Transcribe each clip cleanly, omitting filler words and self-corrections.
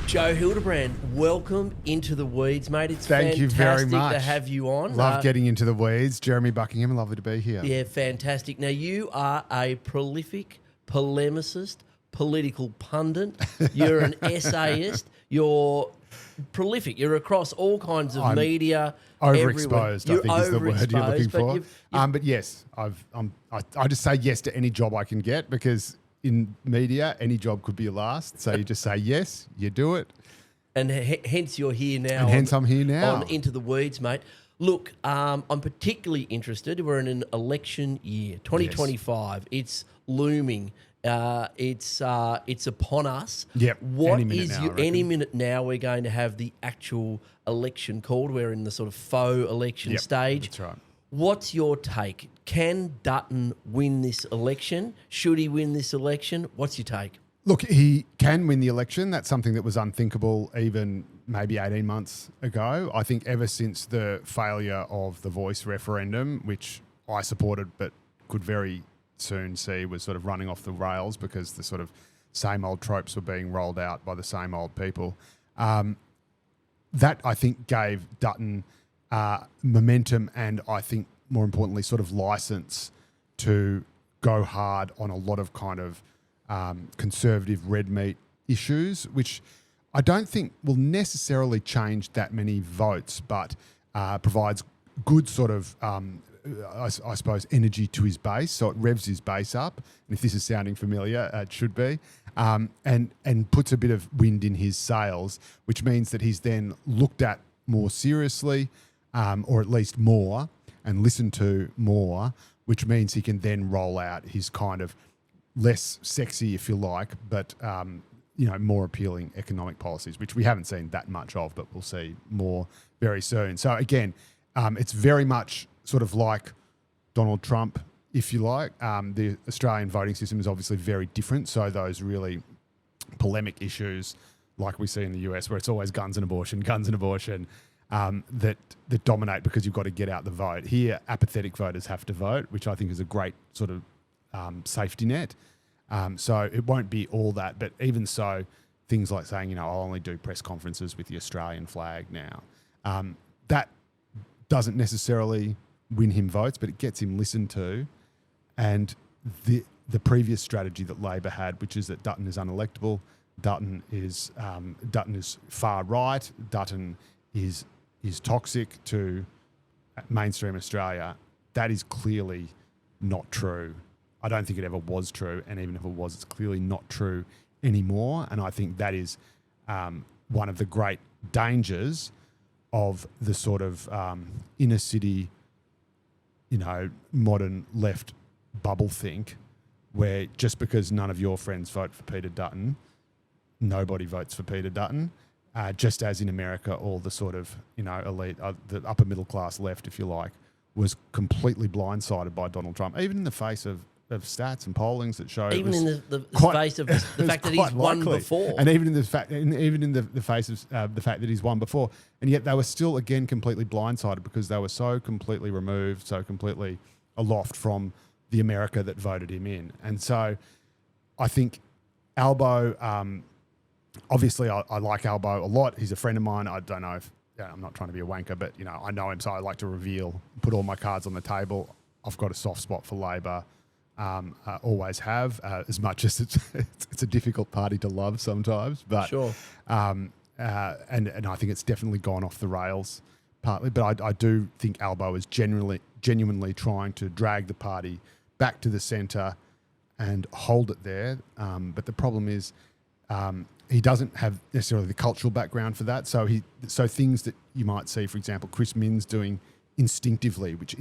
Joe Hildebrand, welcome into the weeds, mate. It's Thank you very much. to have you on. Love getting into the weeds. Jeremy Buckingham, lovely to be here. Yeah, fantastic. Now, you are a prolific polemicist, political pundit. You're an essayist. You're prolific. You're across all kinds of media. Overexposed, I think, is the word you're looking for. But yes, I just say yes to any job I can get, because in media, any job could be your last. So you just say yes, you do it. And hence you're here now. And hence I'm here now. On Into the Weeds, mate. Look, I'm particularly interested. We're in an election year, 2025. Yes. It's looming. It's upon us. Yep. Any minute now we're going to have the actual election called. We're in the sort of faux election stage. That's right. What's your take? Can Dutton win this election? Should he win this election? What's your take? Look, he can win the election. That's something that was unthinkable even maybe 18 months ago. I think ever since the failure of the Voice referendum, which I supported but could very soon see was sort of running off the rails because the sort of same old tropes were being rolled out by the same old people, that I think gave Dutton momentum and I think more importantly sort of license to go hard on a lot of kind of conservative red meat issues, which I don't think will necessarily change that many votes, but provides good sort of, I suppose, energy to his base. So it revs his base up. And if this is sounding familiar, it should be. And puts a bit of wind in his sails, which means that he's then looked at more seriously, or at least more, and listened to more, which means he can then roll out his kind of less sexy, if you like, but more appealing economic policies, which we haven't seen that much of, but we'll see more very soon. So again, it's very much sort of like Donald Trump, if you like. The Australian voting system is obviously very different. So those really polemic issues, like we see in the US, where it's always guns and abortion, that dominate because you've got to get out the vote. Here, apathetic voters have to vote, which I think is a great sort of safety net. So it won't be all that, but even so, things like saying, I'll only do press conferences with the Australian flag now. That doesn't necessarily win him votes, but it gets him listened to. And the previous strategy that Labor had, which is that Dutton is unelectable, Dutton is far right, Dutton is toxic to mainstream Australia, that is clearly not true. I don't think it ever was true, and even if it was, it's clearly not true anymore. And I think that is one of the great dangers of the sort of inner city, modern left bubble think, where just because none of your friends vote for Peter Dutton, nobody votes for Peter Dutton. Just as in America, all the sort of, elite, the upper middle class left, if you like, was completely blindsided by Donald Trump, even in the face of stats and pollings that show even in the face of the fact that he's won before, and even in the face of the fact that he's won before, and yet they were still again completely blindsided because they were so completely removed, so completely aloft from the America that voted him in. And so, I think Albo. Obviously, I like Albo a lot. He's a friend of mine. I don't know if I'm not trying to be a wanker, but I know him, so I like to put all my cards on the table. I've got a soft spot for Labor. I always have, as much as it's a difficult party to love sometimes. But sure. And I think it's definitely gone off the rails partly. But I do think Albo is genuinely trying to drag the party back to the centre and hold it there. But the problem is he doesn't have necessarily the cultural background for that. So things that you might see, for example, Chris Minns doing instinctively, which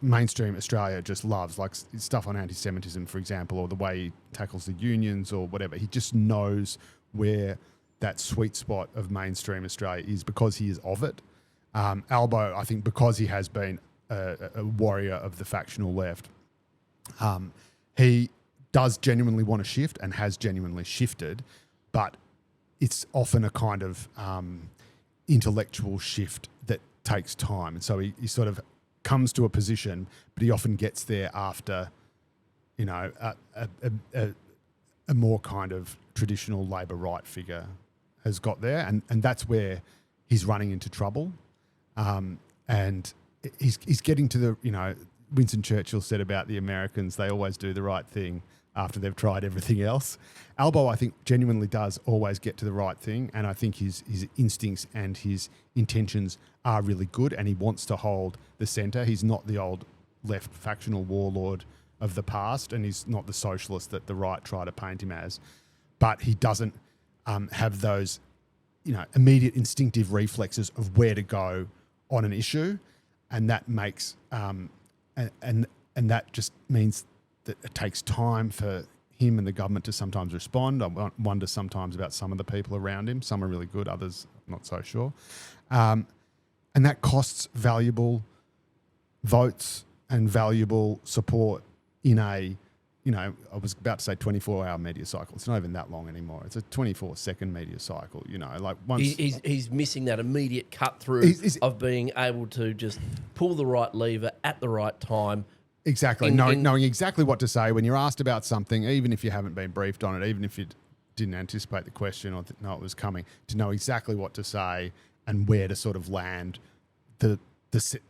mainstream Australia just loves, like stuff on anti-Semitism, for example, or the way he tackles the unions or whatever. He just knows where that sweet spot of mainstream Australia is because he is of it. Albo, I think because he has been a warrior of the factional left, he does genuinely want to shift and has genuinely shifted, but it's often a kind of intellectual shift that takes time. And so he sort of comes to a position, but he often gets there after, a more kind of traditional Labor right figure has got there, and that's where he's running into trouble. And he's getting to the, Winston Churchill said about the Americans, they always do the right thing after they've tried everything else. Albo, I think, genuinely does always get to the right thing, and I think his instincts and his intentions are really good, and he wants to hold the centre. He's not the old left factional warlord of the past, and he's not the socialist that the right try to paint him as, but he doesn't have those, immediate instinctive reflexes of where to go on an issue, and that makes and that just means that it takes time for him and the government to sometimes respond. I wonder sometimes about some of the people around him. Some are really good, others not so sure, and that costs valuable votes and valuable support in a, I was about to say 24-hour media cycle. It's not even that long anymore. It's a 24-second media cycle, like once... He's missing that immediate cut through of being able to just pull the right lever at the right time. Exactly, knowing exactly what to say when you're asked about something, even if you haven't been briefed on it, even if you didn't anticipate the question or know it was coming, to know exactly what to say and where to sort of land the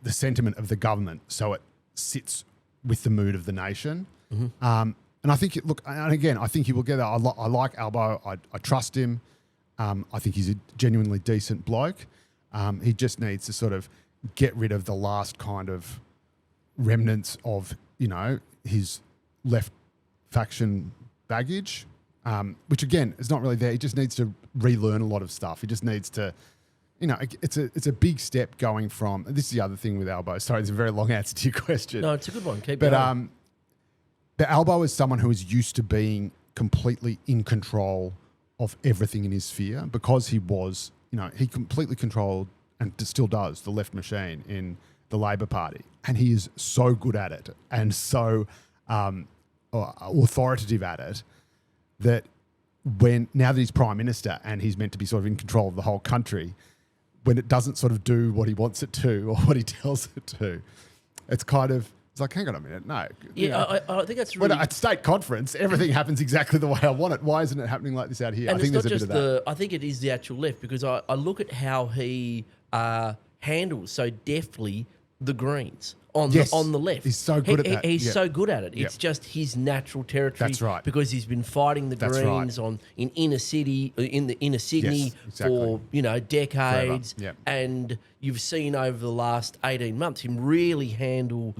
sentiment of the government so it sits with the mood of the nation. Mm-hmm. And I think, I think he will get there. I like Albo. I trust him. I think he's a genuinely decent bloke. He just needs to sort of get rid of the last kind of remnants of, his left faction baggage, which again is not really there. He just needs to relearn a lot of stuff. He just needs to, it's a big step going from. This is the other thing with Albo. Sorry, it's a very long answer to your question. No, it's a good one. Keep going. But Albo is someone who is used to being completely in control of everything in his sphere because he was, he completely controlled and still does the left machine in the Labor Party. And he is so good at it and so authoritative at it that now that he's Prime Minister and he's meant to be sort of in control of the whole country, when it doesn't sort of do what he wants it to or what he tells it to, it's kind of, it's like, hang on a minute, no. Yeah, I think that's really... But at state conference, everything happens exactly the way I want it. Why isn't it happening like this out here? And I think it's there's not a just bit of that. I think it is the actual left because I look at how he handles so deftly the Greens on the left. He's so good at that. He's so good at it. It's just his natural territory. That's right. Because he's been fighting the Greens in inner Sydney for decades. Yep. And you've seen over the last 18 months him really handle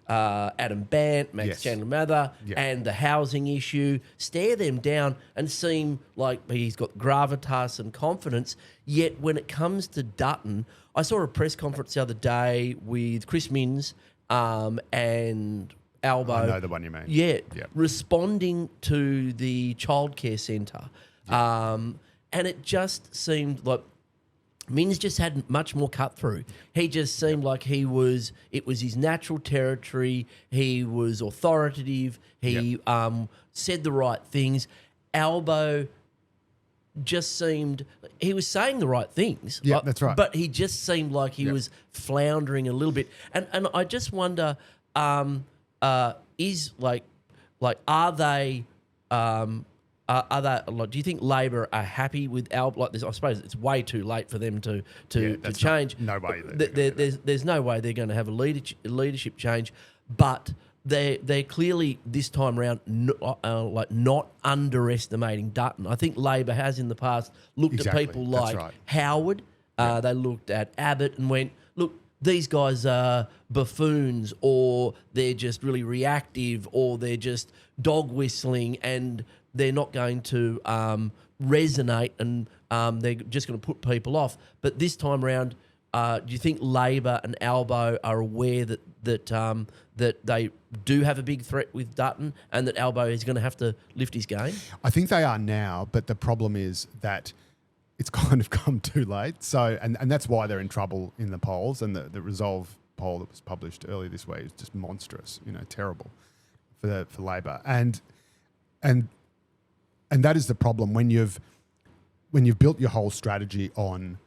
Adam Bant, Max Chandler Mather, and the housing issue, stare them down and seem like he's got gravitas and confidence. Yet when it comes to Dutton, I saw a press conference the other day with Chris Minns and Albo. I know the one you mean. Yeah, responding to the childcare centre. And it just seemed like Minns just had much more cut through. He just seemed like it was his natural territory. He was authoritative. He said the right things. Albo just seemed, he was saying the right things. Yeah, that's right. But he just seemed like he was floundering a little bit. And I just wonder, are they do you think Labor are happy with Albo like this? I suppose it's way too late for them to change. No way. There's no way they're going to have a leadership change, but they're clearly this time around not underestimating Dutton. I think Labor has in the past looked at people like Howard. They looked at Abbott and went, look, these guys are buffoons, or they're just really reactive, or they're just dog whistling, and they're not going to resonate, and they're just going to put people off. But this time around, do you think Labor and Albo are aware that they do have a big threat with Dutton, and that Albo is going to have to lift his game? I think they are now, but the problem is that it's kind of come too late. So, and that's why they're in trouble in the polls. And the Resolve poll that was published earlier this week is just monstrous, terrible for Labor. And that is the problem when you've built your whole strategy on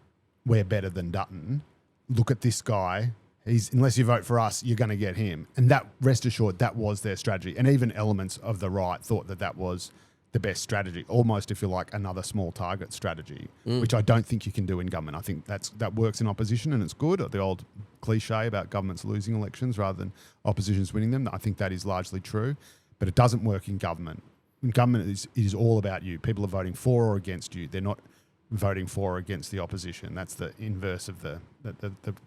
we're better than Dutton. Look at this guy. Unless you vote for us, you're going to get him. And that, rest assured, that was their strategy. And even elements of the right thought that was the best strategy, almost, if you like, another small target strategy, which I don't think you can do in government. I think that works in opposition and it's good. The old cliche about governments losing elections rather than oppositions winning them, I think that is largely true, but it doesn't work in government. In government, it is all about you. People are voting for or against you. They're not voting for or against the opposition. That's the inverse of the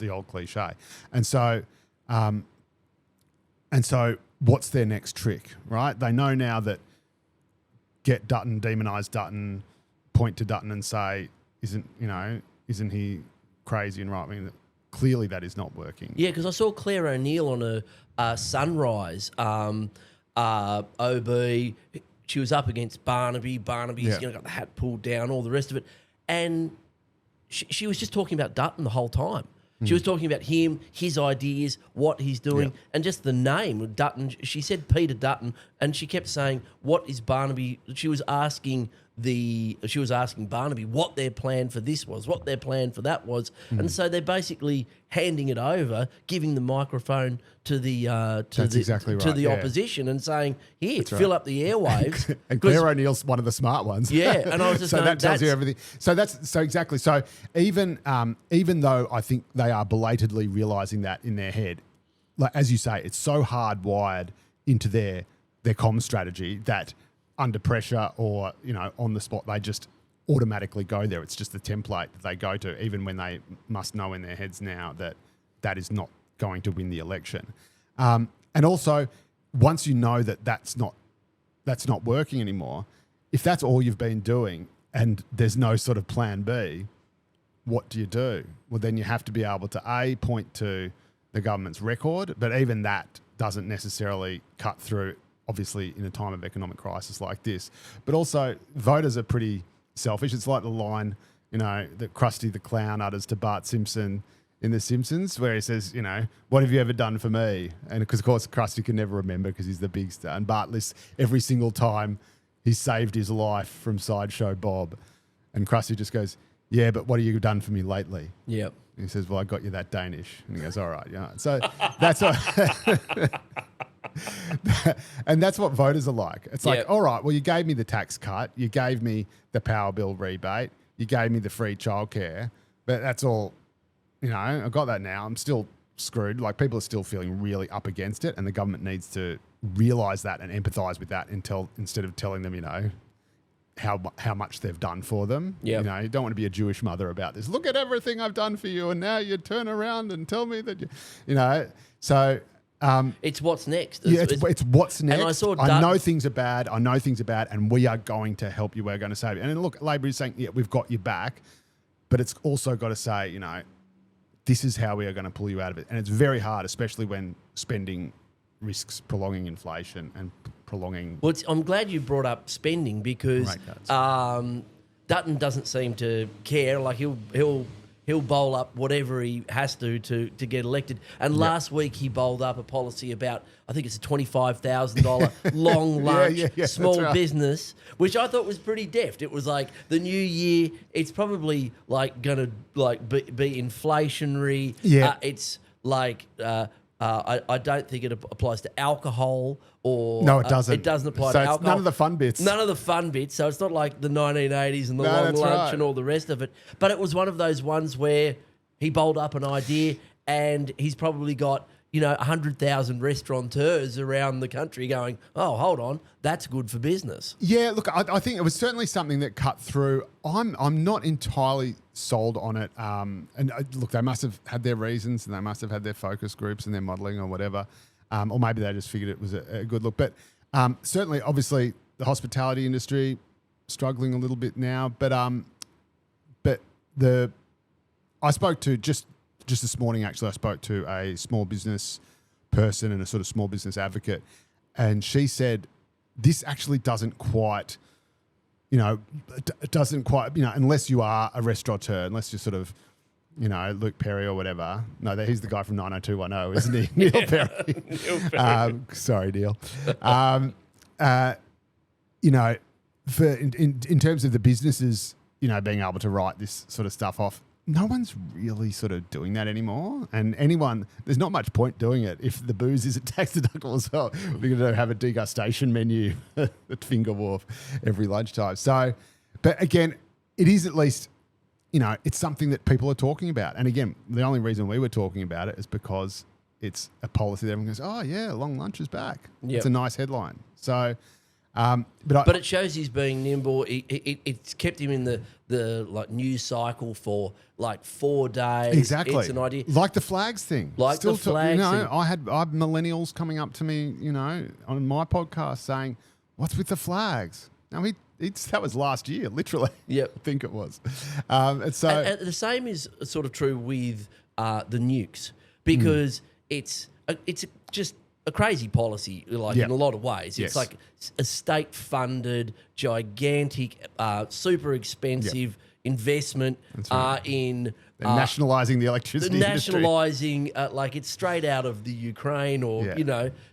old cliche. And so what's their next trick, right? They know now that get Dutton, demonise Dutton, point to Dutton and say, isn't he crazy and right-wing? Clearly that is not working. Yeah, because I saw Claire O'Neill on a Sunrise OB. She was up against Barnaby. Barnaby's got the hat pulled down, all the rest of it. And she was just talking about Dutton the whole time. She was talking about him, his ideas, what he's doing, and just the name, Dutton. She said Peter Dutton, and she kept saying, what is Barnaby? She was asking Barnaby what their plan for this was, what their plan for that was. And so they're basically handing it over, giving the microphone to the opposition and saying, here, fill up the airwaves. And Claire O'Neill's one of the smart ones. Yeah, and I was just so that tells you everything. So exactly. So even though I think they are belatedly realising that in their head, like as you say, it's so hardwired into their comm strategy that under pressure or, on the spot, they just automatically go there. It's just the template that they go to, even when they must know in their heads now that is not going to win the election. And also, once you know that that's not working anymore, if that's all you've been doing and there's no sort of plan B, what do you do? Well, then you have to be able to, point to the government's record, but even that doesn't necessarily cut through, obviously, in a time of economic crisis like this. But also, voters are pretty selfish. It's like the line, that Krusty the Clown utters to Bart Simpson in The Simpsons, where he says, what have you ever done for me? And because, of course, Krusty can never remember because he's the big star. And Bart lists every single time he saved his life from Sideshow Bob. And Krusty just goes, yeah, but what have you done for me lately? Yep. And he says, well, I got you that Danish. And he goes, all right. So that's what... And that's what voters are like. It's like, all right, well, you gave me the tax cut, you gave me the power bill rebate, you gave me the free childcare, but that's all, I got that now. I'm still screwed. Like, people are still feeling really up against it, and the government needs to realise that and empathise with that instead of telling them, how much they've done for them. Yep. You don't want to be a Jewish mother about this. Look at everything I've done for you, and now you turn around and tell me that so. It's what's next. It's what's next. And I know things are bad, and we are going to help you. We're going to save you. And then look, Labor is saying, yeah, we've got you back, but it's also got to say, this is how we are going to pull you out of it. And it's very hard, especially when spending risks prolonging inflation and prolonging... Well, I'm glad you brought up spending because Dutton doesn't seem to care. Like, he'll bowl up whatever he has to get elected. And last week he bowled up a policy about, I think it's a $25,000 long lunch, small business, which I thought was pretty deft. It was like the new year, it's probably like going to be inflationary. Yeah. It's like... I don't think it applies to alcohol or... No, it doesn't. It doesn't apply so to it's alcohol. None of the fun bits. None of the fun bits. So it's not like the 1980s and the long lunch and all the rest of it. But it was one of those ones where he bowled up an idea and he's probably got, 100,000 restaurateurs around the country going, oh, hold on, that's good for business. Yeah, look, I think it was certainly something that cut through. I'm not entirely sold on it. Look, they must have had their reasons and they must have had their focus groups and their modelling or whatever. Or maybe they just figured it was a good look. But certainly, obviously, the hospitality industry struggling a little bit now. But I spoke to just this morning, actually, I spoke to a small business person and a sort of small business advocate, and she said this actually doesn't quite, unless you are a restaurateur, unless you're sort of, Luke Perry or whatever. No, he's the guy from 90210, isn't he? Neil Perry. Neil Perry. Sorry, Neil. In terms of the businesses, being able to write this sort of stuff off, no one's really sort of doing that anymore. And there's not much point doing it if the booze isn't tax deductible as well. We're going to have a degustation menu at Finger Wharf every lunchtime. So, but again, it is at least, it's something that people are talking about. And again, the only reason we were talking about it is because it's a policy that everyone goes, oh yeah, long lunch is back. Yep. It's a nice headline. So, but it shows he's being nimble. It's kept him in the like news cycle for like 4 days. Exactly. It's an idea. Like the flags thing. Like the flags thing. I had millennials coming up to me, on my podcast saying, what's with the flags? Now, that was last year, literally. Yep. I think it was. And the same is sort of true with the nukes, because it's just a crazy policy, like in a lot of ways. Yes. It's like a state-funded, gigantic, super expensive investment in nationalising the electricity industry. Nationalising, like it's straight out of the Ukraine or,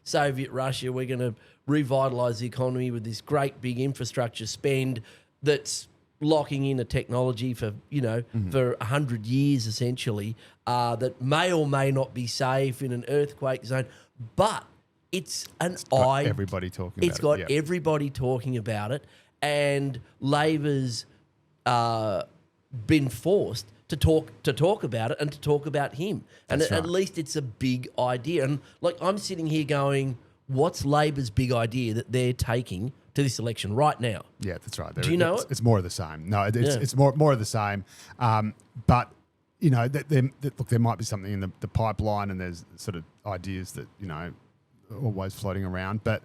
Soviet Russia. We're going to revitalise the economy with this great big infrastructure spend that's locking in a technology for, for 100 years essentially, that may or may not be safe in an earthquake zone. But it's got everybody talking about it. It's got everybody talking about it, and Labor's been forced to talk about it and to talk about him. And at least it's a big idea. And like I'm sitting here going, what's Labor's big idea that they're taking to this election right now? Yeah, that's right. Do you know it? It's more of the same. No, it's more of the same. But look, there might be something in the pipeline, and there's sort of ideas that always floating around. But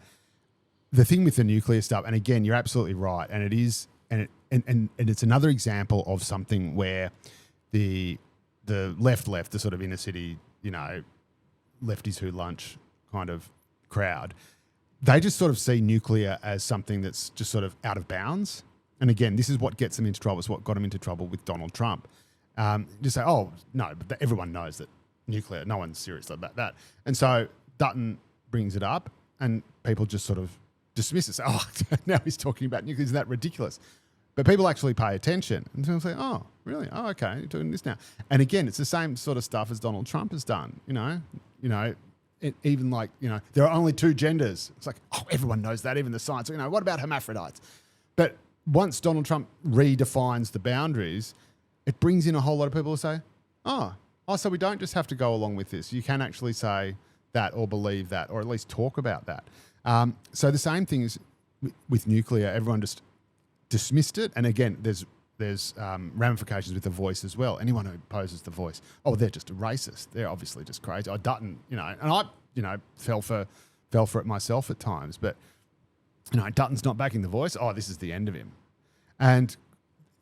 the thing with the nuclear stuff, and again, you're absolutely right, and it is, and it's another example of something where the left, the sort of inner city, lefties who lunch kind of crowd, they just sort of see nuclear as something that's just sort of out of bounds. And again, this is what gets them into trouble. It's what got them into trouble with Donald Trump. Just say, oh, no, but everyone knows that nuclear, no one's serious about that. And so Dutton brings it up and people just sort of dismiss it. Say, oh, now he's talking about nuclear. Isn't that ridiculous? But people actually pay attention and they'll say, oh, really? Oh, okay, you're doing this now. And again, it's the same sort of stuff as Donald Trump has done, even like, there are only 2 genders. It's like, oh, everyone knows that, even the science. What about hermaphrodites? But once Donald Trump redefines the boundaries, it brings in a whole lot of people who say, oh, so we don't just have to go along with this. You can actually say that or believe that or at least talk about that. So the same thing is with nuclear. Everyone just dismissed it. And again, there's ramifications with the voice as well. Anyone who opposes the voice, oh, they're just a racist. They're obviously just crazy. Dutton, and I, fell for it myself at times. But, Dutton's not backing the voice. Oh, this is the end of him. And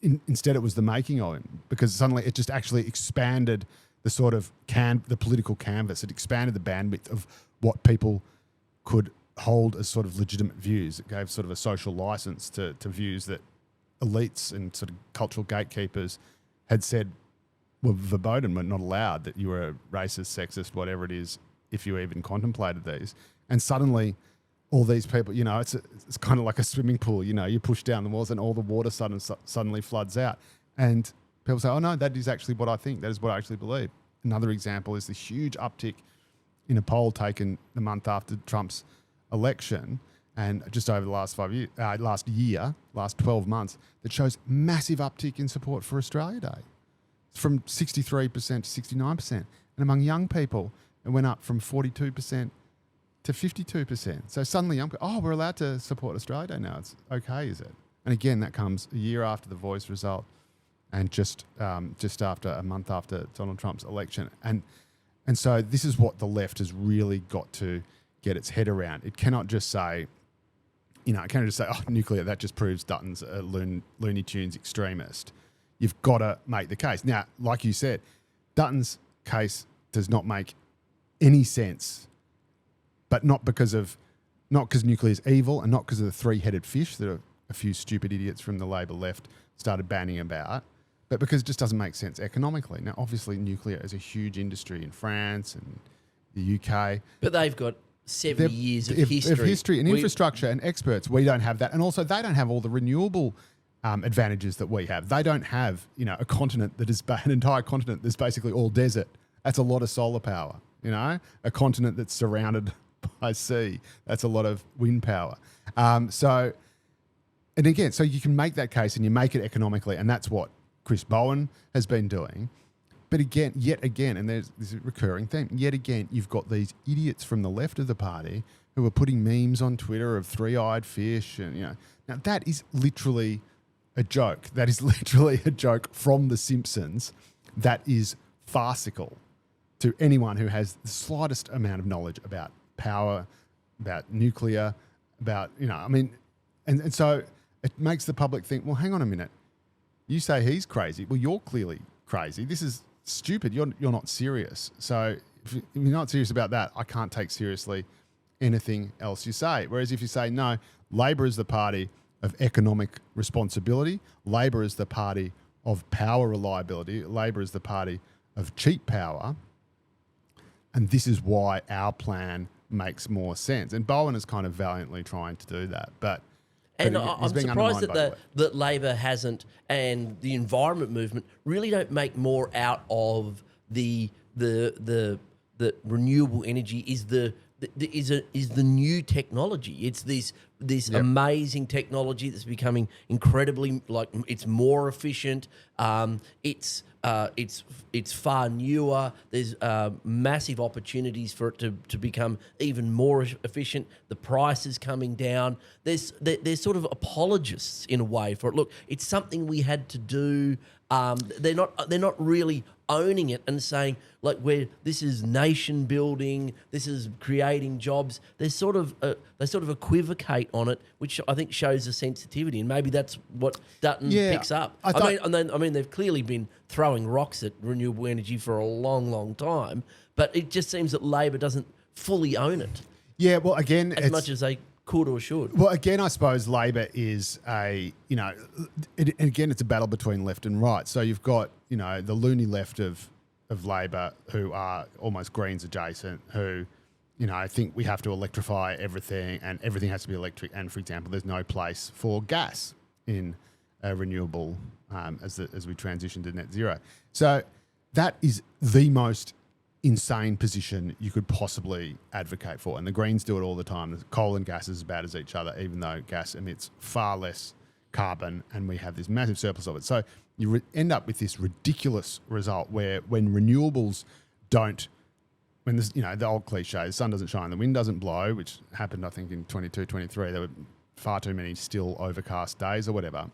instead it was the making of him, because suddenly it just actually expanded the sort of the political canvas. It expanded the bandwidth of what people could hold as sort of legitimate views. It gave sort of a social license to views that elites and sort of cultural gatekeepers had said were verboten, were not allowed, that you were a racist, sexist, whatever it is, if you even contemplated these. And suddenly all these people, it's kind of like a swimming pool, you push down the walls and all the water suddenly floods out. And people say, oh no, that is actually what I think. That is what I actually believe. Another example is the huge uptick in a poll taken the month after Trump's election, and just over the last 12 months, that shows massive uptick in support for Australia Day. It's from 63% to 69%. And among young people, it went up from 42% to 52%. So suddenly young people, we're allowed to support Australia Day now. It's okay, is it? And again, that comes a year after the Voice result and just after a month after Donald Trump's election. And so this is what the left has really got to get its head around. It cannot just say, oh, nuclear, that just proves Dutton's a Looney Tunes extremist. You've got to make the case. Now, like you said, Dutton's case does not make any sense, but not because nuclear is evil and not because of the 3-headed fish that a few stupid idiots from the Labor left started banning about, but because it just doesn't make sense economically. Now, obviously, nuclear is a huge industry in France and the UK. But they've got 70 years of history. And infrastructure and experts. We don't have that. And also, they don't have all the renewable advantages that we have. They don't have, a continent that is an entire continent that's basically all desert. That's a lot of solar power. A continent that's surrounded by sea. That's a lot of wind power. So you can make that case and you make it economically, and that's what Chris Bowen has been doing. But yet again, and there's this recurring theme, yet again, you've got these idiots from the left of the party who are putting memes on Twitter of three-eyed fish. And, now that is literally a joke. That is literally a joke from The Simpsons that is farcical to anyone who has the slightest amount of knowledge about power, about nuclear, about, and so it makes the public think, well, hang on a minute. You say he's crazy. Well, you're clearly crazy. This is stupid. You're not serious. So if you're not serious about that, I can't take seriously anything else you say. Whereas if you say, no, Labor is the party of economic responsibility, Labor is the party of power reliability, Labor is the party of cheap power, and this is why our plan makes more sense. And Bowen is kind of valiantly trying to do that. But I'm surprised that Labor hasn't, and the environment movement really don't make more out of the renewable energy is the new technology. It's this amazing technology that's becoming incredibly, it's more efficient. It's far newer. There's massive opportunities for it to become even more efficient. The price is coming down. They're sort of apologists in a way for it. Look, it's something we had to do. They're not really owning it and saying, this is nation building, this is creating jobs. They sort of equivocate on it, which I think shows a sensitivity, and maybe that's what Dutton picks up. They've clearly been throwing rocks at renewable energy for a long, long time, but it just seems that Labor doesn't fully own it. Yeah, well, again, as much as they could or should. Well, again, I suppose Labor is it's a battle between left and right. So you've got, the loony left of Labor who are almost Greens adjacent, who, think we have to electrify everything and everything has to be electric. And, for example, there's no place for gas in renewable as we transition to net zero. So that is the most insane position you could possibly advocate for. And the Greens do it all the time. Coal and gas is as bad as each other, even though gas emits far less carbon and we have this massive surplus of it. So you end up with this ridiculous result where when renewables don't, when this, the old cliche, the sun doesn't shine, the wind doesn't blow, which happened, I think, in 22, 23, there were far too many still overcast days or whatever.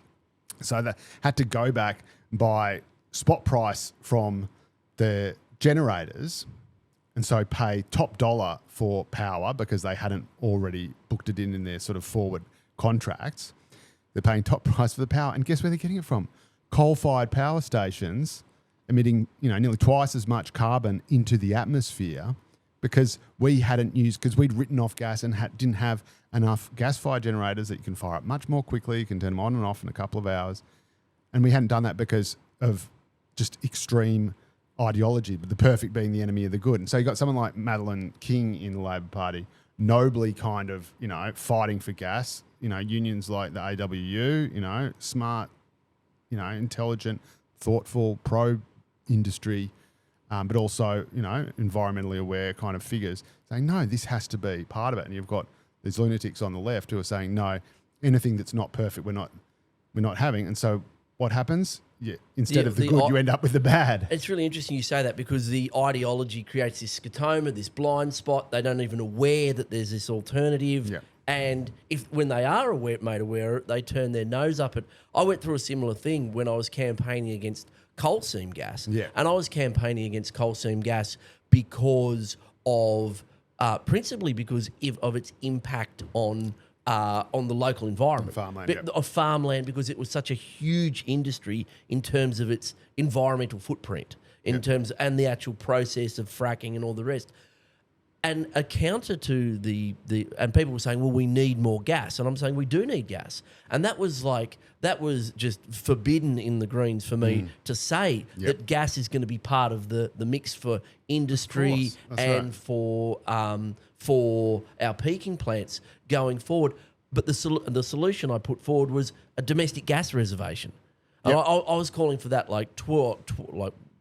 So they had to go back by spot price from the generators and so pay top dollar for power because they hadn't already booked it in their sort of forward contracts. They're paying top price for the power. And guess where they're getting it from? Coal-fired power stations emitting, nearly twice as much carbon into the atmosphere because we'd written off gas and didn't have enough gas-fired generators that you can fire up much more quickly. You can turn them on and off in a couple of hours. And we hadn't done that because of just extreme ideology, but the perfect being the enemy of the good. And so you got someone like Madeleine King in the Labor Party, nobly kind of, fighting for gas, unions like the AWU, smart, intelligent, thoughtful, pro-industry, but also, environmentally aware kind of figures saying, no, this has to be part of it. And you've got these lunatics on the left who are saying, no, anything that's not perfect, we're not having. And so what happens? Yeah, instead of the good, you end up with the bad. It's really interesting you say that because the ideology creates this scotoma, this blind spot. They don't even aware that there's this alternative. Yeah. And when they are made aware, they turn their nose up at. I went through a similar thing when I was campaigning against coal seam gas. Yeah. And I was campaigning against coal seam gas because of principally because of its impact on the local environment. Farmland, because it was such a huge industry in terms of its environmental footprint, and the actual process of fracking and all the rest. And a counter to and people were saying, well, we need more gas. And I'm saying we do need gas. And that was just forbidden in the Greens for me to say that gas is going to be part of the mix for industry and for our peaking plants going forward. But the solution I put forward was a domestic gas reservation. And Yep. I was calling for that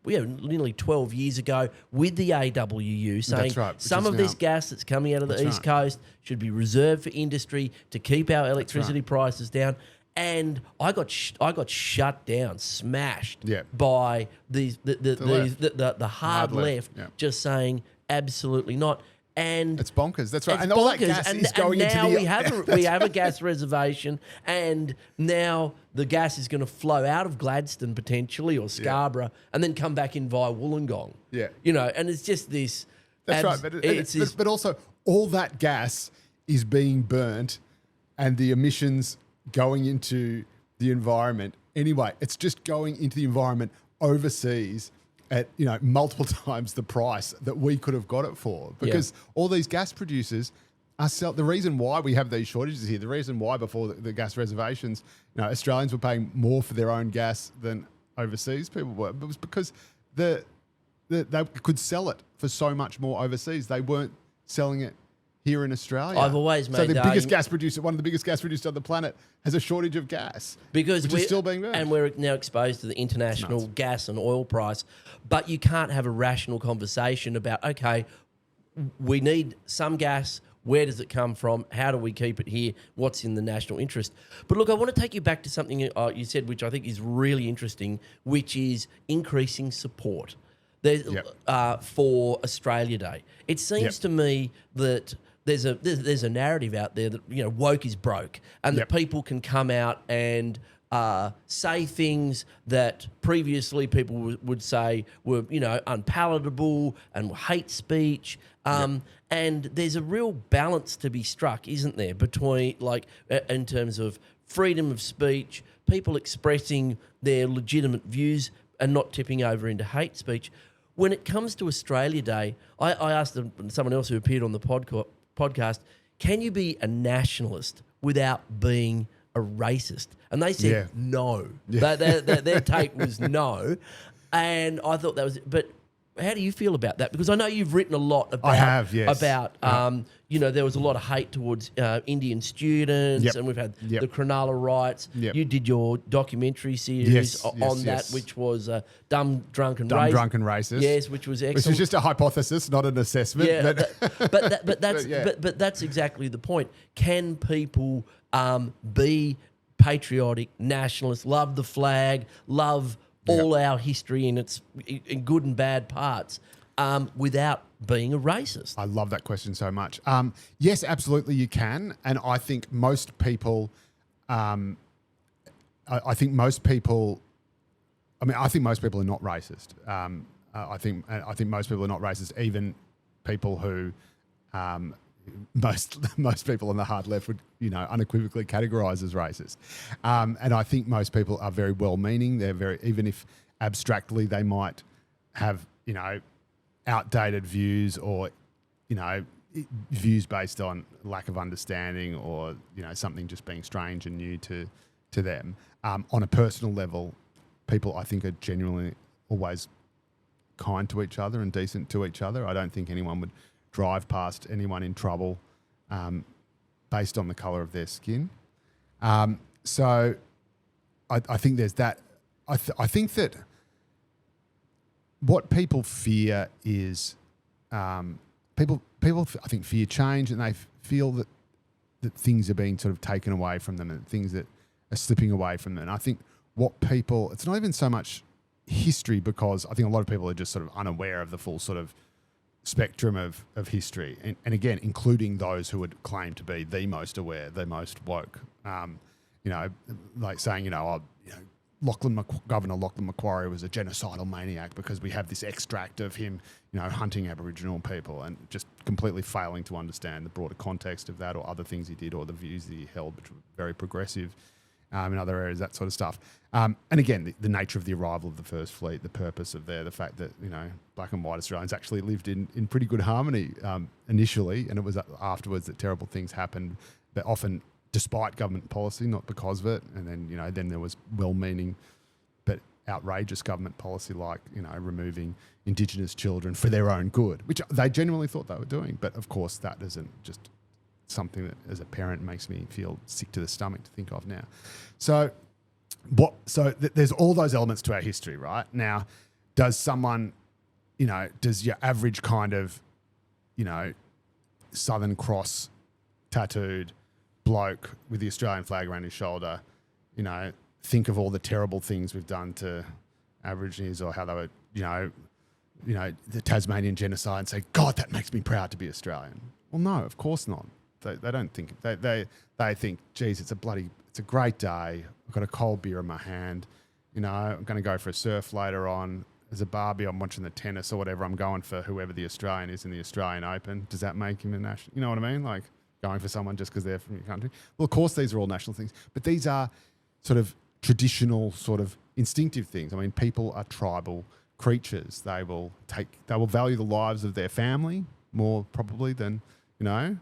nearly 12 years ago with the AWU, saying That's right, which some is of this now- gas that's coming out of the That's East right. Coast should be reserved for industry to keep our electricity prices down. And I got shut down, smashed Yeah. by the left. hard left, yeah. just saying absolutely not. And It's bonkers. That's right. it's And all that bonkers. gas is going and into now the... we have a gas reservation, and now the gas is going to flow out of Gladstone potentially or Scarborough, and then come back in via Wollongong. Yeah. And it's just this. That's right. But also, all that gas is being burnt and the emissions going into the environment. Anyway, it's just going into the environment overseas at multiple times the price that we could have got it for, because all these gas producers are the reason why we have these shortages here, the reason why before the gas reservations, Australians were paying more for their own gas than overseas people were, but it was because they could sell it for so much more overseas. They weren't selling it here in Australia. I've always made the the biggest argument- gas producer, one of the biggest gas producers on the planet, has a shortage of gas Because which is still being burnt. and we're now exposed to the international gas and oil price. But you can't have a rational conversation about, okay, we need some gas. Where does it come from? How do we keep it here? What's in the national interest? But look, I want to take you back to something you said, which I think is really interesting, which is increasing support for Australia Day. It seems to me that there's a narrative out there that woke is broke, and that people can come out and say things that previously people would say were unpalatable and were hate speech. And there's a real balance to be struck, isn't there, between in terms of freedom of speech, people expressing their legitimate views and not tipping over into hate speech. When it comes to Australia Day, I asked someone else who appeared on the podcast, can you be a nationalist without being a racist? And they said no. Yeah. Their take was no. And I thought that was... But how do you feel about that? Because I know you've written a lot about... I have, yes. About, there was a lot of hate towards Indian students, and we've had the Cronulla riots. Yep. You did your documentary series on that, which was Dumb, Drunk and Racist. Yes, which was excellent. Which is just a hypothesis, not an assessment. Yeah, but that's exactly the point. Can people be patriotic, nationalist, love the flag, love all our history in its in good and bad parts, without being a racist? I love that question so much. Yes, absolutely you can. And I think most people, I think most people are not racist. I think most people are not racist, even people who most people on the hard left would unequivocally categorise as racist, and I think most people are very well-meaning. They're very, even if abstractly they might have outdated views or views based on lack of understanding or something just being strange and new to them. On a personal level, people I think are genuinely always kind to each other and decent to each other. I don't think anyone would drive past anyone in trouble based on the colour of their skin. So I think there's that. I think that what people fear is people I think fear change, and they feel that things are being sort of taken away from them and things that are slipping away from them. And I think it's not even so much history, because I think a lot of people are just sort of unaware of the full sort of spectrum of history, and again, including those who would claim to be the most aware, the most woke. Like saying, Governor Lachlan Macquarie was a genocidal maniac because we have this extract of him, hunting Aboriginal people, and just completely failing to understand the broader context of that or other things he did or the views that he held, which were very progressive in other areas, that sort of stuff. And again, the nature of the arrival of the First Fleet, the purpose of the fact that, black and white Australians actually lived in pretty good harmony initially, and it was afterwards that terrible things happened, but often despite government policy, not because of it. And then, then there was well-meaning but outrageous government policy like, removing Indigenous children for their own good, which they genuinely thought they were doing. But of course, that isn't just something that, as a parent, makes me feel sick to the stomach to think of now. So there's all those elements to our history, right? Now, does someone, does your average kind of, Southern Cross tattooed bloke with the Australian flag around his shoulder, think of all the terrible things we've done to Aborigines, or how they were, the Tasmanian genocide, and say, God, that makes me proud to be Australian? Well, no, of course not. They don't think, they think, geez, it's a great day. I've got a cold beer in my hand. I'm going to go for a surf later on. As a Barbie, I'm watching the tennis or whatever. I'm going for whoever the Australian is in the Australian Open. Does that make him a national? You know what I mean? Like going for someone just because they're from your country. Well, of course, these are all national things, but these are sort of traditional, sort of instinctive things. I mean, people are tribal creatures. They will value the lives of their family more probably than, if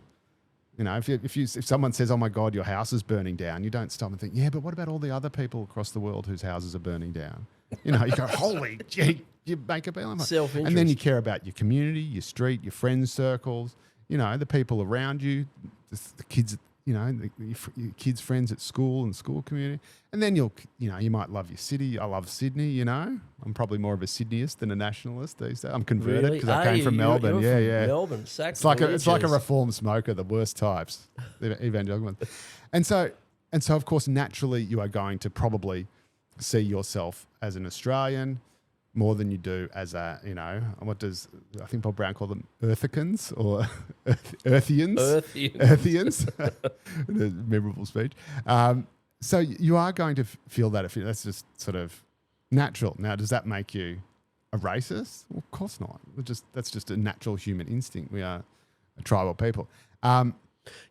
someone says, oh my God, your house is burning down, you don't stop and think, yeah, but what about all the other people across the world whose houses are burning down? You go, holy gee, you make a bit. Self-interest. And then you care about your community, your street, your friends' circles, the people around you, the kids, your kids' friends at school and school community. And then you might love your city. I love Sydney, I'm probably more of a Sydneyist than a nationalist these days. I'm converted because I came from Melbourne. You're from Melbourne, it's like a reformed smoker, the worst types, the evangelical ones. And so of course, naturally, you are going to probably see yourself as an Australian more than you do as a, what does, I think Bob Brown call them Earthicans or Earthians? Earthians. A memorable speech. So you are going to feel that. That's just sort of natural. Now, does that make you a racist? Well, of course not. That's just a natural human instinct. We are a tribal people. Yeah,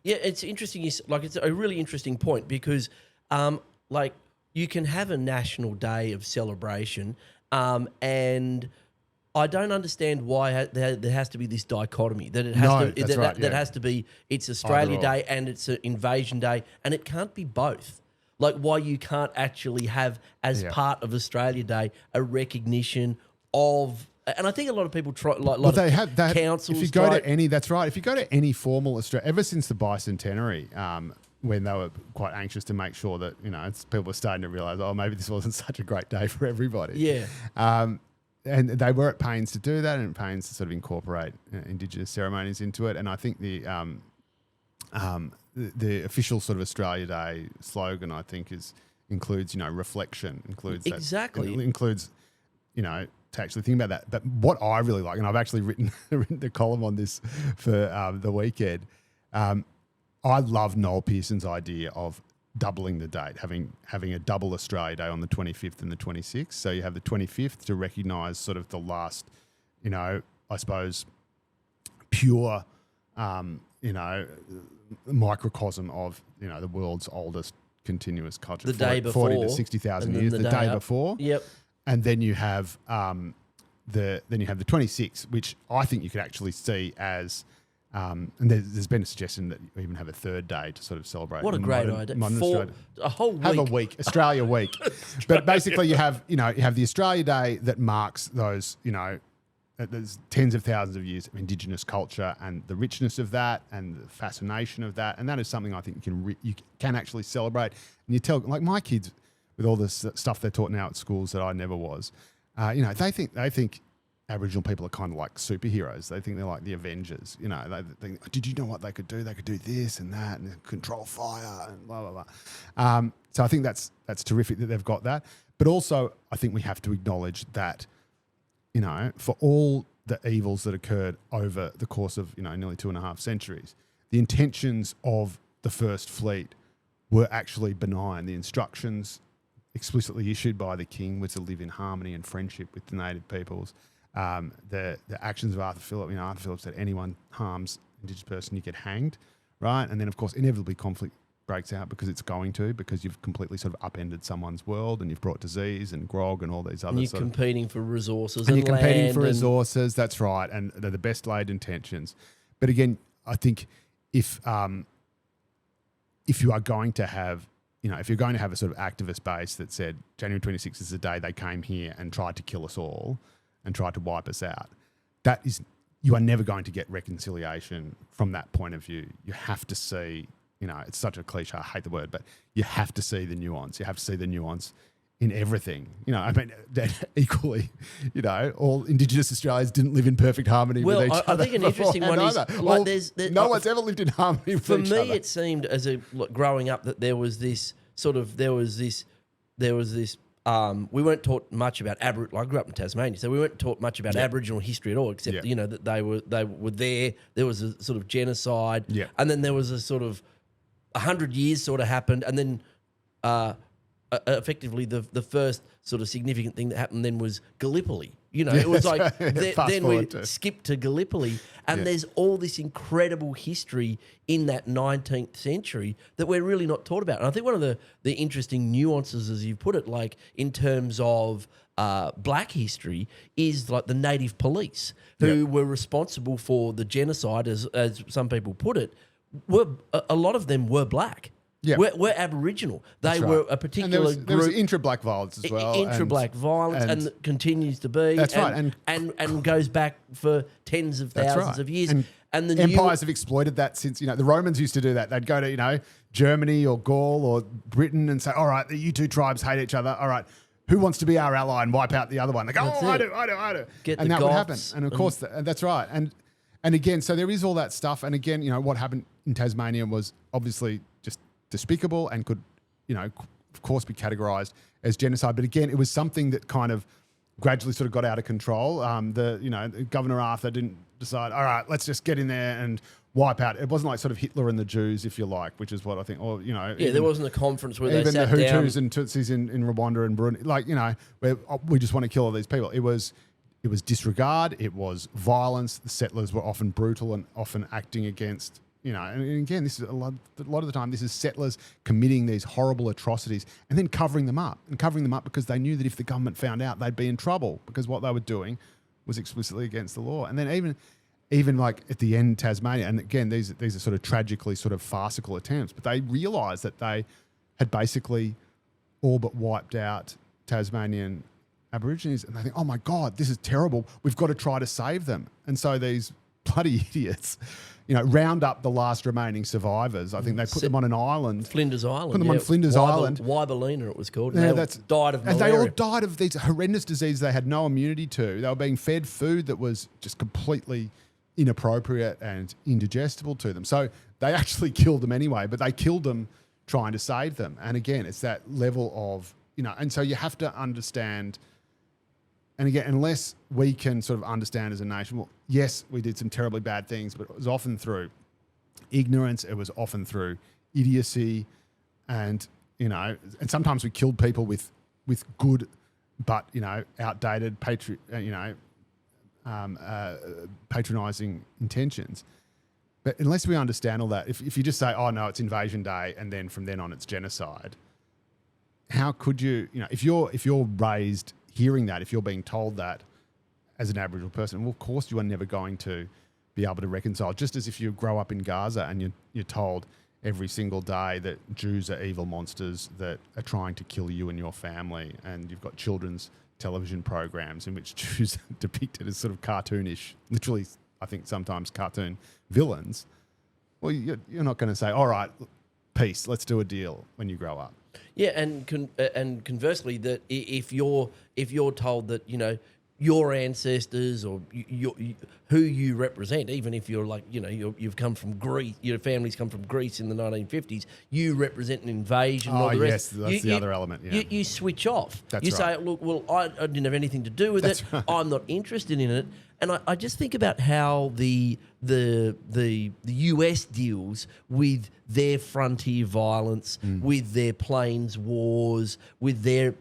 it's interesting. It's a really interesting point because, you can have a national day of celebration, and I don't understand why there has to be this dichotomy that it has has to be it's Australia Day and it's an Invasion Day, and it can't be both. Like why you can't actually have as part of Australia Day a recognition of. And I think a lot of people try, councils. If you go to any, that's right. If you go to any formal Australia, ever since the bicentenary, when they were quite anxious to make sure that people were starting to realise, oh, maybe this wasn't such a great day for everybody. Yeah. And they were at pains to do that, and at pains to sort of incorporate Indigenous ceremonies into it. And I think the official sort of Australia Day slogan, I think, includes reflection, includes exactly, includes to actually think about that. But what I really like, and I've actually written the column on this for the weekend. I love Noel Pearson's idea of doubling the date, having a double Australia Day on the 25th and the 26th. So you have the 25th to recognise sort of the last, I suppose, pure, microcosm of, the world's oldest continuous culture. The day before. 40 to 60,000 years, the day before. Yep. And then you have the 26th, which I think you could actually see as and there's been a suggestion that you even have a third day to sort of celebrate. What a great idea! A whole week. Have a week, Australia Week. But basically, you have the Australia Day that marks those there's tens of thousands of years of Indigenous culture and the richness of that and the fascination of that, and that is something I think you can actually celebrate. And you tell, like my kids, with all this stuff they're taught now at schools that I never was, they think Aboriginal people are kind of like superheroes. They think they're like the Avengers. They think, did you know what they could do? They could do this and that and control fire and blah, blah, blah. So I think that's terrific that they've got that. But also I think we have to acknowledge that, for all the evils that occurred over the course of, nearly 2.5 centuries, the intentions of the First Fleet were actually benign. The instructions explicitly issued by the King was to live in harmony and friendship with the native peoples. The actions of Arthur Phillip, Arthur Phillip said anyone harms Indigenous person, you get hanged, right? And then, of course, inevitably conflict breaks out because you've completely sort of upended someone's world and you've brought disease and grog and all these other sort of... You're competing for resources and you're competing for resources, that's right, and they're the best laid intentions. But again, I think if you are going to have if you're going to have a sort of activist base that said January 26th is the day they came here and tried to kill us all and tried to wipe us out, that is you are never going to get reconciliation from that point of view. You have to see, it's such a cliche, I hate the word, but you have to see the nuance. You have to see the nuance in everything. That equally, all Indigenous Australians didn't live in perfect harmony with each other. I think an interesting one is no one's ever lived in harmony with each other. For me, it seemed growing up that there was this. We weren't taught much about Aboriginal. I grew up in Tasmania, so we weren't taught much about Aboriginal history at all, except that they were there. There was a sort of genocide, and then there was a sort of 100 years sort of happened, and then effectively the first sort of significant thing that happened then was Gallipoli. It was like then we skipped to Gallipoli, and there's all this incredible history in that 19th century that we're really not taught about. And I think one of the interesting nuances, as you put it, like in terms of black history, is like the native police who were responsible for the genocide, as some people put it. A lot of them were black. Yeah, we're Aboriginal. They were a particular group. There was intra-black violence as well. Intra-black violence, and continues to be. That's right. And goes back for tens of thousands of years. And the empires have exploited that since, the Romans used to do that. They'd go to, Germany or Gaul or Britain and say, all right, you two tribes hate each other. All right, who wants to be our ally and wipe out the other one? They go, I do. And that would happen. And of course, that's right. And again, so there is all that stuff. And again, what happened in Tasmania was obviously just despicable and could, of course, be categorised as genocide. But again, it was something that kind of gradually sort of got out of control. Governor Arthur didn't decide, all right, let's just get in there and wipe out. It wasn't like sort of Hitler and the Jews, if you like, which is what I think, there wasn't a conference where they sat down. Even the Hutus and Tutsis in Rwanda and Burundi, where we just want to kill all these people. It was disregard. It was violence. The settlers were often brutal and often acting against, and again, this is a lot of the time, this is settlers committing these horrible atrocities and then covering them up because they knew that if the government found out, they'd be in trouble because what they were doing was explicitly against the law. And then even like at the end, Tasmania, and again, these are sort of tragically sort of farcical attempts, but they realised that they had basically all but wiped out Tasmanian Aborigines, and they think, oh my God, this is terrible. We've got to try to save them. And so these bloody idiots, round up the last remaining survivors. I think they put them on an island. Flinders Island. Put them on Flinders Island. Wyberlina it was called. Yeah, they died of malaria. And they all died of these horrendous diseases they had no immunity to. They were being fed food that was just completely inappropriate and indigestible to them. So they actually killed them anyway, but they killed them trying to save them. And again, it's that level of, and so you have to understand. And again, unless we can sort of understand as a nation, well, yes, we did some terribly bad things, but it was often through ignorance. It was often through idiocy, and and sometimes we killed people with good, but outdated patronising intentions. But unless we understand all that, if you just say, oh no, it's Invasion Day, and then from then on it's genocide, how could you, if you're raised hearing that, if you're being told that as an Aboriginal person, well, of course you are never going to be able to reconcile. Just as if you grow up in Gaza and you're told every single day that Jews are evil monsters that are trying to kill you and your family, and you've got children's television programs in which Jews are depicted as sort of cartoonish, literally, I think sometimes cartoon villains. Well, you're not going to say, all right, peace, let's do a deal when you grow up. Yeah, and conversely, that if you're told that your ancestors or who you represent, even if you're like you've come from Greece, your family's come from Greece in the 1950s, you represent an invasion. Oh, or the rest. Yes, that's the other element. Yeah. You switch off. That's you right. say, look, well, I didn't have anything to do with it. Right. I'm not interested in it. And I just think about how the US deals with their frontier violence, with their plains wars, with their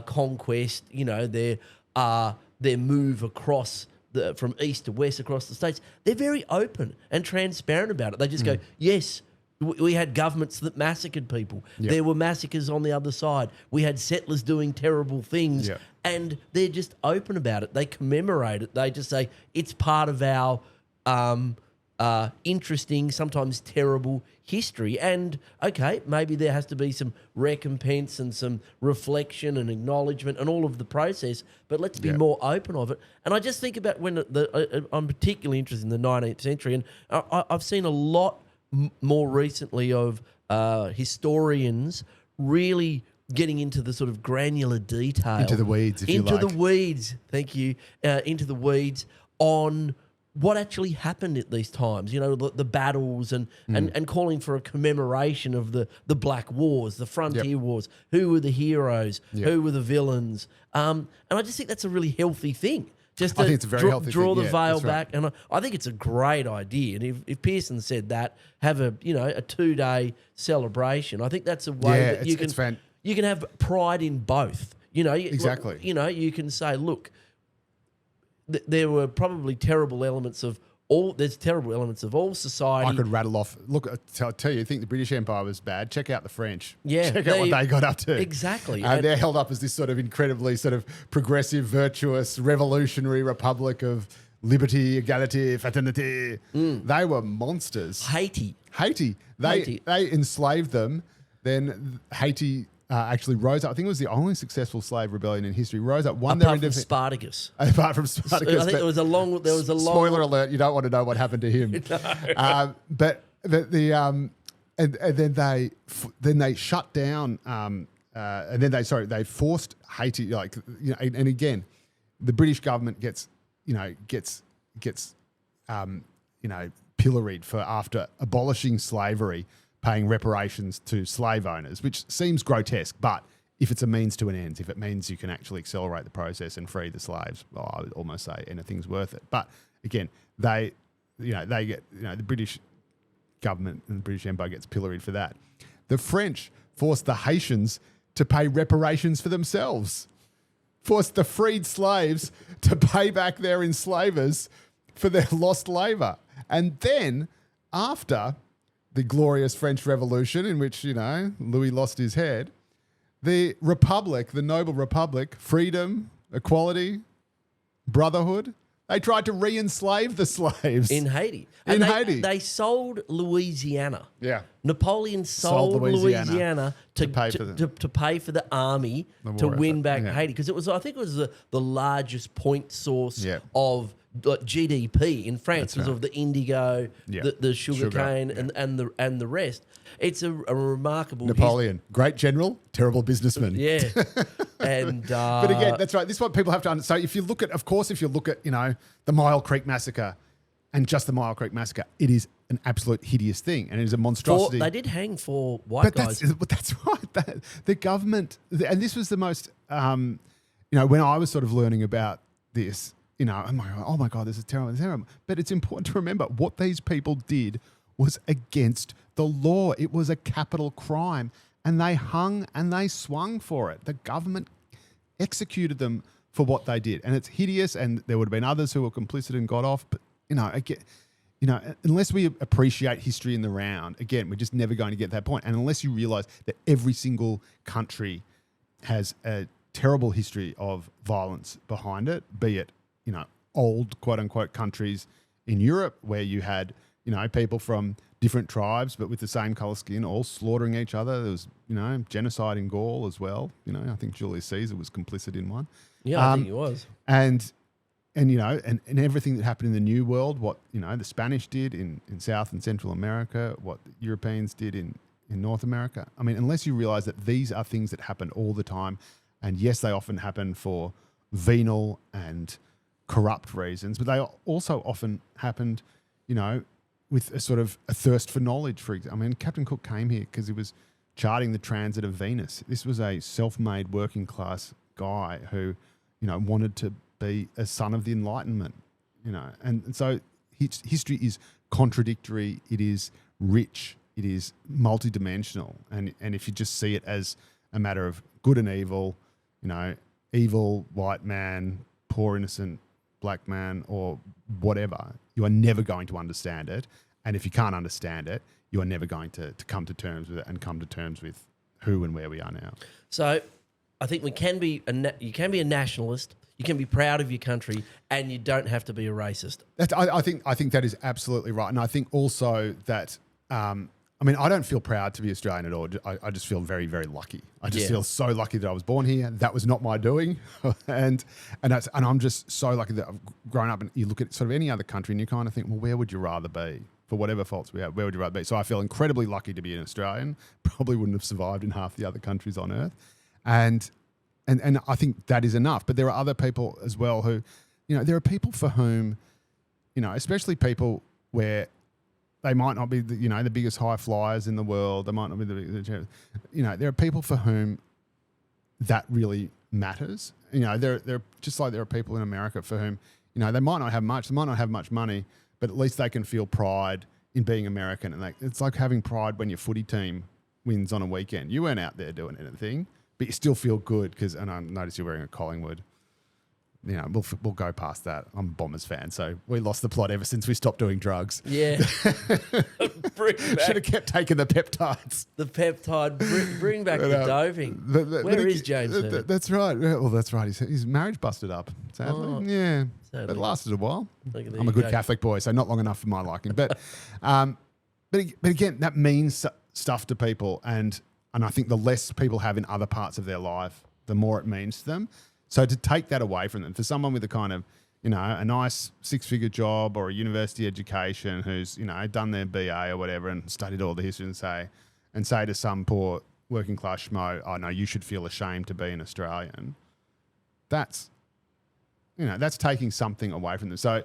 conquest, their move across from east to west across the states. They're very open and transparent about it. They just go, yes, we had governments that massacred people. Yep. There were massacres on the other side. We had settlers doing terrible things. Yep. And they're just open about it. They commemorate it. They just say it's part of our interesting, sometimes terrible history. And, okay, maybe there has to be some recompense and some reflection and acknowledgement and all of the process, but let's be more open of it. And I just think about when I'm particularly interested in the 19th century, and I've seen a lot more recently of historians really getting into the sort of granular detail. Into the weeds, if you like. Into the weeds, thank you. Into the weeds on what actually happened at these times, the battles and calling for a commemoration of the Black Wars, the Frontier Wars, who were the heroes, who were the villains. And I just think that's a really healthy thing. Just to I think it's a very healthy draw thing. the veil that's right. back. And I think it's a great idea. And if Pearson said that, have a 2-day celebration, I think that's a way that you can have pride in both. Exactly. You can say, look, there were probably terrible elements of all society. I could rattle off. Look, I'll tell you, you think the British Empire was bad? Check out the French. Yeah. Check out what they got up to. Exactly. They're held up as this sort of incredibly sort of progressive, virtuous, revolutionary republic of liberty, égalité, fraternité. They were monsters. Haiti. They enslaved them. Then Haiti actually rose up. I think it was the only successful slave rebellion in history. Rose up, won their independence. Spartacus. Apart from Spartacus. I think there was a long. Spoiler alert! You don't want to know what happened to him. But then they shut down. And then they forced Haiti. And again, the British government gets pilloried for after abolishing slavery, paying reparations to slave owners, which seems grotesque, but if it's a means to an end, if it means you can actually accelerate the process and free the slaves, well, I would almost say anything's worth it. But again, they get, the British government and the British Empire gets pilloried for that. The French forced the Haitians to pay reparations for themselves, forced the freed slaves to pay back their enslavers for their lost labour. And then after the glorious French Revolution, in which, Louis lost his head, the Republic, the noble Republic, freedom, equality, brotherhood, they tried to re-enslave the slaves. In Haiti. They sold Louisiana. Yeah. Napoleon sold Louisiana to pay for the army to win back Haiti. Because I think it was the largest point source of GDP in France because of the indigo, the sugarcane, and the rest. It's a remarkable Napoleon, great general, terrible businessman. Yeah, and but again, that's right. This is what people have to understand. So if you look at the Mile Creek Massacre, and just the Mile Creek Massacre, it is an absolute hideous thing, and it is a monstrosity. They did hang 4 white guys. That's right. The government, and this was the most, when I was sort of learning about this. Oh my God, this is terrible, terrible. But it's important to remember what these people did was against the law. It was a capital crime, and they hung and they swung for it. The government executed them for what they did, and it's hideous. And there would have been others who were complicit and got off. But unless we appreciate history in the round, again, we're just never going to get to that point. And unless you realise that every single country has a terrible history of violence behind it, be it old quote unquote countries in Europe where you had, people from different tribes but with the same colour skin all slaughtering each other. There was, genocide in Gaul as well. I think Julius Caesar was complicit in one. Yeah, I think he was. And everything that happened in the New World, what, the Spanish did in South and Central America, what the Europeans did in North America. I mean, unless you realise that these are things that happen all the time, and yes, they often happen for venal and corrupt reasons, but they also often happened, with a sort of a thirst for knowledge. For example, Captain Cook came here because he was charting the transit of Venus. This was a self-made working class guy who, wanted to be a son of the Enlightenment, and so history is contradictory. It is rich. It is multidimensional, and if you just see it as a matter of good and evil, evil white man, poor innocent black man, or whatever, you are never going to understand it. And if you can't understand it, you are never going to come to terms with it and come to terms with who and where we are now. So I think you can be a nationalist, you can be proud of your country, and you don't have to be a racist. I think that is absolutely right. And I think also that I mean, I don't feel proud to be Australian at all. I just feel very, very lucky. I just feel so lucky that I was born here. That was not my doing, and I'm just so lucky that I've grown up. And you look at sort of any other country, and you kind of think, well, where would you rather be? For whatever faults we have, where would you rather be? So I feel incredibly lucky to be an Australian. Probably wouldn't have survived in half the other countries on earth, and I think that is enough. But there are other people as well who, there are people for whom, especially people where they might not be the biggest high flyers in the world. They might not be there are people for whom that really matters. They're just like there are people in America for whom, they might not have much, they might not have much money, but at least they can feel pride in being American. And it's like having pride when your footy team wins on a weekend. You weren't out there doing anything, but you still feel good and I notice you're wearing a Collingwood. We'll go past that. I'm a Bombers fan, so we lost the plot ever since we stopped doing drugs. Yeah. Should have kept taking the peptides. The peptide, bring back the doping. Where is James? That's right. Well, that's right. His marriage busted up, sadly. Oh, yeah. sadly. It lasted a while. I'm a good Catholic boy, so not long enough for my liking. But again, that means stuff to people, and I think the less people have in other parts of their life, the more it means to them. So to take that away from them, for someone with a kind of, a nice 6-figure job or a university education who's, done their BA or whatever and studied all the history and say to some poor working class schmo, oh no, you should feel ashamed to be an Australian. That's taking something away from them. So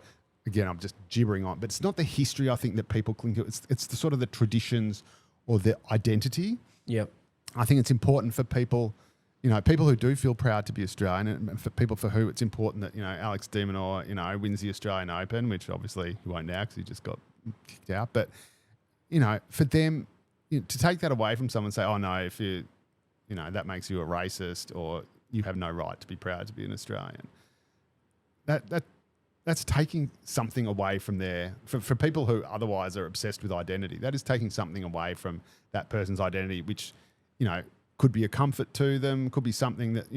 again, I'm just gibbering on, but it's not the history I think that people cling to. It's the sort of the traditions or the identity. Yep. I think it's important for people, people who do feel proud to be Australian, and for people for who it's important that, Alex de Minaur, wins the Australian Open, which obviously he won't now because he just got kicked out. But, for them to take that away from someone and say, oh no, if you, that makes you a racist or you have no right to be proud to be an Australian. That's taking something away from for people who otherwise are obsessed with identity. That is taking something away from that person's identity, which, could be a comfort to them, could be something that,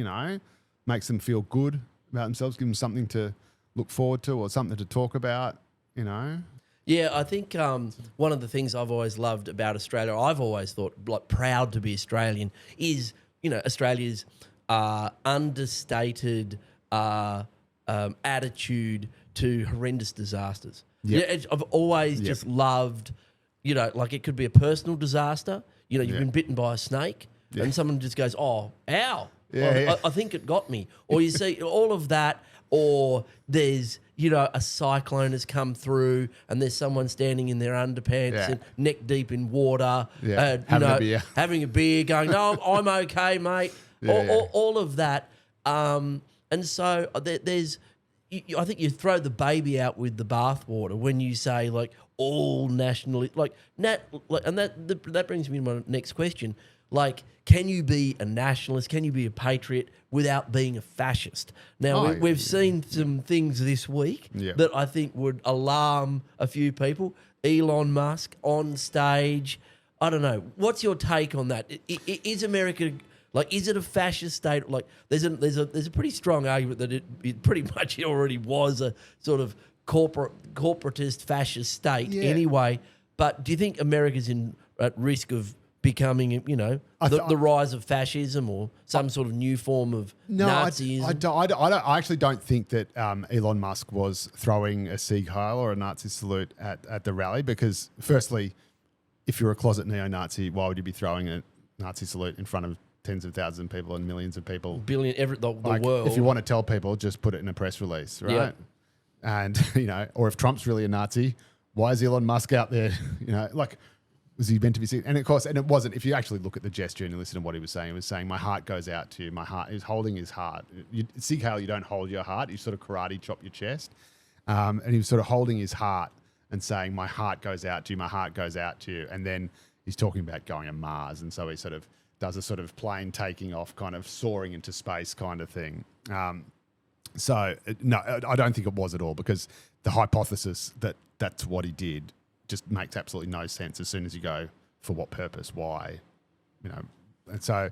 makes them feel good about themselves, give them something to look forward to or something to talk about, Yeah, I think one of the things I've always loved about Australia, I've always thought proud to be Australian, is, Australia's understated attitude to horrendous disasters. Yep. Yeah, I've always just loved, it could be a personal disaster. You've been bitten by a snake and someone just goes, oh, ow. I think it got me. Or you see all of that, or there's, a cyclone has come through and there's someone standing in their underpants and neck deep in water, having a beer going, no, I'm okay, mate. All of that. And so there's, I think you throw the baby out with the bathwater when you say all nationally, and that brings me to my next question. Can you be a nationalist? Can you be a patriot without being a fascist? Now, we've seen some things this week that I think would alarm a few people. Elon Musk on stage. I don't know. What's your take on that? Is America... is it a fascist state? There's a pretty strong argument that it pretty much already was a sort of corporatist fascist state anyway. But do you think America's at risk of becoming, the rise of fascism or some sort of new form of Nazism? I actually don't think that Elon Musk was throwing a Sieg Heil or a Nazi salute at the rally because, firstly, if you're a closet neo-Nazi, why would you be throwing a Nazi salute in front of tens of thousands of people and millions of people? The world. If you want to tell people, just put it in a press release, right? Yeah. And, or if Trump's really a Nazi, why is Elon Musk out there, was he meant to be seen? And of course, and it wasn't, if you actually look at the gesture and you listen to what he was saying, my heart goes out to you. My heart, he was holding his heart. Sieg Heil, you don't hold your heart. You sort of karate chop your chest. And he was sort of holding his heart and saying, my heart goes out to you, my heart goes out to you. And then he's talking about going to Mars. And so he sort of does a sort of plane taking off, kind of soaring into space kind of thing. So, no, I don't think it was at all, because the hypothesis that that's what he did just makes absolutely no sense as soon as you go, for what purpose, why, and so,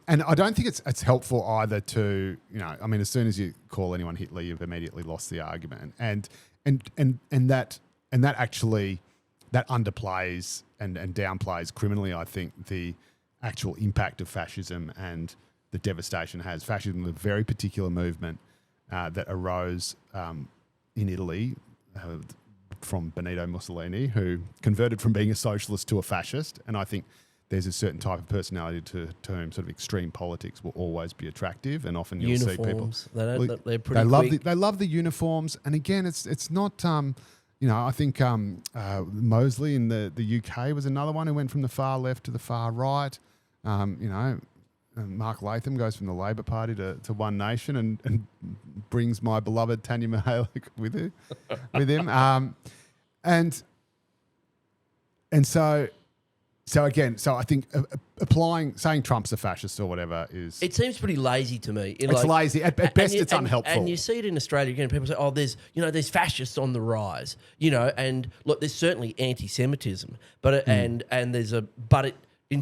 and I don't think it's helpful either to, as soon as you call anyone Hitler, you've immediately lost the argument, and that actually, that underplays and downplays criminally, I think, the actual impact of fascism and the devastation it has. Fascism was a very particular movement that arose in Italy from Benito Mussolini, who converted from being a socialist to a fascist. And I think there's a certain type of personality to whom sort of extreme politics will always be attractive, and often you'll see people. They're pretty quick. They love the uniforms, and again, it's not. I think Mosley in the UK was another one who went from the far left to the far right. Mark Latham goes from the Labor Party to One Nation and brings my beloved Tanya Mihalik with him. So I think saying Trump's a fascist or whatever is... It seems pretty lazy to me. It's lazy. At best, it's unhelpful. And you see it in Australia again. People say, there's fascists on the rise. And look, there's certainly anti-Semitism. But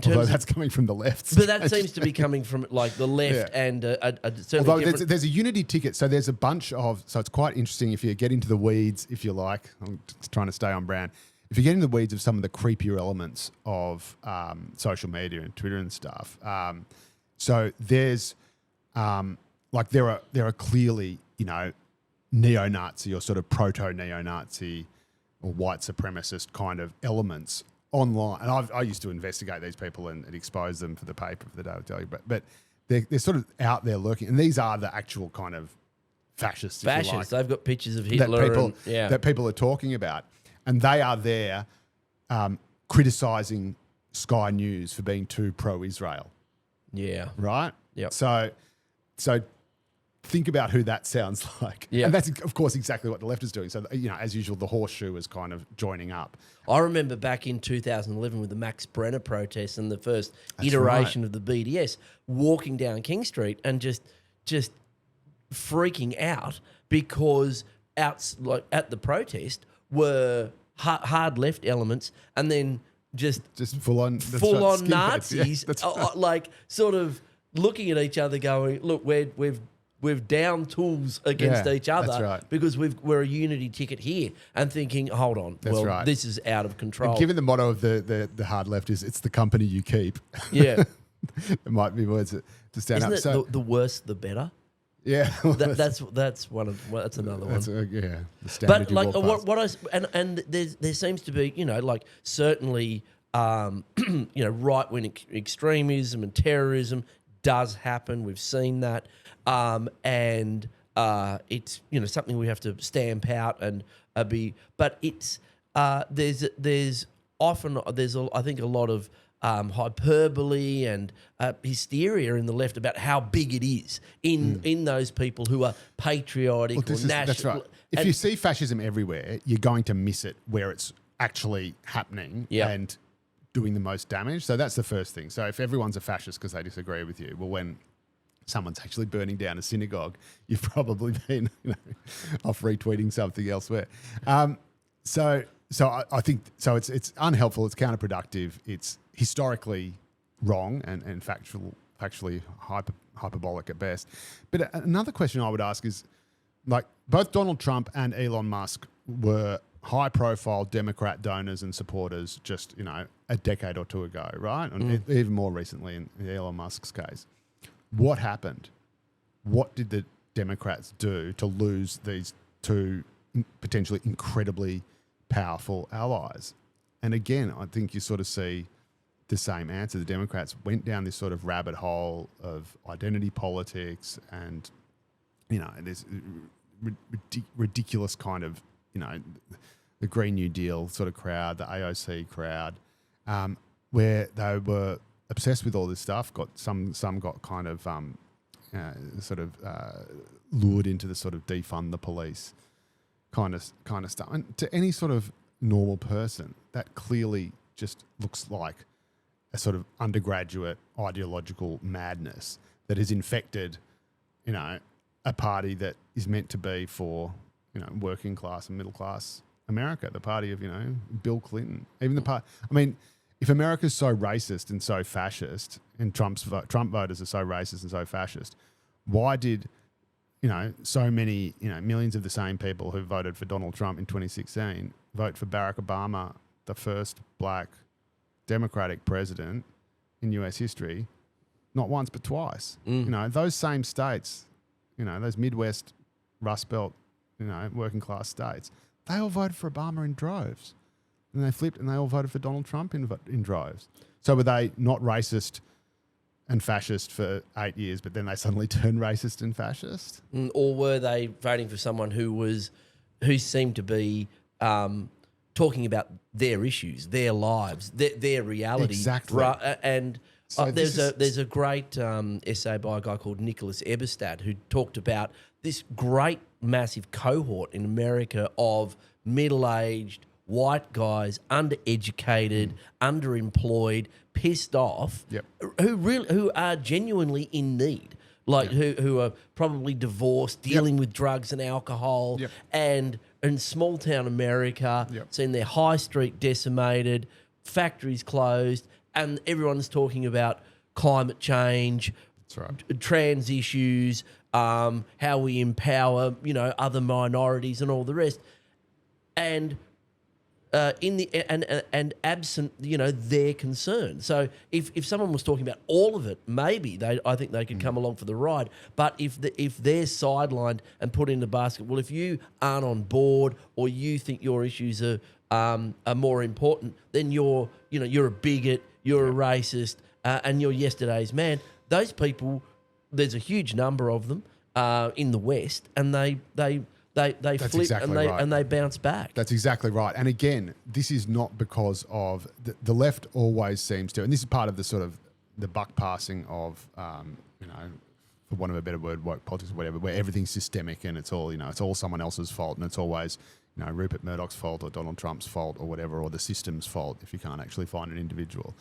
Although that's coming from the left. But that seems to be coming from like the left and certainly Although there's a unity ticket. So there's a bunch of... So it's quite interesting if you get into the weeds, if you like. I'm just trying to stay on brand. If you get in the weeds of some of the creepier elements of social media and Twitter and stuff, so there's there are clearly neo-Nazi or sort of proto-neo-Nazi or white supremacist kind of elements online, and I used to investigate these people and expose them for the paper for the Daily Telegraph, but they're sort of out there lurking, and these are the actual kind of fascists. Fascists. They've got pictures of Hitler that people are talking about. And they are there criticising Sky News for being too pro-Israel. Yeah. Right? Yeah. So think about who that sounds like. Yeah. And that's, of course, exactly what the left is doing. So, as usual, the horseshoe is kind of joining up. I remember back in 2011 with the Max Brenner protests and the first iteration of the BDS, walking down King Street and just freaking out because at the protest were hard left elements, and then just full on Nazis, sort of looking at each other, going, "Look, we've down tools against each other because we're a unity ticket here," and thinking, "Hold on, this is out of control." And given the motto of the hard left is "It's the company you keep," yeah, it might be words to stand Isn't up. It so the worse the better. Yeah, that's another one. The but like and there seems to be certainly right wing extremism and terrorism does happen. We've seen that, and it's something we have to stamp out and be. But it's there's often I think a lot of hyperbole and hysteria in the left about how big it is in those people who are patriotic or national. That's right. If you see fascism everywhere, you're going to miss it where it's actually happening and doing the most damage. So that's the first thing. So if everyone's a fascist because they disagree with you, well, when someone's actually burning down a synagogue, you've probably been off retweeting something elsewhere. So I think it's unhelpful. It's counterproductive. It's historically wrong and factually hyperbolic at best. But another question I would ask is, like, both Donald Trump and Elon Musk were high-profile Democrat donors and supporters just a decade or two ago, right? And even more recently in Elon Musk's case. What happened? What did the Democrats do to lose these two potentially incredibly powerful allies? And again, I think you sort of see the same answer. The Democrats went down this sort of rabbit hole of identity politics and, this ridiculous kind of, the Green New Deal sort of crowd, the AOC crowd, where they were obsessed with all this stuff. Some got kind of lured into the sort of defund the police kind of stuff. And to any sort of normal person, that clearly just looks like a sort of undergraduate ideological madness that has infected, a party that is meant to be for, working class and middle class America, the party of, Bill Clinton. Even the part, if America's so racist and so fascist, and Trump voters are so racist and so fascist, why did so many millions of the same people who voted for Donald Trump in 2016 vote for Barack Obama, the first black Democratic president in US history, not once but twice. You know, those same states, you know, those Midwest, Rust Belt, you know, working class states, they all voted for Obama in droves. And they flipped and they all voted for Donald Trump in droves. So were they not racist and fascist for 8 years, but then they suddenly turned racist and fascist? Or were they voting for someone who seemed to be talking about their issues, their lives, their reality? Exactly. And So there's a great essay by a guy called Nicholas Eberstadt who talked about this great massive cohort in America of middle-aged white guys, undereducated, underemployed, pissed off, who are genuinely in need, like who are probably divorced, dealing with drugs and alcohol, and in small town America, seeing their high street decimated, factories closed, and everyone's talking about climate change, trans issues, how we empower, you know, other minorities and all the rest, and absent, you know, their concern. So if someone was talking about all of it, maybe I think they could come along for the ride. But if they're sidelined and put in the basket, well, if you aren't on board or you think your issues are more important, then you're a bigot, you're a racist, and you're yesterday's man. Those people, there's a huge number of them in the West, and they flip exactly and they bounce back. That's exactly right. And again, this is not because of the left always seems to, and this is part of the sort of the buck passing of, you know, for want of a better word, woke politics or whatever, where everything's systemic and it's all, you know, it's all someone else's fault, and it's always, you know, Rupert Murdoch's fault or Donald Trump's fault or whatever, or the system's fault if you can't actually find an individual.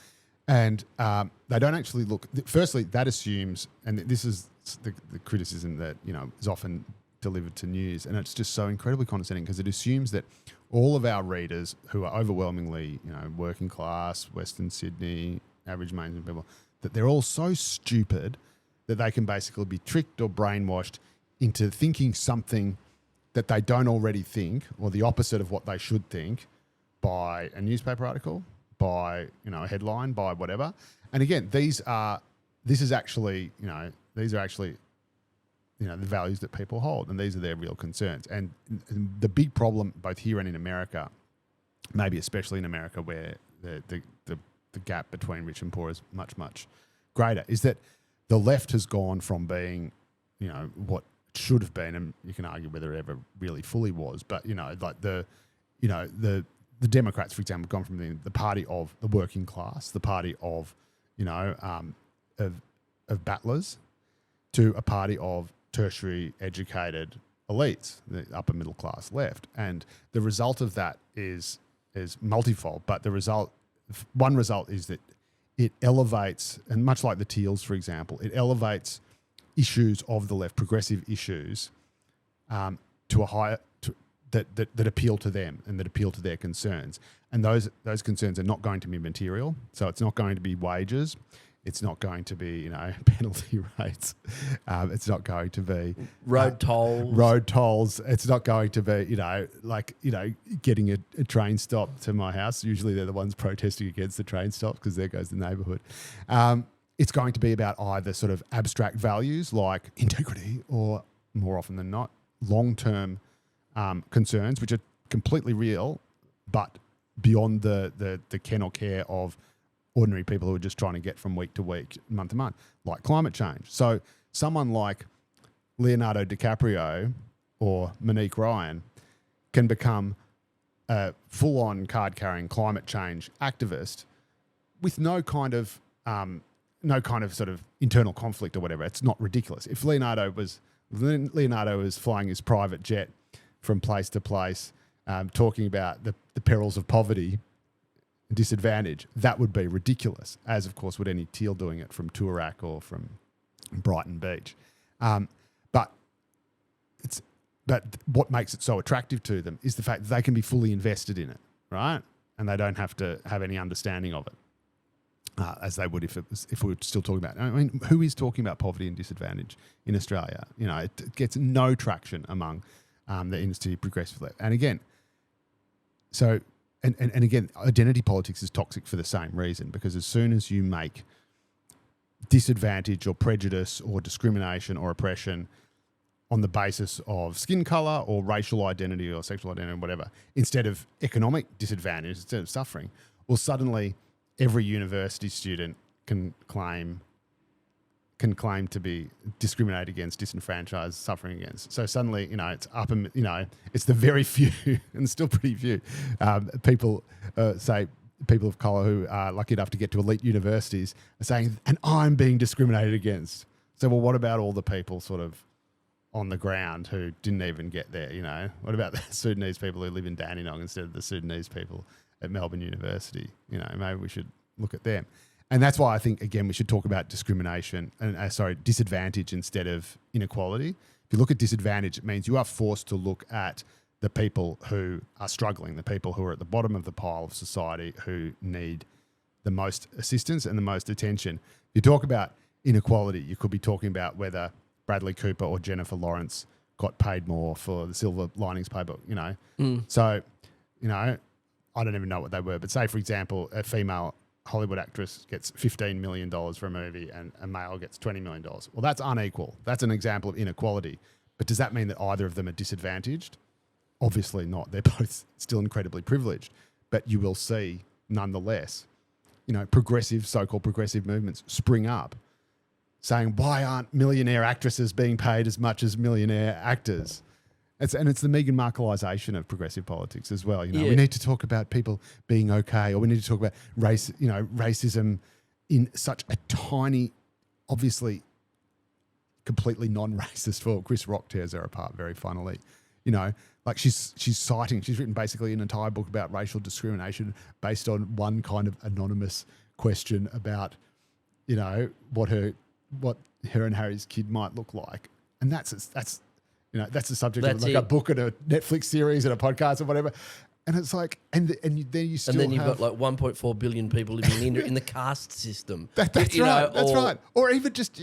And they don't actually look. Firstly, that assumes, and this is the criticism that, you know, is often delivered to news, and it's just so incredibly condescending because it assumes that all of our readers, who are overwhelmingly, you know, working class, Western Sydney, average mainstream people, that they're all so stupid that they can basically be tricked or brainwashed into thinking something that they don't already think, or the opposite of what they should think, by a newspaper article, by, you know, a headline, by whatever. And again, these are actually, you know, the values that people hold, and these are their real concerns. And the big problem, both here and in America, maybe especially in America, where the gap between rich and poor is much, much greater, is that the left has gone from being, you know, what it should have been, and you can argue whether it ever really fully was, but, you know, like the Democrats, for example, have gone from the party of the working class, the party of, you know, of battlers, to a party of tertiary educated elites, the upper middle class left. And the result of that is multifold, but one result is that it elevates, and much like the Teals, for example, it elevates issues of the left, progressive issues, to a higher, that appeal to them and that appeal to their concerns. And those concerns are not going to be material. So it's not going to be wages. It's not going to be, you know, penalty rates. It's not going to be road tolls. It's not going to be, you know, like, you know, getting a train stop to my house. Usually they're the ones protesting against the train stops because there goes the neighbourhood. It's going to be about either sort of abstract values like integrity, or more often than not, long-term concerns, which are completely real, but beyond the ken or care of ordinary people who are just trying to get from week to week, month to month, like climate change. So someone like Leonardo DiCaprio or Monique Ryan can become a full-on card-carrying climate change activist with no kind of sort of internal conflict or whatever. It's not ridiculous. If Leonardo was flying his private jet from place to place, talking about the perils of poverty, disadvantage, that would be ridiculous, as of course would any Teal doing it from Toorak or from Brighton Beach. But what makes it so attractive to them is the fact that they can be fully invested in it, right? And they don't have to have any understanding of it, as they would if we were still talking about. I mean, who is talking about poverty and disadvantage in Australia? You know, it gets no traction among the industry progressive left. And again, so and again, identity politics is toxic for the same reason, because as soon as you make disadvantage or prejudice or discrimination or oppression on the basis of skin color or racial identity or sexual identity or whatever, instead of economic disadvantage, instead of suffering, well, suddenly every university student can claim to be discriminated against, disenfranchised, suffering against. So suddenly, it's up and, it's the very few, and still pretty few, people, say people of colour who are lucky enough to get to elite universities are saying, and I'm being discriminated against. So, well, what about all the people sort of on the ground who didn't even get there, What about the Sudanese people who live in Dandenong instead of the Sudanese people at Melbourne University? Maybe we should look at them. And that's why I think, again, we should talk about discrimination and, disadvantage instead of inequality. If you look at disadvantage, it means you are forced to look at the people who are struggling, the people who are at the bottom of the pile of society who need the most assistance and the most attention. If you talk about inequality, you could be talking about whether Bradley Cooper or Jennifer Lawrence got paid more for the Silver Linings Playbook, So, I don't even know what they were, but say, for example, a female Hollywood actress gets $15 million for a movie and a male gets $20 million. Well, that's unequal. That's an example of inequality. But does that mean that either of them are disadvantaged? Obviously not. They're both still incredibly privileged. But you will see, nonetheless, progressive, so-called progressive movements spring up saying, why aren't millionaire actresses being paid as much as millionaire actors? It's the Meghan Markleisation of progressive politics as well. We need to talk about people being okay, or we need to talk about racism in such a tiny, obviously completely non-racist. Well, Chris Rock tears her apart very funnily. Like she's written basically an entire book about racial discrimination based on one kind of anonymous question about, what her and Harry's kid might look like, and that's the subject of like a book and a Netflix series and a podcast or whatever. And it's like, then you still and then you've got like 1.4 billion people living in the caste system. That's right. That's right. Or even just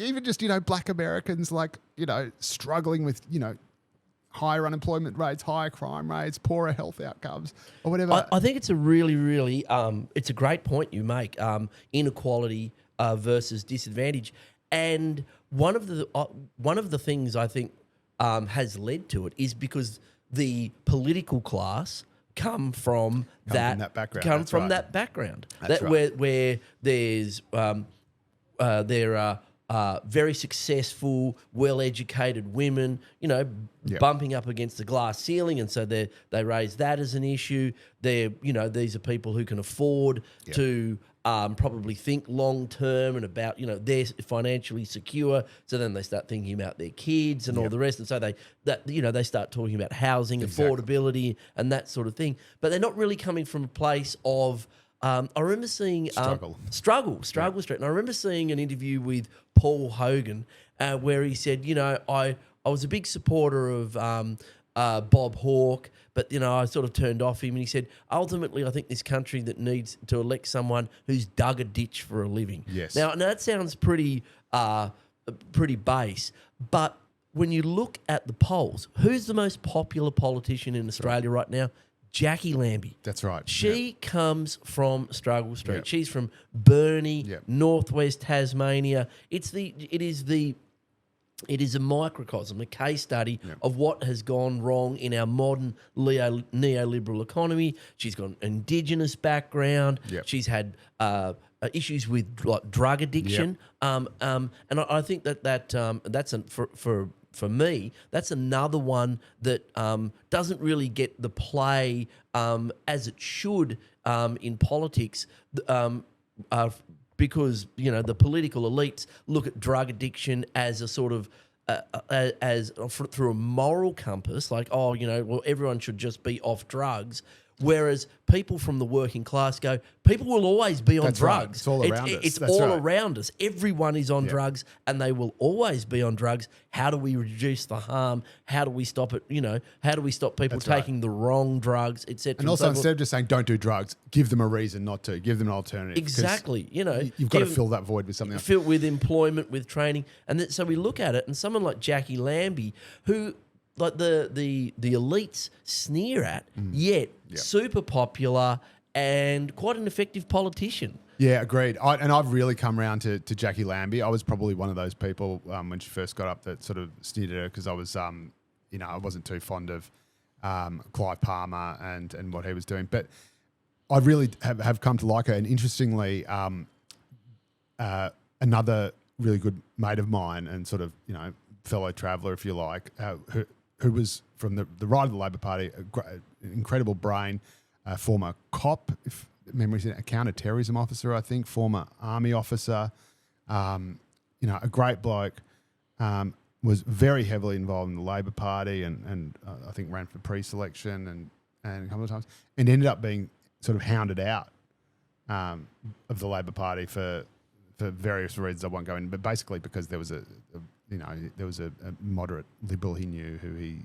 Black Americans struggling with higher unemployment rates, higher crime rates, poorer health outcomes, or whatever. I think it's a really, really it's a great point you make. Inequality versus disadvantage, and one of the things I think has led to it is because the political class come from that background. Where there's there are very successful, well-educated women, bumping up against the glass ceiling, and so they raise that as an issue. These are people who can afford to probably think long-term and about, they're financially secure, so then they start thinking about their kids and all the rest, and so they start talking about housing, affordability and that sort of thing. But they're not really coming from a place of, I remember seeing... Struggle Street. And I remember seeing an interview with Paul Hogan where he said, I was a big supporter of Bob Hawke, but, I sort of turned off him. And he said, ultimately, I think this country that needs to elect someone who's dug a ditch for a living. Yes. Now that sounds pretty base, but when you look at the polls, who's the most popular politician in Australia right now? Jackie Lambie. That's right. She comes from Struggle Street. Yep. She's from Burnie, northwest Tasmania. It is a microcosm, a case study of what has gone wrong in our modern neoliberal economy. She's got an Indigenous background. Yep. She's had issues with drug addiction. Yep. And I think that's for me, that's another one that doesn't really get the play as it should in politics, because the political elites look at drug addiction as a sort of through a moral compass, like everyone should just be off drugs. Whereas people from the working class go, people will always be on drugs. Right. It's all around us. It's all around us. Everyone is on drugs, and they will always be on drugs. How do we reduce the harm? How do we stop it? How do we stop people taking the wrong drugs, etc.? And also, instead of just saying don't do drugs, give them a reason not to. Give them an alternative. Exactly. You've got to fill that void with something else. Fill with employment, with training, and so we look at it, and someone like Jackie Lambie, who like the elites sneer at, yet super popular and quite an effective politician. Yeah, agreed. And I've really come around to Jackie Lambie. I was probably one of those people when she first got up that sort of sneered at her because I was, I wasn't too fond of Clive Palmer and what he was doing. But I really have come to like her. And interestingly, another really good mate of mine and sort of, fellow traveller, if you like, who was from the right of the Labor Party, an incredible brain, former cop, if memory's a counter-terrorism officer, I think, former army officer, a great bloke, was very heavily involved in the Labor Party and I think ran for pre-selection and a couple of times, and ended up being sort of hounded out of the Labor Party for various reasons I won't go in, but basically because there was a moderate Liberal he knew who he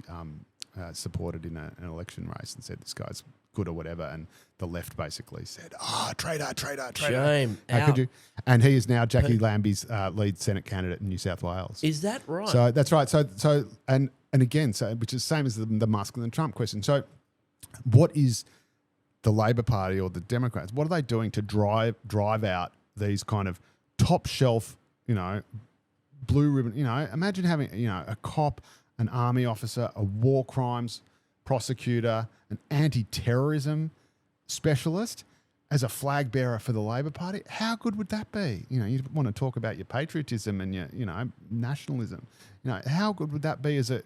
supported in an election race and said this guy's good or whatever, and the left basically said, traitor. Shame. How could you? And he is now Jackie Lambie's lead Senate candidate in New South Wales. Is that right? So that's right. So and again, which is the same as the Musk and the Trump question. So what is the Labor Party or the Democrats? What are they doing to drive out these kind of top shelf, blue ribbon? Imagine having a cop, an army officer, a war crimes prosecutor, an anti-terrorism specialist as a flag bearer for the Labor Party. How good would that be? You want to talk about your patriotism and your nationalism. How good would that be as a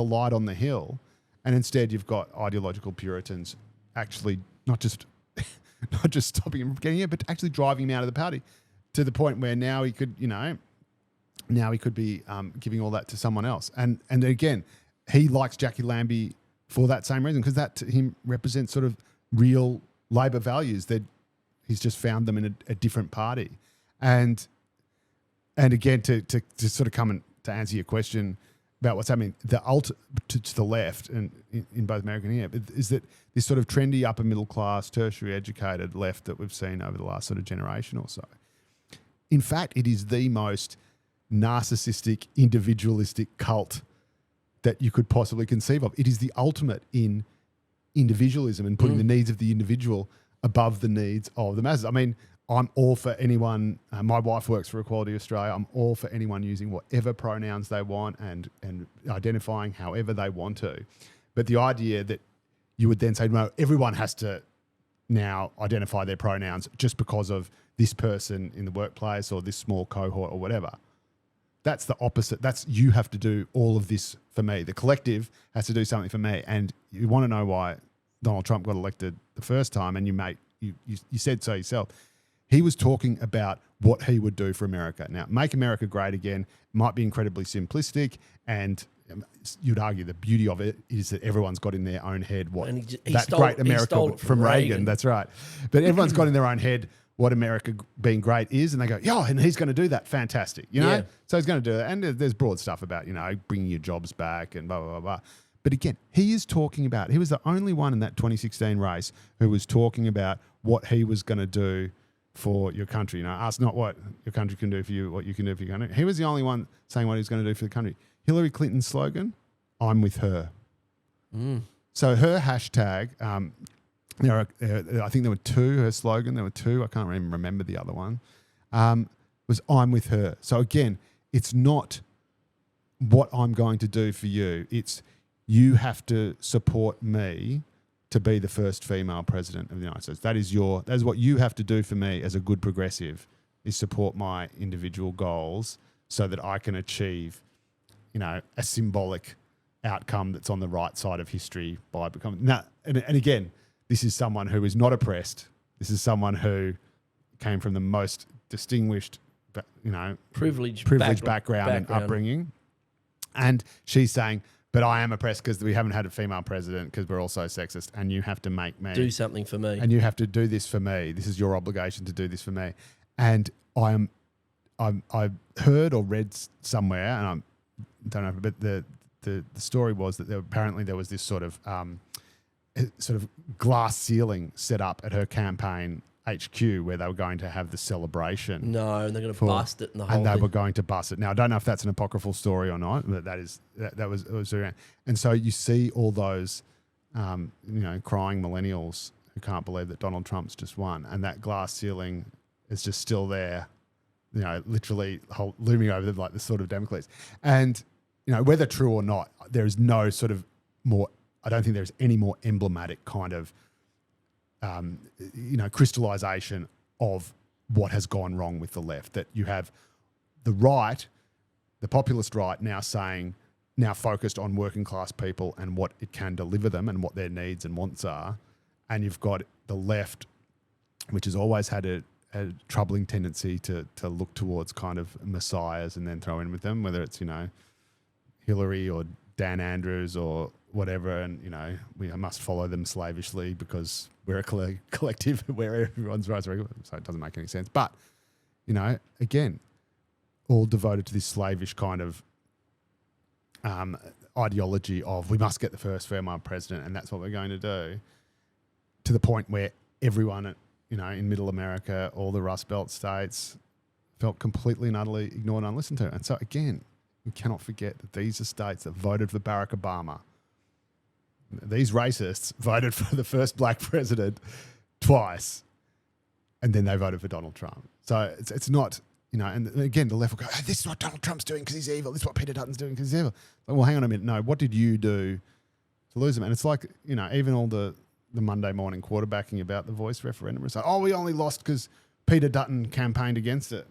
light on the hill? And instead, you've got ideological Puritans actually not just stopping him from getting it, but actually driving him out of the party to the point where now he could be giving all that to someone else. And again, he likes Jackie Lambie for that same reason, because that to him represents sort of real Labor values that he's just found them in a different party. And again, to sort of come and to answer your question about what's happening, to the left and in both America and here, is that this sort of trendy upper middle class, tertiary educated left that we've seen over the last sort of generation or so. In fact, it is the most narcissistic, individualistic cult that you could possibly conceive of. It is the ultimate in individualism and putting the needs of the individual above the needs of the masses. I mean, I'm all for anyone, my wife works for Equality Australia, I'm all for anyone using whatever pronouns they want and identifying however they want to. But the idea that you would then say, no, everyone has to now identify their pronouns just because of this person in the workplace or this small cohort or whatever. That's the opposite. That's you have to do all of this for me. The collective has to do something for me. And you want to know why Donald Trump got elected the first time, and you said so yourself. He was talking about what he would do for America. Now, make America great again might be incredibly simplistic, and you'd argue the beauty of it is that everyone's got in their own head what great America from Reagan. That's right. But everyone's got in their own head what America being great is, and they go, and he's going to do that. Fantastic, Yeah. So he's going to do that. And there's broad stuff about, bringing your jobs back and blah, blah, blah, blah. But again, he was the only one in that 2016 race who was talking about what he was going to do for your country. Ask not what your country can do for you, what you can do for your country. He was the only one saying what he was going to do for the country. Hillary Clinton's slogan, I'm with her. So her hashtag, I think there were two, her slogan, there were two, I can't even remember the other one, was I'm with her. So again, it's not what I'm going to do for you. It's you have to support me to be the first female president of the United States. That is what you have to do for me as a good progressive, is support my individual goals so that I can achieve, a symbolic outcome that's on the right side of history by becoming. And again, this is someone who is not oppressed. This is someone who came from the most distinguished, privileged background and upbringing. And she's saying, but I am oppressed because we haven't had a female president because we're all so sexist, and you have to make me do something for me, and you have to do this for me. This is your obligation to do this for me. And I've heard or read somewhere, and I don't know, but the story was that there was this sort of glass ceiling set up at her campaign HQ where they were going to have the celebration. No, and they're going to bust it, and they thing. were going to bust it. Now I don't know if that's an apocryphal story or not, but that was around. And so you see all those, crying millennials who can't believe that Donald Trump's just won, and that glass ceiling is just still there, literally looming over them like the sort of Damocles. And whether true or not, there is no sort of more. I don't think there's any more emblematic kind of, crystallization of what has gone wrong with the left. That you have the right, the populist right, now focused on working class people and what it can deliver them and what their needs and wants are. And you've got the left, which has always had a troubling tendency to look towards kind of messiahs and then throw in with them, whether it's, Hillary or Dan Andrews or whatever. And, we must follow them slavishly because we're a collective where everyone's rights are equal. So it doesn't make any sense. But, again, all devoted to this slavish kind of ideology of we must get the first female president and that's what we're going to do, to the point where everyone, in Middle America, all the Rust Belt states felt completely and utterly ignored and unlistened to. And so, again, we cannot forget that these are states that voted for Barack Obama. These racists voted for the first black president twice, and then they voted for Donald Trump. So it's not, and again, the left will go, oh, this is what Donald Trump's doing because he's evil. This is what Peter Dutton's doing because he's evil. Like, well, hang on a minute. No, what did you do to lose them? And it's like, even all the Monday morning quarterbacking about the voice referendum. It's like, oh, we only lost because Peter Dutton campaigned against it.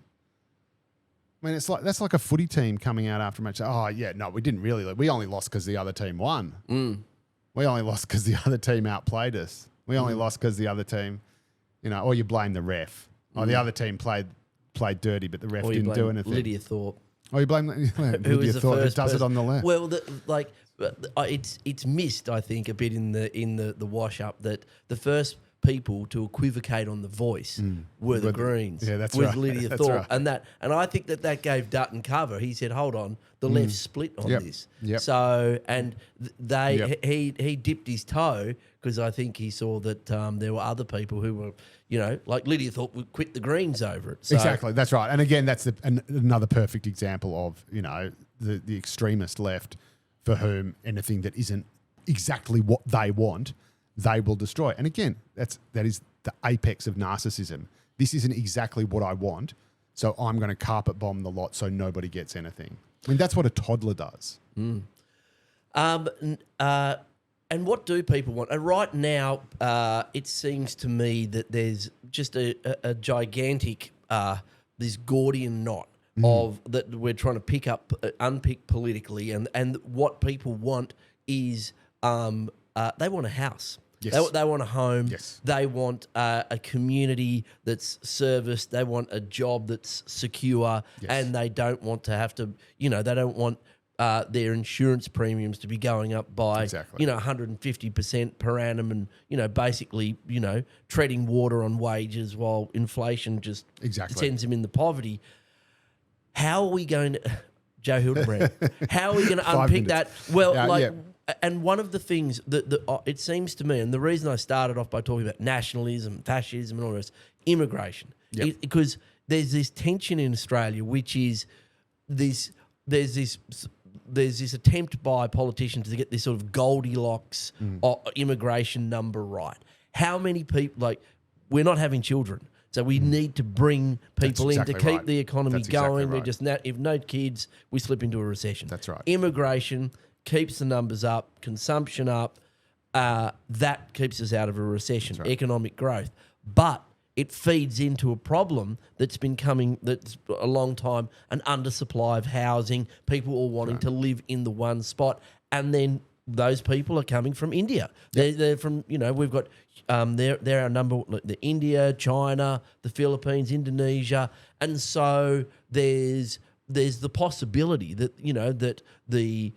I mean, that's like a footy team coming out after a match. Oh, yeah, no, we didn't really. We only lost because the other team won. We only lost because the other team outplayed us. We only lost because the other team, or you blame the ref. Oh, the other team played dirty, but the ref didn't do anything. Lydia Thorpe. Oh, you blame Lydia Thorpe, who does it on the left. Well, it's missed, I think, a bit in the wash up that the first people to equivocate on the voice were the Greens. Yeah, that's with right. Lydia That's Thorpe, right. and I think that gave Dutton cover. He said, "Hold on, the left split on this." Yep. So, and he dipped his toe because I think he saw that there were other people who were, like Lydia Thorpe would quit the Greens over it. So, exactly, that's right. And again, that's another perfect example of the extremist left, for whom anything that isn't exactly what they want, they will destroy. And again, that is the apex of narcissism. This isn't exactly what I want, so I'm going to carpet bomb the lot so nobody gets anything. I mean, that's what a toddler does. And what do people want? Right now, it seems to me that there's just a gigantic, this Gordian knot of that we're trying to unpick politically, and what people want is they want a house. Yes. They want a home. Yes. They want a community that's serviced. They want a job that's secure, and they don't want to have to, they don't want their insurance premiums to be going up by, 150% per annum, and basically, treading water on wages while inflation just sends them into poverty. How are we going to, Joe Hildebrand? How are we going to unpick that? Well, and one of the things that it seems to me, and the reason I started off by talking about nationalism, fascism, and all this, immigration, because there's this tension in Australia, which is there's this attempt by politicians to get this sort of Goldilocks immigration number right. How many people, we're not having children, so we need to bring people in to keep the economy going. We're just if no kids, we slip into a recession. That's right. Immigration keeps the numbers up, consumption up. That keeps us out of a recession, economic growth. But it feeds into a problem that's been coming that's a long time, an undersupply of housing, people all wanting to live in the one spot. And then those people are coming from India. They're from, we've got, they're our number, the India, China, the Philippines, Indonesia. And so there's the possibility that, that the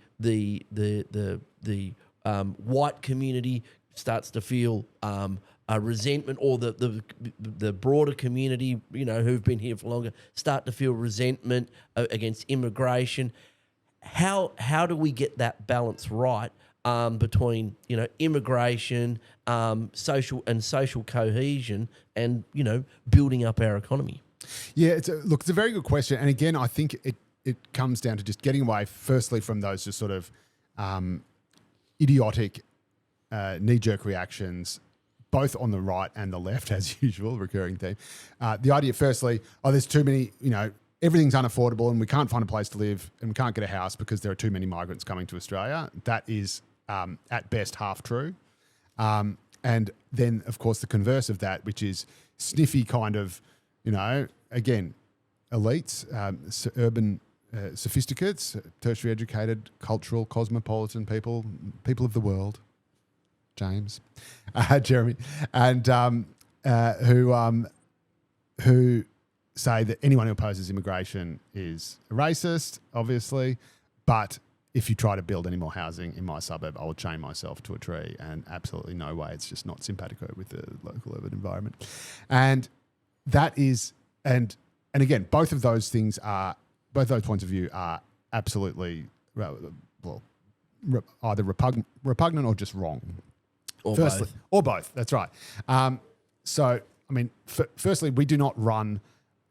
white community starts to feel a resentment, or the broader community, who've been here for longer, start to feel resentment against immigration. How do we get that balance right? between immigration, social cohesion, and building up our economy? Yeah, it's a very good question, and again, I think it comes down to just getting away, firstly, from those just sort of idiotic knee-jerk reactions, both on the right and the left, as usual, recurring theme. The idea, firstly, there's too many, everything's unaffordable and we can't find a place to live and we can't get a house because there are too many migrants coming to Australia. That is, at best, half true. And then, of course, the converse of that, which is sniffy kind of, again, elites, urban sophisticates, tertiary educated, cultural, cosmopolitan people of the world, James, Jeremy, and who say that anyone who opposes immigration is a racist, obviously, but if you try to build any more housing in my suburb, I will chain myself to a tree, and absolutely no way. It's just not simpatico with the local urban environment. And that is, and again, both those points of view are absolutely, either repugnant or just wrong. Or both. That's right. So, I mean, firstly, we do not run,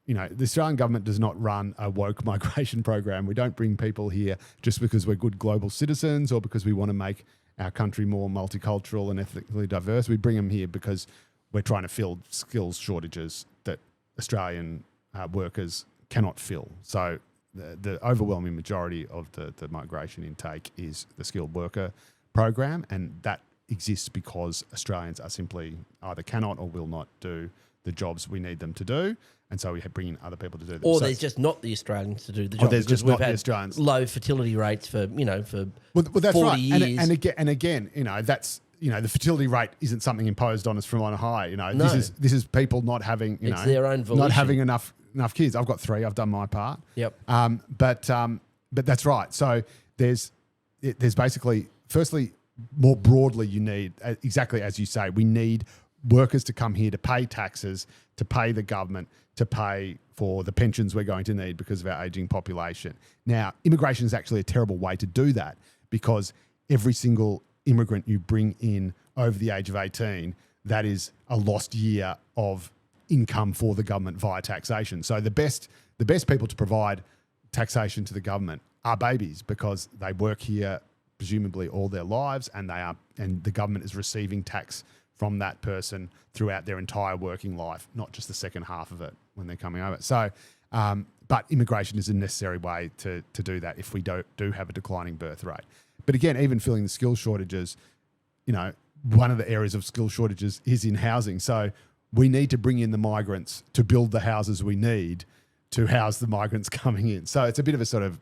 the Australian government does not run a woke migration program. We don't bring people here just because we're good global citizens or because we want to make our country more multicultural and ethnically diverse. We bring them here because we're trying to fill skills shortages that Australian workers cannot fill. So the overwhelming majority of the migration intake is the skilled worker program, and that exists because Australians are simply either cannot or will not do the jobs we need them to do, and so we bring in other people to do them. Or there's just not the Australians to do the job. Or there's just not the Australians. Low fertility rates for that's 40 right. years. And again, that's the fertility rate isn't something imposed on us from on high. No. This is people not having it's their own volition. not having enough kids. I've got 3. I've done my part. Yep. But that's right. So there's basically, firstly, more broadly, you need, exactly as you say, we need workers to come here to pay taxes, to pay the government, to pay for the pensions we're going to need because of our ageing population. Now, immigration is actually a terrible way to do that because every single immigrant you bring in over the age of 18, that is a lost year of income for the government via taxation. So the best people to provide taxation to the government are babies because they work here presumably all their lives, and the government is receiving tax from that person throughout their entire working life, not just the second half of it when they're coming over. So, but immigration is a necessary way to do that if we do have a declining birth rate. But again, even filling the skill shortages, one of the areas of skill shortages is in housing. So we need to bring in the migrants to build the houses we need to house the migrants coming in. So it's a bit of a sort of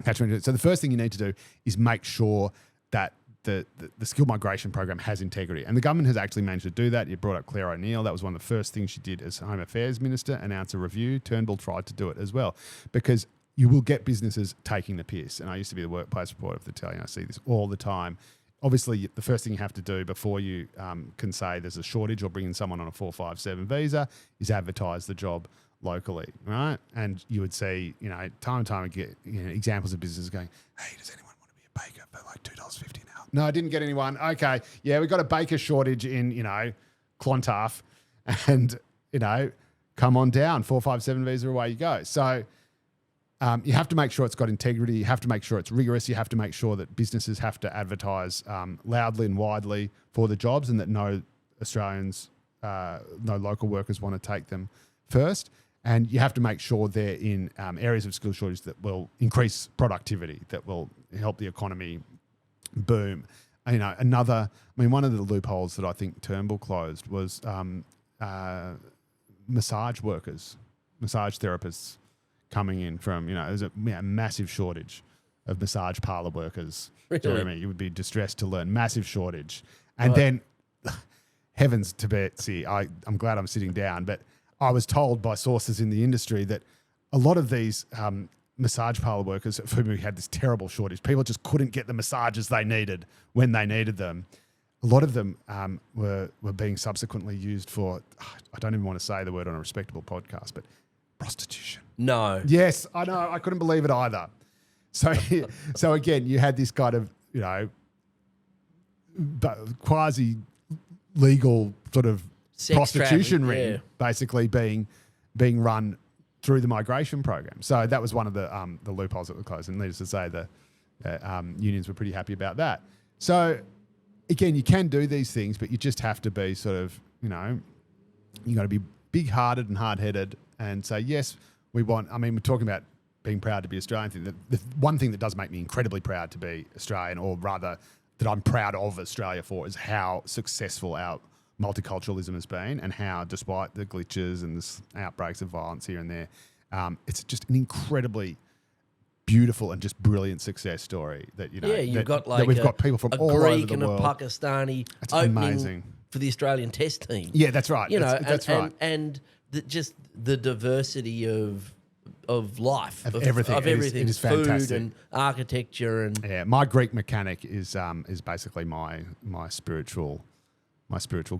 catch-22. So the first thing you need to do is make sure that the skilled migration program has integrity. And the government has actually managed to do that. You brought up Claire O'Neill. That was one of the first things she did as Home Affairs Minister, announce a review. Turnbull tried to do it as well because you will get businesses taking the piss. And I used to be the workplace reporter for the Telly, and I see this all the time. Obviously, the first thing you have to do before you can say there's a shortage or bring in someone on a 457 visa is advertise the job locally, right? And you would see, time and time again, examples of businesses going, hey, does anyone want to be a baker for like $2.50 an hour? No, I didn't get anyone. Okay, yeah, we've got a baker shortage in, Clontarf, and, come on down, 457 visa, away you go. So you have to make sure it's got integrity. You have to make sure it's rigorous. You have to make sure that businesses have to advertise loudly and widely for the jobs, and that no Australians, no local workers want to take them first. And you have to make sure they're in areas of skill shortage that will increase productivity, that will help the economy boom. One of the loopholes that I think Turnbull closed was massage workers, massage therapists coming in from, there's a massive shortage of massage parlour workers. Really? Jeremy, you would be distressed to learn, massive shortage. And then, heavens to Betsy, I'm glad I'm sitting down, but I was told by sources in the industry that a lot of these massage parlour workers for whom we had this terrible shortage, people just couldn't get the massages they needed when they needed them. A lot of them were being subsequently used for, I don't even want to say the word on a respectable podcast, but prostitution. No. Yes, I know. I couldn't believe it either. So again, you had this kind of, quasi legal sort of Sex prostitution traffic, ring, yeah. basically being run through the migration program. So that was one of the loopholes that were closed. And needless to say, the unions were pretty happy about that. So again, you can do these things, but you just have to be sort of, you got to be big-hearted and hard-headed and say, yes, we're talking about being proud to be Australian. The one thing that does make me incredibly proud to be Australian, or rather that I'm proud of Australia for, is how successful our multiculturalism has been, and how, despite the glitches and the outbreaks of violence here and there, it's just an incredibly beautiful and just brilliant success story that you've got that we've got people from all over Greek the and world. a Pakistani It's opening amazing for the Australian Test team. Yeah, that's right. That's right. And just the diversity of life, of everything. It is food fantastic. and architecture, and my Greek mechanic is basically my spiritual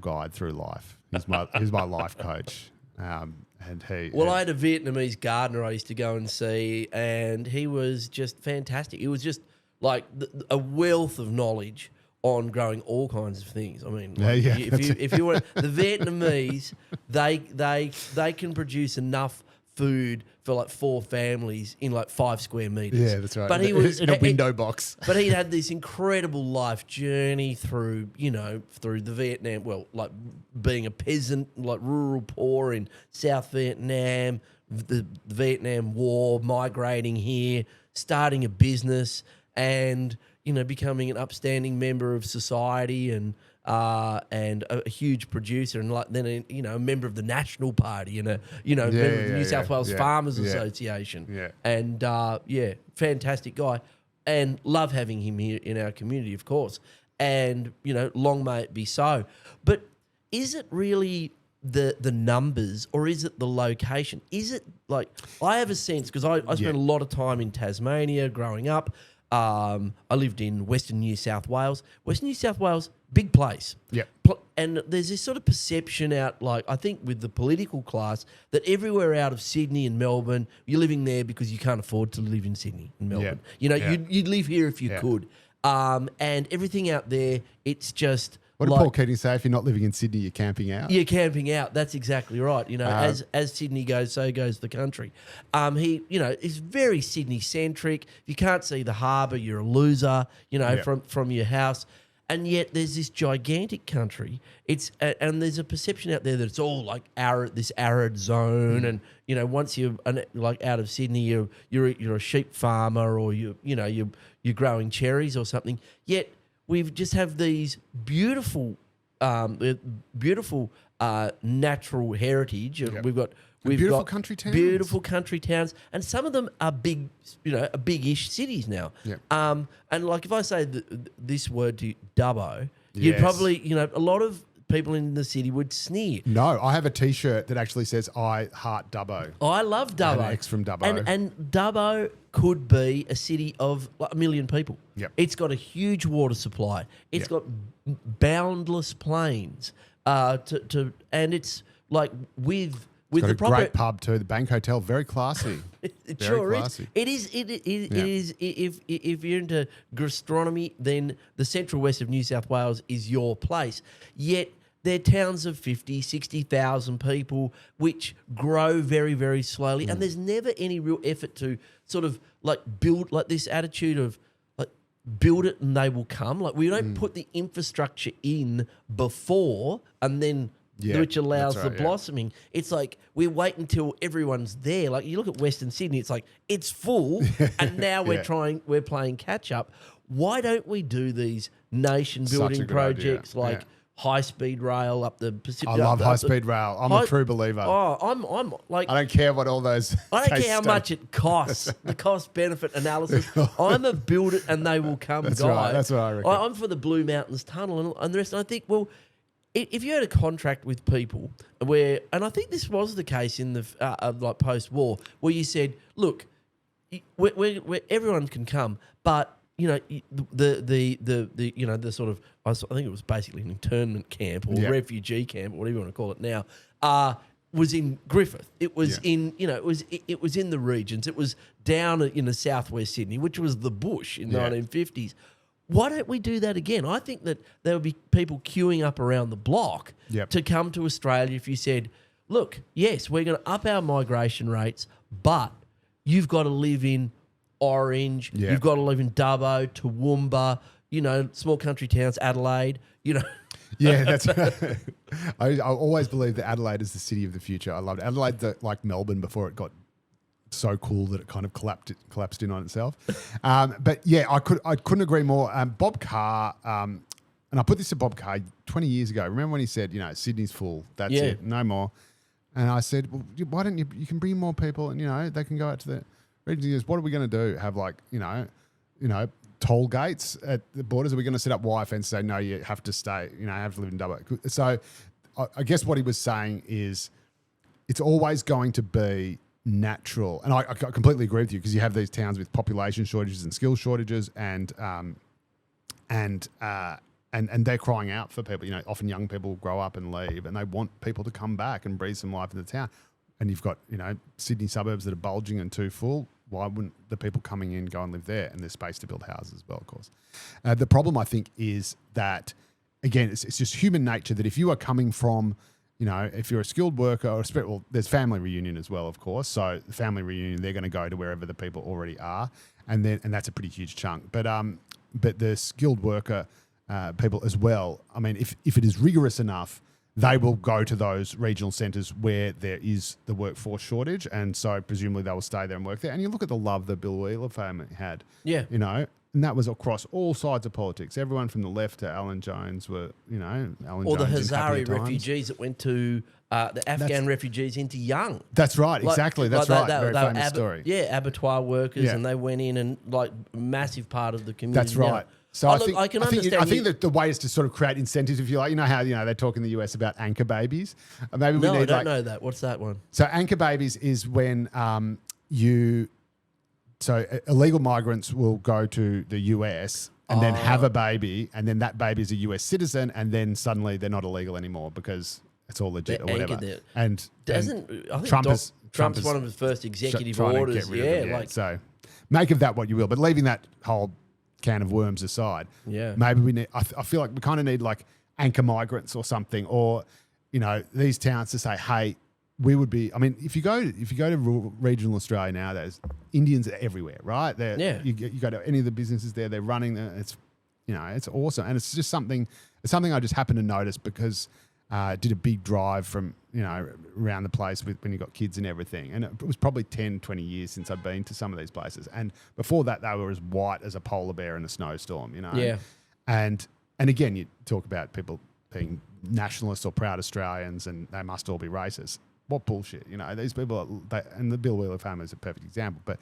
guide through life. He's my life coach. And he. Well, I had a Vietnamese gardener I used to go and see, and he was just fantastic. He was just like a wealth of knowledge on growing all kinds of things. I mean, if you want the Vietnamese, they can produce enough food for like 4 families in like 5 square meters. Yeah, that's right. But he was in a window box. But he had this incredible life journey through the Vietnam, like being a peasant, like rural poor in South Vietnam, the Vietnam War, migrating here, starting a business, and becoming an upstanding member of society, and a huge producer, and like then a member of the National Party, and member of the New South Wales Farmers Association. Yeah. And fantastic guy, and love having him here in our community, of course. And long may it be so. But is it really the numbers, or is it the location? Is it like, I have a sense, because I spent a lot of time in Tasmania growing up. I lived in Western New South Wales. Western New South Wales, big place. Yeah. And there's this sort of perception out, like, I think with the political class, that everywhere out of Sydney and Melbourne, you're living there because you can't afford to live in Sydney and Melbourne. You'd live here if you could. And everything out there, it's just... What did Paul Keating say? If you're not living in Sydney, you're camping out. You're camping out. That's exactly right. As Sydney goes, so goes the country. He, is very Sydney centric. If you can't see the harbour, you're a loser. From your house, and yet there's this gigantic country. It's and there's a perception out there that it's all like this arid zone, and once you're like out of Sydney, you're a sheep farmer, or you're growing cherries or something. Yet we just have these beautiful natural heritage. Yep. We've got country towns. Beautiful country towns, and some of them are big, big-ish cities now. Yep. And like if I say this word to you, Dubbo, you'd probably, a lot of people in the city would sneer. No, I have a T-shirt that actually says "I heart Dubbo." I love Dubbo. An X from Dubbo. And Dubbo could be a city of like 1 million people. Yep. It's got a huge water supply. It's got boundless plains. And it's like with It's got the a proper great pub too. The Bank Hotel, very classy. It Very sure classy. is. It is. If you're into gastronomy, then the central west of New South Wales is your place. Yet they're towns of 50, 60,000 people, which grow very, very slowly, and there's never any real effort to sort of like build like this attitude of like build it and they will come. Like we don't put the infrastructure in before and then. Which allows the blossoming. It's like we wait until everyone's there. Like you look at Western Sydney, it's like it's full, and now we're playing catch up. Why don't we do these nation building projects like high speed rail up the Pacific? I love high speed rail. I'm a true believer. Oh, I'm like I don't care what all those. I don't care how much it costs. The cost benefit analysis. I'm a build it and they will come That's guy. right. That's what I reckon. I'm for the Blue Mountains Tunnel and the rest. And I think, well, if you had a contract with people where, and I think this was the case in the like post-war, where you said, look, where everyone can come, but the sort of, I think it was basically an internment camp or refugee camp or whatever you want to call it now, was in Griffith. It was in it was in the regions. It was down in the southwest Sydney, which was the bush in the 1950s. Why don't we do that again? I think that there would be people queuing up around the block to come to Australia if you said, look, yes, we're going to up our migration rates, but you've got to live in Orange, you've got to live in Dubbo, Toowoomba, small country towns, Adelaide, Yeah, that's right. I always believe that Adelaide is the city of the future. I loved Adelaide, like Melbourne before it got so cool that it kind of collapsed in on itself. But yeah, I couldn't agree more. Bob Carr, and I put this to Bob Carr 20 years ago. Remember when he said, Sydney's full, that's it, no more. And I said, well, why don't you can bring more people and, they can go out to the region. He goes, what are we going to do? Have toll gates at the borders? Are we going to set up wire fences and say, no, you have to stay, have to live in Dubbo? So I guess what he was saying is it's always going to be natural. And I completely agree with you because you have these towns with population shortages and skill shortages and they're crying out for people. Often young people grow up and leave and they want people to come back and breathe some life in the town. And you've got, Sydney suburbs that are bulging and too full. Why wouldn't the people coming in go and live there? And there's space to build houses as well, of course. The problem, I think, is that, again, it's just human nature that if you are coming from, if you're a skilled worker or there's family reunion as well, of course. So the family reunion, they're going to go to wherever the people already are. And that's a pretty huge chunk. But the skilled worker people as well, I mean, if it is rigorous enough, they will go to those regional centres where there is the workforce shortage, and so presumably they will stay there and work there. And you look at the love the Bill Wheeler family had, and that was across all sides of politics. Everyone from the left to Alan Jones were, Alan or Jones the Hazari refugees that went to the Afghan refugees into Young. That's right, exactly. That's right. Very famous story. Yeah, abattoir workers, and they went in and massive part of the community. That's right. Now. So I think understand. I think that the way is to sort of create incentives, if you like. How they talk in the US about anchor babies. Maybe we I need don't know that. What's that one? So anchor babies is when illegal migrants will go to the US and then have a baby, and then that baby is a US citizen, and then suddenly they're not illegal anymore because it's all legit or whatever. There. And I think Trump's one of his first executive orders. So make of that what you will, but leaving that whole can of worms aside, maybe we need. I feel like we kind of need like anchor migrants or something, or these towns to say, hey, we would be. I mean, if you go to regional Australia now, there's Indians everywhere, right? You go to any of the businesses there, they're running. It's it's awesome, and it's just something. It's something I just happened to notice because did a big drive from around the place when you got kids and everything, and it was probably 10, 20 years since I'd been to some of these places, and before that they were as white as a polar bear in a snowstorm, and again you talk about people being nationalists or proud Australians and they must all be racist. What bullshit, these people and the Bill Wheeler family is a perfect example, but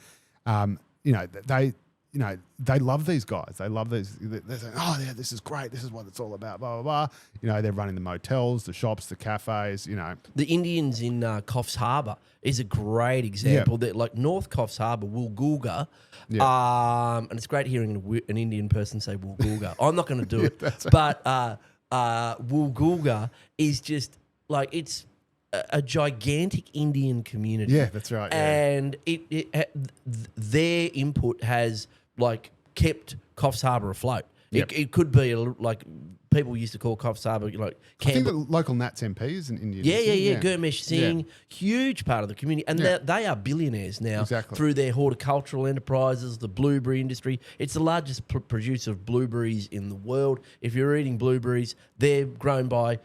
they love these guys. They love these. They're saying, oh, yeah, this is great. This is what it's all about, blah, blah, blah. They're running the motels, the shops, the cafes, The Indians in Coffs Harbour is a great example. That like North Coffs Harbour, Woolgoolga, and it's great hearing an Indian person say Woolgoolga. I'm not going to do it. But Woolgoolga is just like, it's a gigantic Indian community. Yeah, that's right. And their input has kept Coffs Harbour afloat. Yep. It could be like people used to call Coffs Harbour like. I think the local Nats MP is an Indian. Yeah. Gurmesh Singh, huge part of the community, and they are billionaires now through their horticultural enterprises, the blueberry industry. It's the largest producer of blueberries in the world. If you're eating blueberries, they're grown by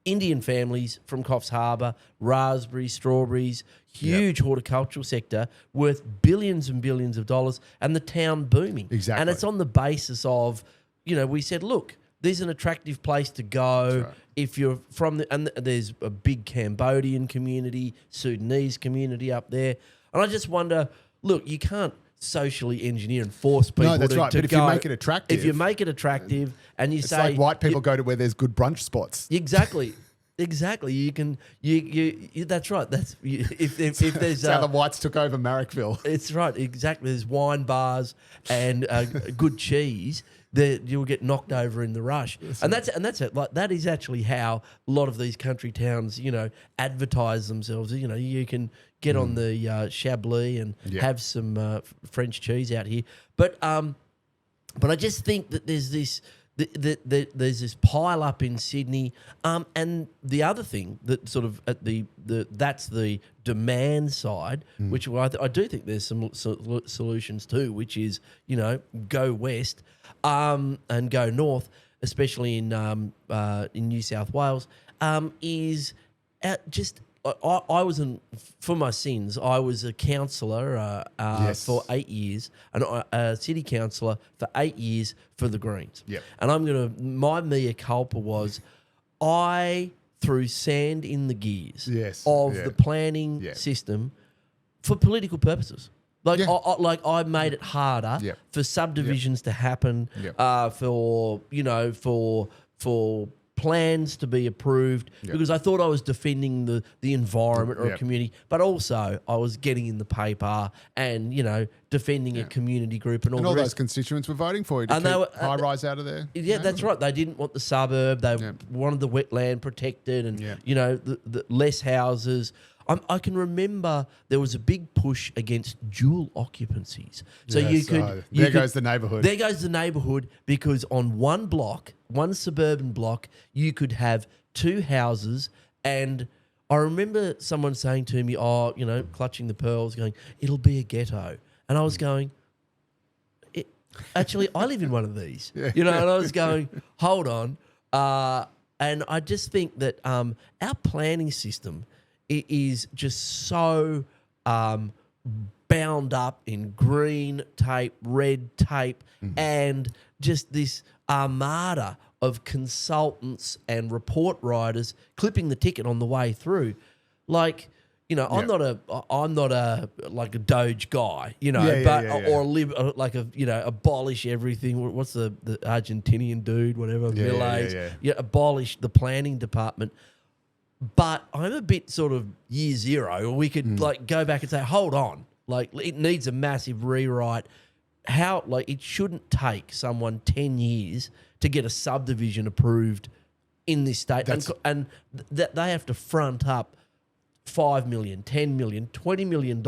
Indian families from Coffs Harbour, raspberries, strawberries, huge horticultural sector worth billions and billions of dollars, and the town booming. Exactly. And it's on the basis of, we said, look, there's an attractive place to go if you're from and there's a big Cambodian community, Sudanese community up there. And I just wonder, look, you can't socially engineer and force people no, that's right. But if you make it attractive. If you make it attractive and you it's say... like white people go to where there's good brunch spots. Exactly. You can... that's right. That's if there's... That's how the whites took over Marrickville. It's right. Exactly. There's wine bars and good cheese that you'll get knocked over in the rush. And that's it. Like, that is actually how a lot of these country towns, advertise themselves. You can get on the Chablis and have some French cheese out here. But But I just think that there's this there's this pile up in Sydney, and the other thing that sort of at that's the demand side, which I do think there's some solutions too, which is go west, and go north, especially in New South Wales, is just. I was for my sins. I was a councillor for 8 years, and a city councillor for 8 years for the Greens. Yep. And my mea culpa was I threw sand in the gears of the planning system for political purposes. Like I made it harder for subdivisions to happen, for plans to be approved, because I thought I was defending the environment or a community, but also I was getting in the paper and defending a community group and all those constituents were voting for you to keep high rise out of there. Yeah, that's right. They didn't want the suburb. They wanted the wetland protected and the less houses. I can remember there was a big push against dual occupancies. So there goes the neighbourhood. There goes the neighbourhood, because on one block, one suburban block, you could have two houses. And I remember someone saying to me, clutching the pearls, going, it'll be a ghetto. And I was going, actually, I live in one of these. And I was going, hold on. And I just think that our planning system is just so bound up in green tape, red tape, and just this armada of consultants and report writers clipping the ticket on the way through. Like, I'm not a like a Doge guy, abolish everything. What's the Argentinian dude, whatever, Millet, abolish the planning department. But I'm a bit sort of year zero, or we could go back and say, hold on, it needs a massive rewrite. It shouldn't take someone 10 years to get a subdivision approved in this state, and that they have to front up $5 million, $10 million, $20 million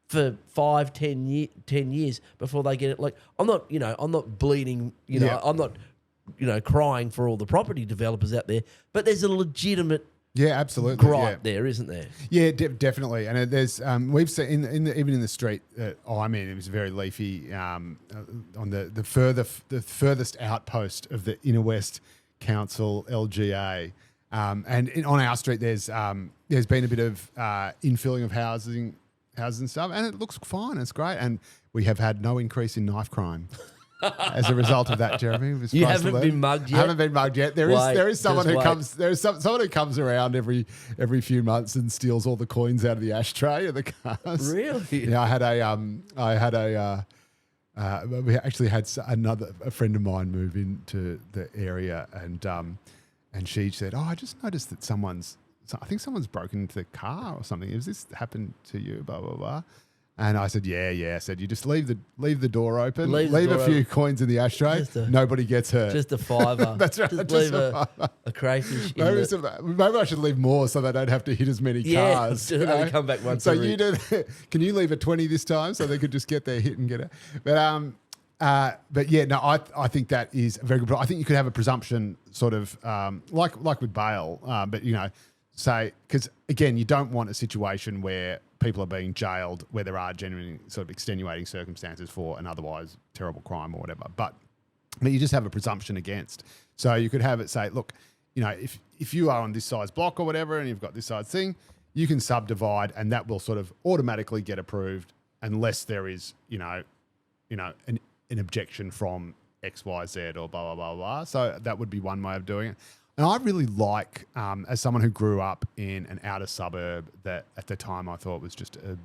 for 10 years before they get it. I'm not bleeding, I'm not, crying for all the property developers out there, but there's a legitimate gripe there, isn't there? Yeah, definitely. And there's we've seen even in the street that I'm in, it was very leafy. On the furthest outpost of the Inner West Council LGA, and on our street there's been a bit of infilling of houses and stuff, and it looks fine. It's great, and we have had no increase in knife crime. As a result of that, Jeremy, you haven't been mugged yet. I haven't been mugged yet. There is someone who comes. There is someone who comes around every few months and steals all the coins out of the ashtray of the cars. Really? Yeah, we actually had a friend of mine move into the area, and she said, "Oh, I just noticed that I think someone's broken into the car or something. Has this happened to you?" Blah blah blah. And I said, yeah. I said, you just leave the door open, leave a few coins in the ashtray, nobody gets hurt. Just a $5. That's right. Just leave a crayfish. Maybe I should leave more so they don't have to hit as many cars. They come back once. So can you leave a 20 this time so they could just get their hit and get it? But yeah, no, I think that is a very good. I think you could have a presumption, sort of like with bail, but say, because again, you don't want a situation where people are being jailed where there are genuine sort of extenuating circumstances for an otherwise terrible crime or whatever. But you just have a presumption against. So you could have it say, look, if you are on this size block or whatever and you've got this size thing, you can subdivide and that will sort of automatically get approved unless there is, an objection from X, Y, Z or blah, blah, blah, blah. So that would be one way of doing it. And I really like, as someone who grew up in an outer suburb that at the time I thought was just a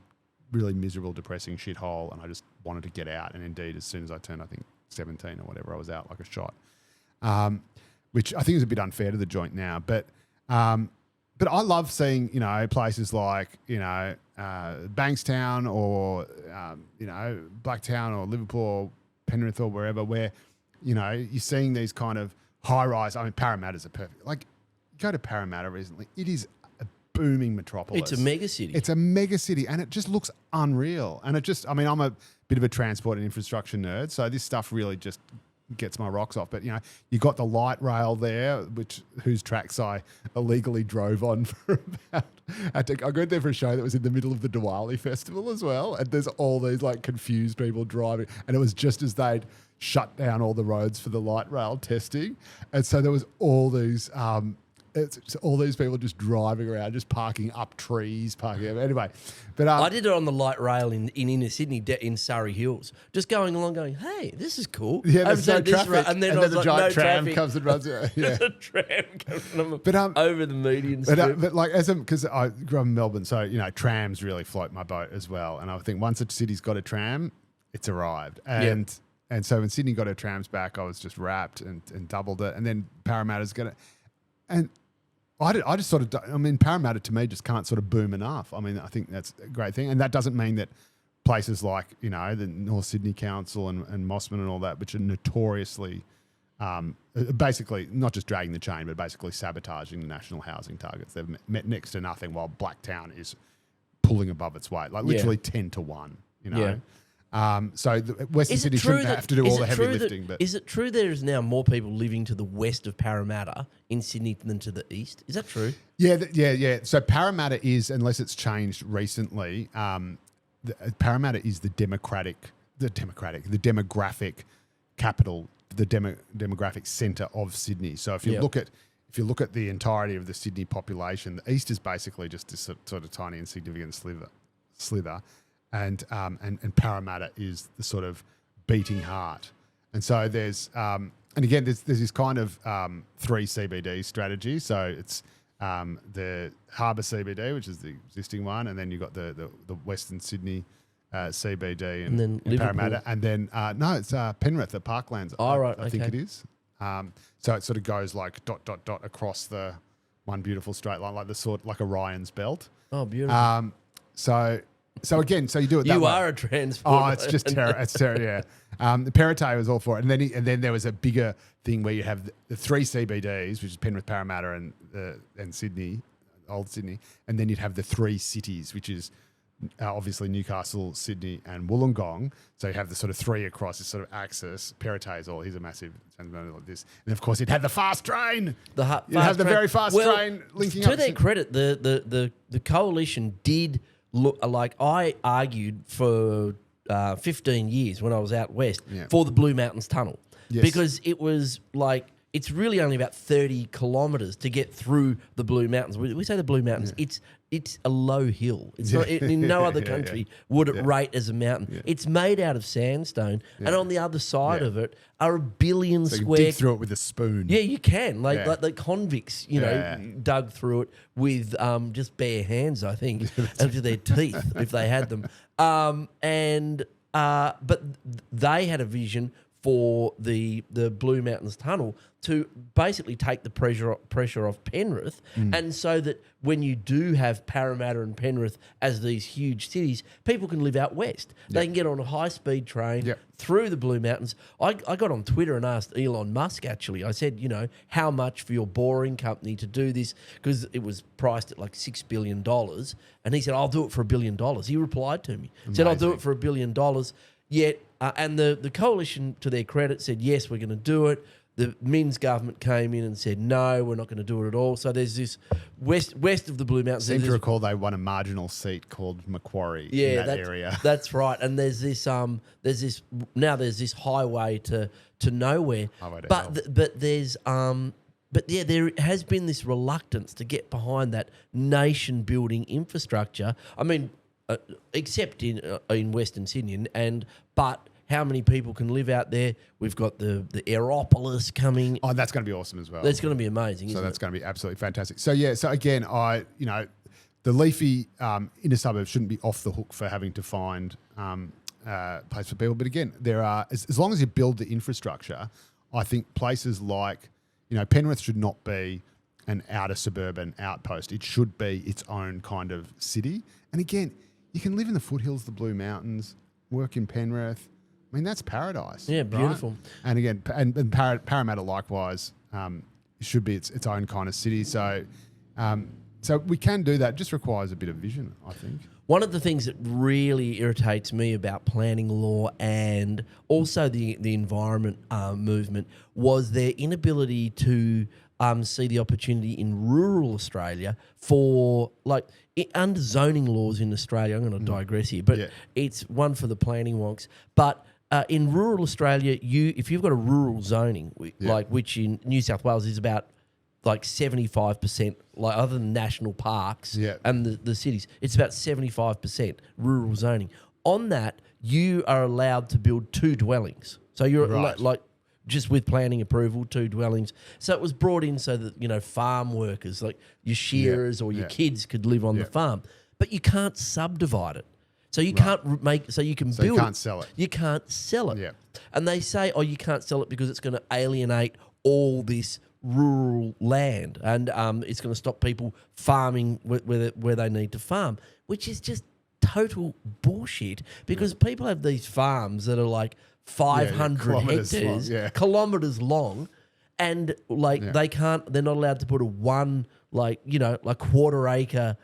really miserable, depressing shithole, and I just wanted to get out. And indeed, as soon as I turned, I think, 17 or whatever, I was out like a shot, which I think is a bit unfair to the joint now. But I love seeing, places like, Bankstown or, Blacktown or Liverpool or Penrith or wherever, where, you're seeing these kind of high rise. I mean, Parramatta's a perfect. Go to Parramatta recently. It is a booming metropolis. It's a mega city. It's a mega city, and it just looks unreal. And it just, I mean, I'm a bit of a transport and infrastructure nerd, so this stuff really just gets my rocks off. But, you know, you got the light rail there, whose tracks I illegally drove on for about... I went there for a show that was in the middle of the Diwali festival as well, and there's all these, like, confused people driving, and it was just as they'd shut down all the roads for the light rail testing. And so there was all these... it's all these people just driving around, just parking up trees, anyway. But I did it on the light rail in inner Sydney, in Surrey Hills, just going along, going, "Hey, this is cool." Yeah, there's no traffic, and then, the giant tram comes and runs. Yeah, there's a tram coming over the median strip. But like, because I grew up in Melbourne, so you know, trams really float my boat as well. And I think once a city's got a tram, it's arrived. And so when Sydney got her trams back, I was just wrapped and doubled it. And then Parramatta's going to, and I just sort of, I mean, Parramatta to me just can't sort of boom enough. I mean, I think that's a great thing. And that doesn't mean that places like, you know, the North Sydney Council and Mossman and all that, which are notoriously basically not just dragging the chain, but basically sabotaging the national housing targets. They've met next to nothing while Blacktown is pulling above its weight, like literally 10 to 1, you know. Yeah. So Western Sydney shouldn't have to do all the heavy lifting. But is it true there is now more people living to the west of Parramatta in Sydney than to the east? Is that true? Yeah. So Parramatta is, unless it's changed recently, Parramatta is the demographic capital, the demographic centre of Sydney. So if you look at the entirety of the Sydney population, the east is basically just this sort of tiny insignificant slither. And Parramatta is the sort of beating heart. And so there's this kind of 3 CBD strategy. So it's the Harbour CBD, which is the existing one, and then you've got the Western Sydney CBD and then Parramatta, and then it's Penrith at Parklands. I think it is. So it sort of goes like ... across the one beautiful straight line, like like Orion's belt. Oh, beautiful. So you do it that way. You are a transporter. Oh, it's just terror. It's terror, yeah. The Perrottet was all for it. And then there was a bigger thing where you have the 3 CBDs, which is Penrith, Parramatta and Sydney, Old Sydney. And then you'd have the 3 cities, which is obviously Newcastle, Sydney and Wollongong. So you have the sort of 3 across this sort of axis. Perrottet is he's a massive transmitter like this. And of course it had the fast train. You have the very fast train linking up. To their credit, the coalition did... Look, like I argued for 15 years when I was out west for the Blue Mountains Tunnel because it was like it's really only about 30 kilometres to get through the Blue Mountains. We say the Blue Mountains. It's a low hill. It's not in no other country would it rate as a mountain. Yeah. It's made out of sandstone, and on the other side of it are 1 billion so square. You dig through it with a spoon. Yeah, you can. Like the convicts, dug through it with just bare hands, I think, and to their teeth if they had them. But they had a vision for the Blue Mountains Tunnel to basically take the pressure off Penrith, and so that when you do have Parramatta and Penrith as these huge cities, people can live out west. They can get on a high-speed train through the Blue Mountains. I got on Twitter and asked Elon Musk, actually. I said, how much for your boring company to do this? Because it was priced at like $6 billion. And he said, I'll do it for $1 billion. He replied to me. Amazing. Said, I'll do it for $1 billion. Yet, and the coalition, to their credit, said, yes, we're going to do it. The Minns government came in and said, no, we're not going to do it at all. So there's this west of the Blue Mountains. I seem to recall they won a marginal seat called Macquarie in that area. That's right. And there's this highway to nowhere. There has been this reluctance to get behind that nation building infrastructure. I mean, except in Western Sydney, but how many people can live out there? We've got the Aeropolis coming. Oh, that's going to be awesome as well. That's going to be amazing. So that's going to be absolutely fantastic. So again, the leafy inner suburbs shouldn't be off the hook for having to find place for people. But again, there are as long as you build the infrastructure, I think places like Penrith should not be an outer suburban outpost. It should be its own kind of city. And again, you can live in the foothills, the Blue Mountains, work in Penrith. I mean, that's paradise. Yeah, beautiful. Right? And again, Parramatta likewise should be its own kind of city. So, So we can do that. It just requires a bit of vision, I think. One of the things that really irritates me about planning law and also the environment movement was their inability to see the opportunity in rural Australia for, like, under zoning laws in Australia. I'm going to digress here, but it's one for the planning wonks. But in rural Australia, if you've got a rural zoning, like which in New South Wales is about like 75%, like other than national parks and the cities, it's about 75% rural zoning. On that, you are allowed to build 2 dwellings. So you're like just with planning approval, 2 dwellings. So it was brought in so that, farm workers, like your shearers or your kids could live on the farm. But you can't subdivide it. So you can't make, so you can build it. You can't sell it. You can't sell it. Yeah. And they say, you can't sell it because it's going to alienate all this rural land and it's going to stop people farming where they need to farm, which is just total bullshit because people have these farms that are like 500 hectares, kilometres long, and they're not allowed to put a one, quarter acre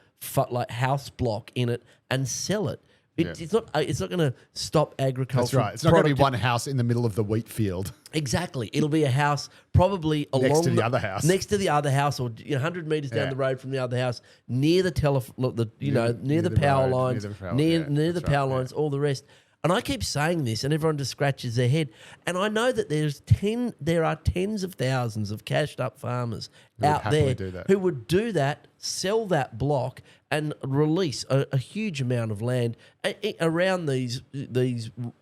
house block in it and sell it. It's not going to stop agriculture. That's right. It's not going to be one house in the middle of the wheat field. Exactly. It'll be a house probably along next to the other house. Next to the other house, or 100 metres down the road from the other house, near the near the power lines, near the power lines, all the rest. And I keep saying this, and everyone just scratches their head. And I know that there are tens of thousands of cashed up farmers out there who would do that, sell that block, and release a huge amount of land around these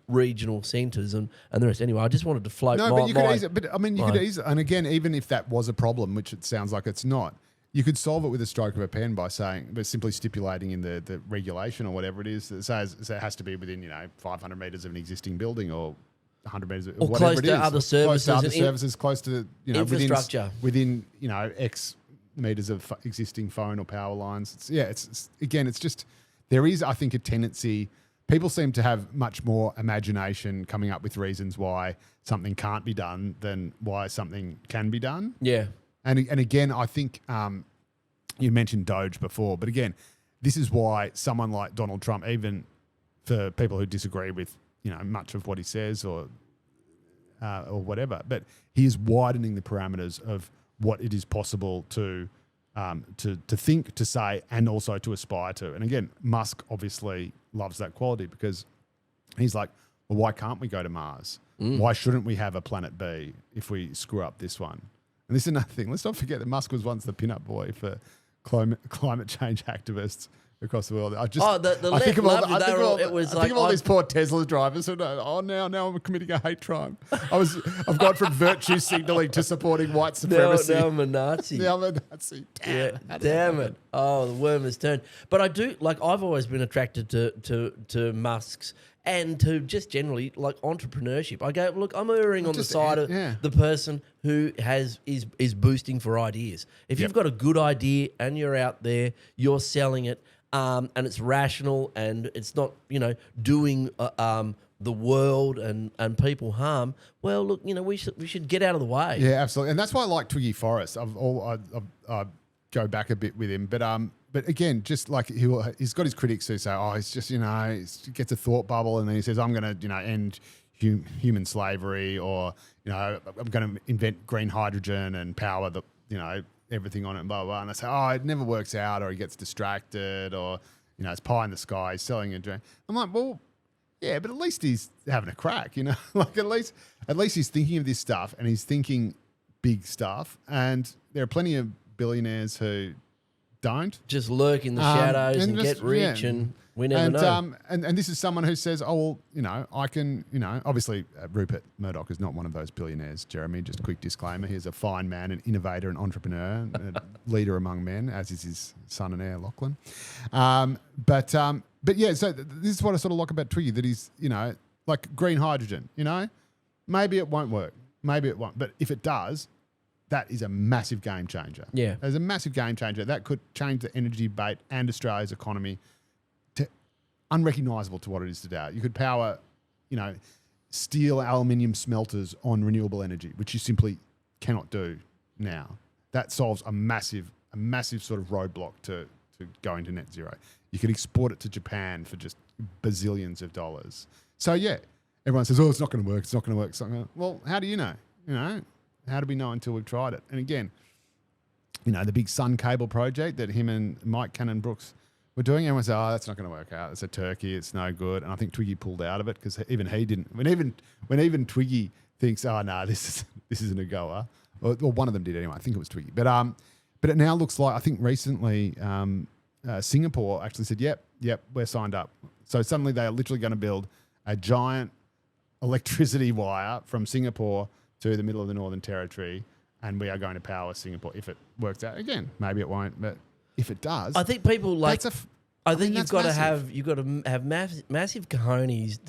regional centres and the rest. Anyway, I just wanted to float. No, but you could easily. But I mean, you could easily. And again, even if that was a problem, which it sounds like it's not, you could solve it with a stroke of a pen by simply stipulating in the regulation or whatever it is that says it has to be within 500 metres of an existing building or 100 metres or whatever close to other services, close to infrastructure within X metres of existing phone or power lines. It's just there is, I think, a tendency. People seem to have much more imagination coming up with reasons why something can't be done than why something can be done. Yeah. And again, I think you mentioned Doge before, but again, this is why someone like Donald Trump, even for people who disagree with much of what he says or whatever, but he is widening the parameters of what it is possible to think, to say, and also to aspire to. And again, Musk obviously loves that quality because he's like, well, why can't we go to Mars? Why shouldn't we have a planet B if we screw up this one? And this is another thing. Let's not forget that Musk was once the pin-up boy for climate change activists across the world. I think of all these poor Tesla drivers who now I'm committing a hate crime. I've gone from virtue signaling to supporting white supremacy. Now I'm a Nazi. Now I'm a Nazi. Damn it. Oh, the worm has turned. But I do, I've always been attracted to Musk's and to just generally entrepreneurship. I go, look, I'm erring on the side of the person who is boosting for ideas. If you've got a good idea and you're out there, you're selling it, and it's rational and it's not, doing the world and people harm. Well, look, we should get out of the way. Yeah, absolutely, and that's why I like Twiggy Forrest. I go back a bit with him, but again, just like he's got his critics who say, he's just, he gets a thought bubble and then he says, I'm going to, end human slavery or, I'm going to invent green hydrogen and power the, everything on it and blah, blah, blah. And I say, it never works out or he gets distracted or, it's pie in the sky, he's selling a drink. I'm like, well, yeah, but at least he's having a crack, at least he's thinking of this stuff and he's thinking big stuff. And there are plenty of billionaires who don't just lurk in the shadows and get rich, and we never know. And this is someone who says, I can, obviously Rupert Murdoch is not one of those billionaires. Jeremy, just a quick disclaimer: he's a fine man, an innovator, an entrepreneur, a leader among men, as is his son and heir Lachlan. But yeah, so this is what I sort of like about Twiggy, that he's, like green hydrogen. Maybe it won't work, maybe it won't, but if it does, that is a massive game changer. Yeah. There's a massive game changer. That could change the energy debate and Australia's economy to unrecognisable to what it is today. You could power, steel, aluminium smelters on renewable energy, which you simply cannot do now. That solves a massive a massive sort of roadblock to going to net zero. You could export it to Japan for just bazillions of dollars. So yeah, everyone says, "Oh, it's not going to work. It's not going to work." It's not gonna... Well, how do you know? You know, how do we know until we've tried it? And again, you know, the big Sun Cable project that him and Mike Cannon-Brookes were doing, everyone said, "Oh, that's not going to work out. It's a turkey. It's no good." And I think Twiggy pulled out of it because even he didn't. When even Twiggy thinks, "Oh no, this isn't a goer," or one of them did anyway. I think it was Twiggy. But it now looks like, I think recently Singapore actually said, "Yep, we're signed up." So suddenly they are literally going to build a giant electricity wire from Singapore to the middle of the Northern Territory, and we are going to power Singapore if it works out. Again, maybe it won't, but if it does, I think people like. I think you've got massive. to have massive cojones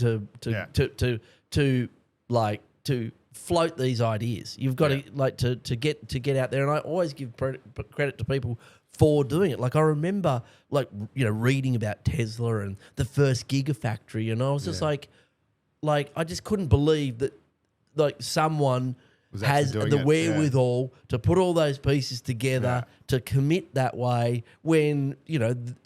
to float these ideas. You've got to get out there, and I always give credit to people for doing it. Like I remember, reading about Tesla and the first Gigafactory, and I was just like I just couldn't believe that someone has the wherewithal to put all those pieces together to commit that way when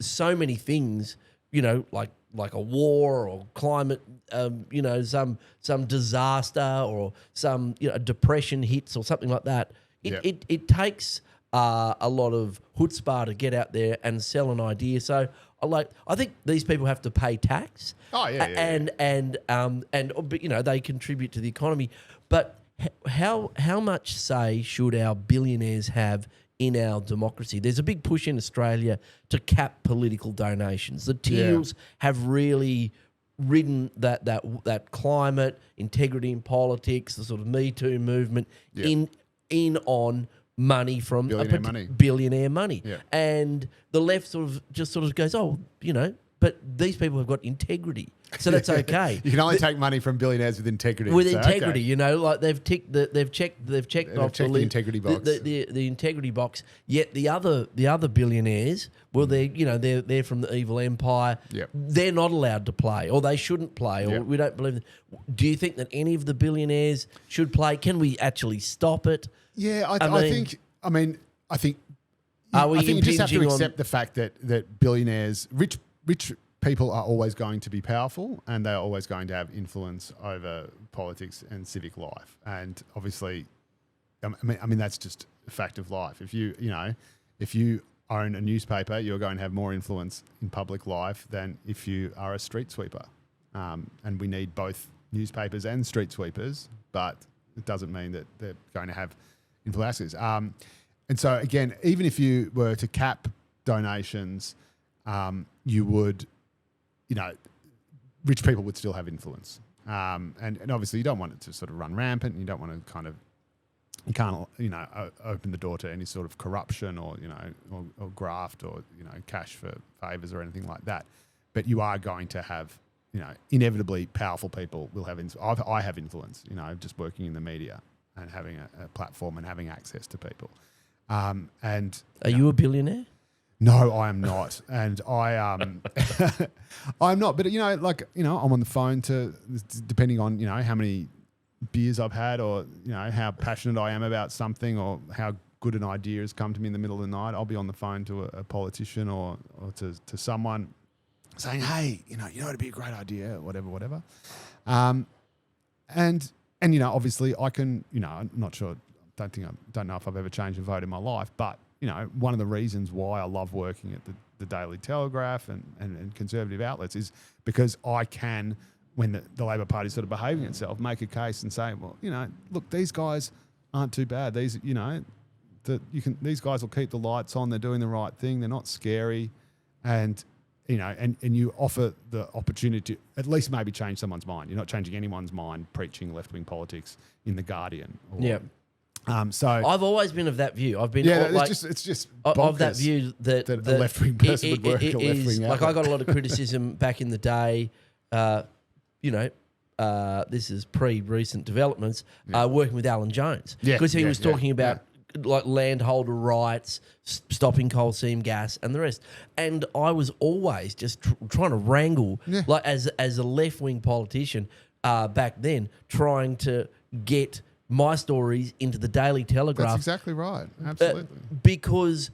so many things like a war or climate some disaster or some depression hits or something like that. It takes a lot of chutzpah to get out there and sell an idea. So I think these people have to pay tax. And they contribute to the economy. But how much say should our billionaires have in our democracy? There's a big push in Australia to cap political donations. The Teals have really ridden that climate, integrity in politics, the sort of Me Too movement in on money from billionaire money. Yeah. And the left sort of goes, but these people have got integrity, so that's okay. You can only take money from billionaires with integrity. They've checked off the integrity box. The integrity box. Yet the other billionaires, well, they're from the evil empire. Yep. They're not allowed to play, or they shouldn't play, or we don't believe. Do you think that any of the billionaires should play? Can we actually stop it? Yeah, I think. Are we I think you just have to impinging accept the fact that billionaires, rich people are always going to be powerful, and they're always going to have influence over politics and civic life. And obviously, I mean that's just a fact of life. If you own a newspaper, you're going to have more influence in public life than if you are a street sweeper. And we need both newspapers and street sweepers, but it doesn't mean that they're going to have influences. And so again, even if you were to cap donations, you would, rich people would still have influence. And obviously you don't want it to sort of run rampant. You don't want to you can't, open the door to any sort of corruption or graft or, cash for favours or anything like that. But you are going to have, inevitably powerful people will have influence. I have influence, just working in the media and having a platform and having access to people. And are you a billionaire? No, I am not, and I'm not. But I'm on the phone depending on how many beers I've had, or how passionate I am about something, or how good an idea has come to me in the middle of the night. I'll be on the phone to a politician or to someone saying, "Hey, it'd be a great idea," whatever. And obviously I can. I'm not sure. Don't know if I've ever changed a vote in my life, but one of the reasons why I love working at the Daily Telegraph and conservative outlets is because I can, when the Labor Party is sort of behaving itself, make a case and say, well, look, these guys aren't too bad. These, these guys will keep the lights on. They're doing the right thing. They're not scary, and you offer the opportunity to at least maybe change someone's mind. You're not changing anyone's mind preaching left-wing politics in The Guardian. So I've always been of that view. I've been it's just of that view that a left-wing person would work at a left-wing outlet. I got a lot of criticism back in the day. This is pre-recent developments. Working with Alan Jones because he was talking about landholder rights, stopping coal seam gas, and the rest. And I was always just trying to wrangle, as a left-wing politician back then, trying to get my stories into the Daily Telegraph. That's exactly right. Absolutely. Because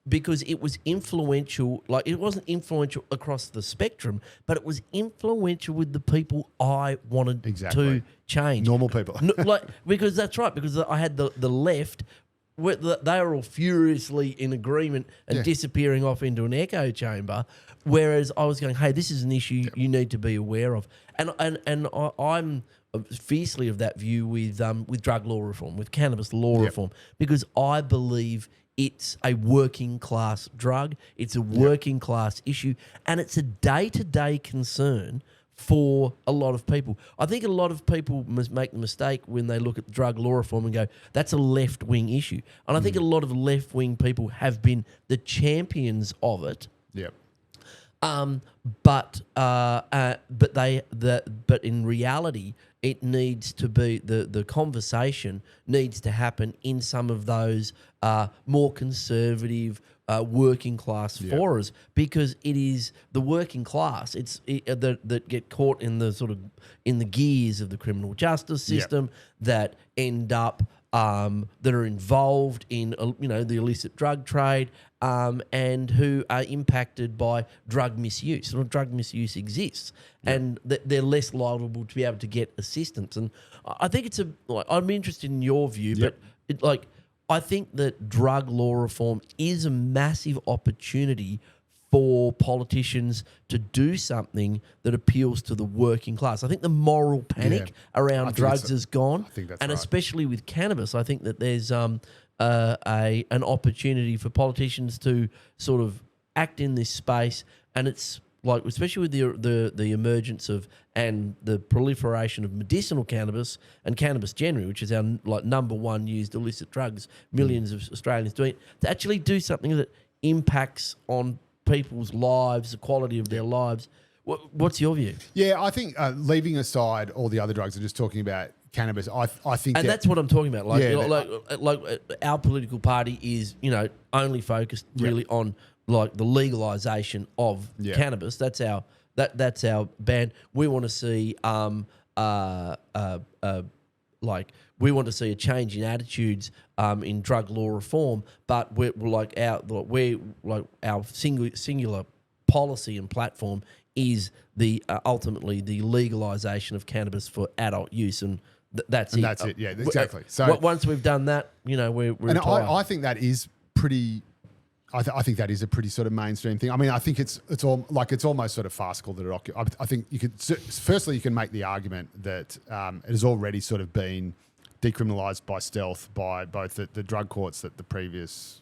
because it was influential. Like, it wasn't influential across the spectrum, but it was influential with the people I wanted to change. Normal people. Because that's right. Because I had the left. They were all furiously in agreement and disappearing off into an echo chamber, whereas I was going, hey, this is an issue you need to be aware of. And I'm fiercely of that view with drug law reform, with cannabis law reform, because I believe it's a working class drug, it's a working class issue, and it's a day-to-day concern for a lot of people. I think a lot of people must make the mistake when they look at drug law reform and go, that's a left-wing issue. And I think a lot of left-wing people have been the champions of it. Yep. But in reality, it needs to be the conversation needs to happen in some of those more conservative working class forums, because it is the working class that get caught in the gears of the criminal justice system that end up that are involved in the illicit drug trade and who are impacted by drug misuse. And drug misuse exists, and they're less liable to be able to get assistance. And I think I'm interested in your view, but I think that drug law reform is a massive opportunity for politicians to do something that appeals to the working class. I think the moral panic around drugs is gone, and especially with cannabis, I think that there's an opportunity for politicians to sort of act in this space, and it's like, especially with the emergence of and the proliferation of medicinal cannabis and cannabis generally, which is our number one used illicit drugs, millions of Australians doing it, to actually do something that impacts on people's lives, the quality of their lives. What's your view? Yeah, I think leaving aside all the other drugs and just talking about cannabis, I think, and that's what I'm talking about. Like our political party is only focused really on the legalisation of cannabis. That's our ban. We want to see we want to see a change in attitudes in drug law reform, but our singular policy and platform is ultimately the legalisation of cannabis for adult use, and that's it. That's it. Yeah, exactly. So once we've done that, we're and retired. I think that is pretty. I think that is a pretty sort of mainstream thing. I mean, I think it's almost sort of farcical that it occupies. I think you could firstly you can make the argument that it has already sort of been decriminalised by stealth by both the drug courts that the previous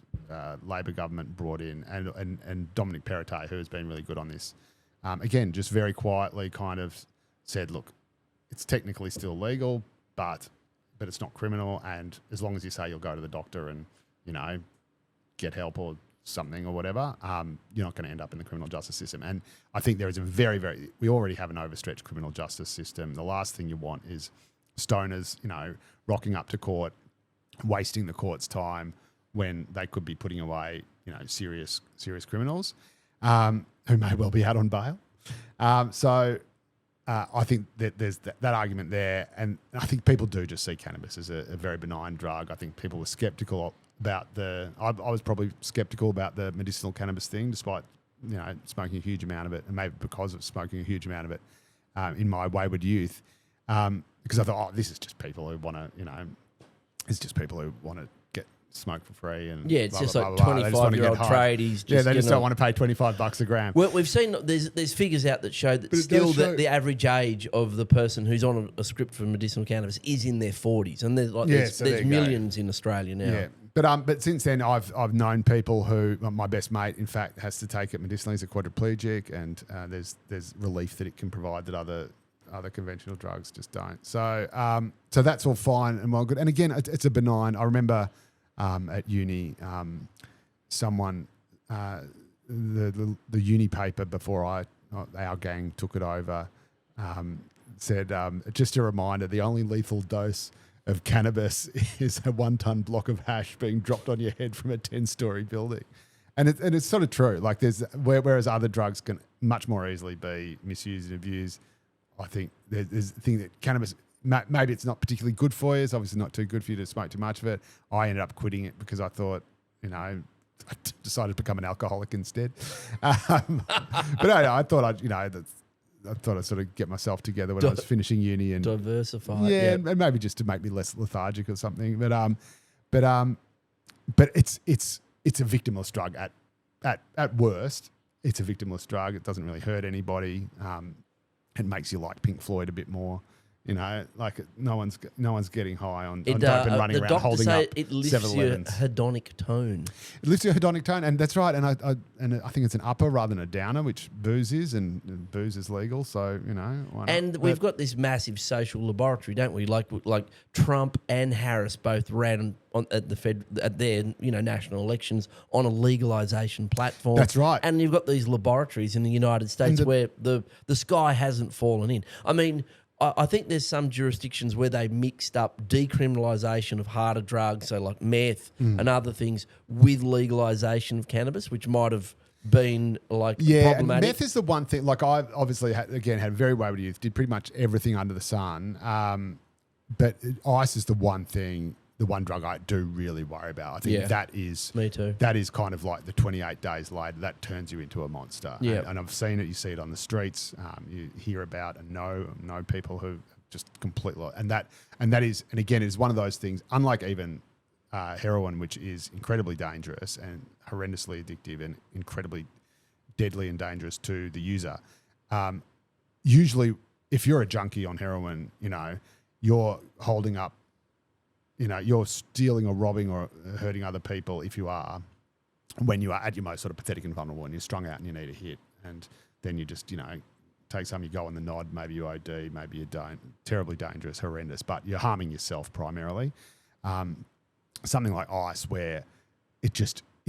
Labor government brought in and Dominic Perrottet, who has been really good on this. Again, just very quietly kind of said, look, it's technically still legal, but it's not criminal, and as long as you say you'll go to the doctor and get help or something or whatever, you're not going to end up in the criminal justice system. And I think there is we already have an overstretched criminal justice system. The last thing you want is stoners, rocking up to court, wasting the court's time when they could be putting away, serious criminals who may well be out on bail. So I think that there's that argument there, and I think people do just see cannabis as a very benign drug. I think people were sceptical about I was probably sceptical about the medicinal cannabis thing, despite smoking a huge amount of it, and maybe because of smoking a huge amount of it in my wayward youth, because I thought, this is just people who want to get smoke for free, and it's just like 25-year-old tradies. They just don't want to pay $25 a gram. Well, we've seen there's figures out that show that the average age of the person who's on a script for medicinal cannabis is in their 40s, and there's millions in Australia now. Yeah. But since then, I've known people who, my best mate, in fact, has to take it medicinally. He's a quadriplegic, and there's relief that it can provide that other conventional drugs just don't. So that's all fine and well good. And again, it's a benign. I remember at uni, someone the uni paper before our gang took it over said, just a reminder, the only lethal dose of cannabis is a 1-ton block of hash being dropped on your head from a 10-story building. And it's sort of true. Like whereas other drugs can much more easily be misused and abused, I think there's a thing that cannabis, maybe it's not particularly good for you. It's obviously not too good for you to smoke too much of it. I ended up quitting it because I thought, decided to become an alcoholic instead. But I thought I thought I'd sort of get myself together when I was finishing uni and diversify. Yeah, and maybe just to make me less lethargic or something. But it's a victimless drug at worst. It's a victimless drug. It doesn't really hurt anybody. It makes you like Pink Floyd a bit more. You know, like no one's getting high on dope and running around holding up it lifts your 7-Elevens. hedonic tone. It lifts your hedonic tone, and that's right. And I think it's an upper rather than a downer, which booze is, and booze is legal. So why not? And we've got this massive social laboratory, don't we? Like Trump and Harris both ran at their national elections on a legalisation platform. That's right. And you've got these laboratories in the United States where the sky hasn't fallen in. I mean, I think there's some jurisdictions where they mixed up decriminalisation of harder drugs, so like meth and other things, with legalisation of cannabis, which might have been problematic. And meth is the one thing. Like I obviously had a very wayward youth, did pretty much everything under the sun. But ice is the one drug I do really worry about. I think that is me too. That is kind of like the 28 days later that turns you into a monster. Yeah, and I've seen it. You see it on the streets. You hear about and know people who just completely and that is it is one of those things. Unlike even heroin, which is incredibly dangerous and horrendously addictive and incredibly deadly and dangerous to the user. Usually, if you're a junkie on heroin, you're holding up. You're stealing or robbing or hurting other people if you are, when you are at your most sort of pathetic and vulnerable and you're strung out and you need a hit. And then you just, take some, you go on the nod, maybe you OD, maybe you don't. Terribly dangerous, horrendous, but you're harming yourself primarily. Something like ice where it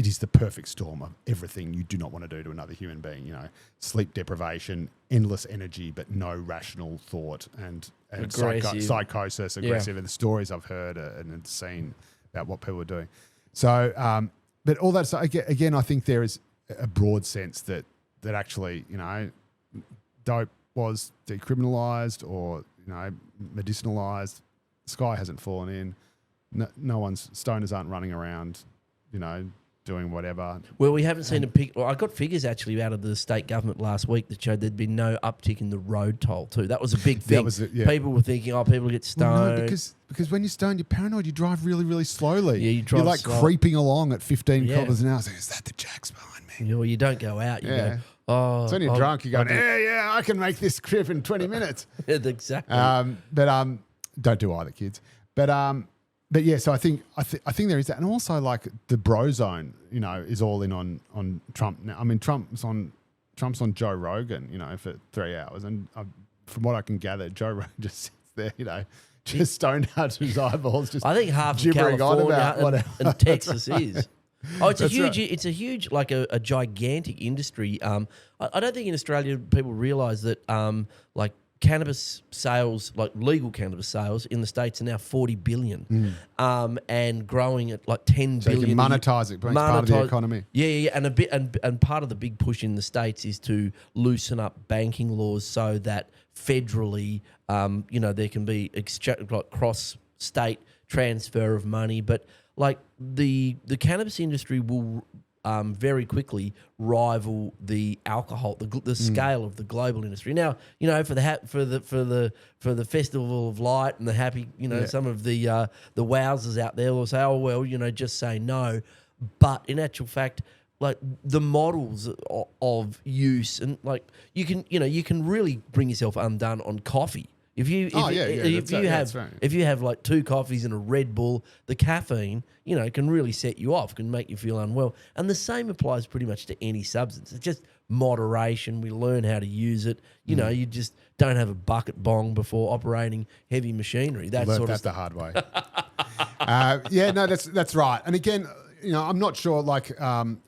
is the perfect storm of everything you do not want to do to another human being. Sleep deprivation, endless energy, but no rational thought, and psychosis, aggressive, and the stories I've heard and seen about what people are doing. So, but all that stuff, again, I think there is a broad sense that actually, dope was decriminalised or, medicinalised. The sky hasn't fallen in. Stoners aren't running around, doing whatever. Well, we haven't seen I got figures actually out of the state government last week that showed there'd been no uptick in the road toll too. That was a big thing. People were thinking, people get stoned. Well, no, because when you're stoned, you're paranoid. You drive really, really slowly. Yeah, you're like slow. Creeping along at 15 kilometres an hour. Like, is that the jacks behind me? You don't go out. You go, oh. So when you're drunk, you're going, I can make this trip in 20 minutes. Exactly. But don't do either, kids. But yeah, so I think there is that, and also like the bro zone, is all in on Trump now. I mean, Trump's on Joe Rogan, for 3 hours, and from what I can gather, Joe Rogan just sits there, just stoned out to his eyeballs. Just I think half of gibbering California and Texas is. Oh, it's a huge, like a gigantic industry. I don't think in Australia people realise that, like cannabis sales, like legal cannabis sales in the States are now 40 billion, and growing at like 10 so billion. You can monetize it, but it's part of the economy. Yeah, and part of the big push in the States is to loosen up banking laws so that federally, there can be cross-state transfer of money, but like the cannabis industry will very quickly rival the alcohol, the scale of the global industry. Now, for the Festival of Light and the happy, some of the wowzers out there will say, oh well, just say no. But in actual fact, like the models of use and like you can really bring yourself undone on coffee. If you have like 2 coffees and a Red Bull, the caffeine, can really set you off, can make you feel unwell. And the same applies pretty much to any substance. It's just moderation. We learn how to use it. You just don't have a bucket bong before operating heavy machinery. That's the hard way. That's right. And again, I'm not sure, like,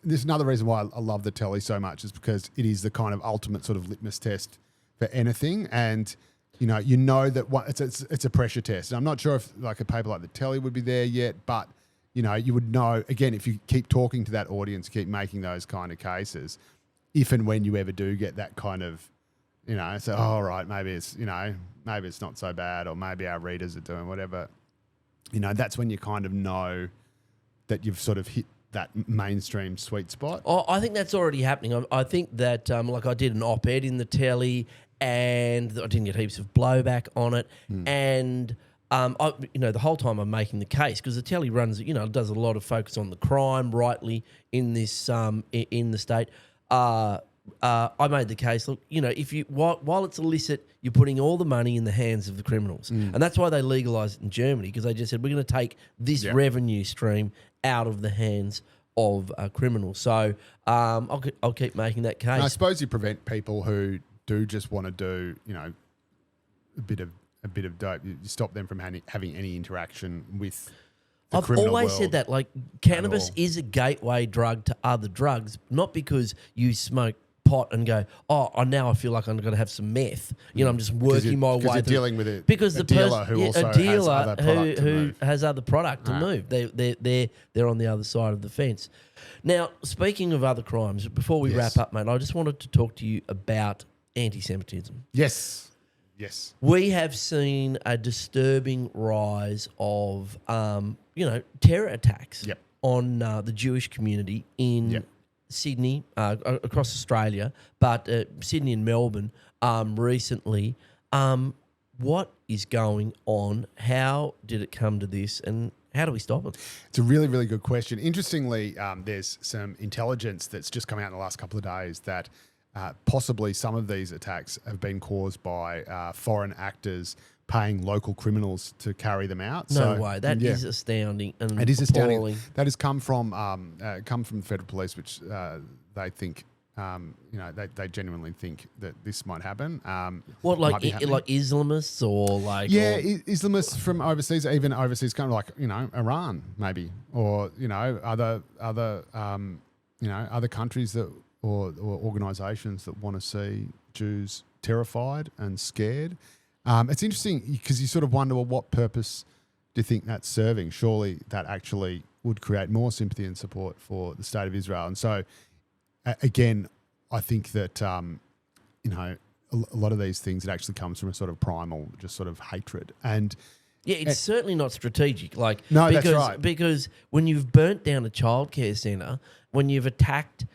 there's another reason why I love the telly so much is because it is the kind of ultimate sort of litmus test for anything. And you know that it's a pressure test. And I'm not sure if like a paper like the telly would be there yet, but you would know, again, if you keep talking to that audience, keep making those kind of cases, if and when you ever do get that kind of, so all right, maybe it's not so bad, or maybe our readers are doing whatever, that's when you kind of know that you've sort of hit that mainstream sweet spot? Oh, I think that's already happening. I think that, like I did an op-ed in the telly and I didn't get heaps of blowback on it. And, the whole time I'm making the case, because the telly runs, does a lot of focus on the crime rightly in this, in the state. I made the case, look, if you while it's illicit, you're putting all the money in the hands of the criminals. And that's why they legalised it in Germany, because they just said, we're going to take this revenue stream out of the hands of criminals. So I'll keep making that case. And I suppose you prevent people who do just want to do, a bit of dope. You stop them from having any interaction with the criminal world. I've always said that, like, cannabis is a gateway drug to other drugs, not because you smoke pot and go, now I feel like I'm going to have some meth. I'm just working my way. Because you're dealing with it. Because a dealer who also has other product who has other product to move. They're on the other side of the fence. Now, speaking of other crimes, before we wrap up, mate, I just wanted to talk to you about anti-Semitism. Yes. We have seen a disturbing rise of, terror attacks on the Jewish community in Sydney, across Australia, but Sydney and Melbourne recently. What is going on? How did it come to this? And how do we stop it? It's a really, really good question. Interestingly, there's some intelligence that's just come out in the last couple of days that possibly some of these attacks have been caused by foreign actors paying local criminals to carry them out. No way. That is astounding and it is appalling. Astounding. That has come from the federal police, which they think, they genuinely think that this might happen. What, like Islamists or like? Yeah, Islamists from overseas, even overseas, kind of like Iran maybe, or other countries that or organisations that want to see Jews terrified and scared. It's interesting because you sort of wonder, well, what purpose do you think that's serving? Surely that actually would create more sympathy and support for the state of Israel. And so, again, I think that, a lot of these things, it actually comes from a sort of primal, just sort of hatred. And it's certainly not strategic. No, that's right. Because when you've burnt down a childcare centre, when you've attacked,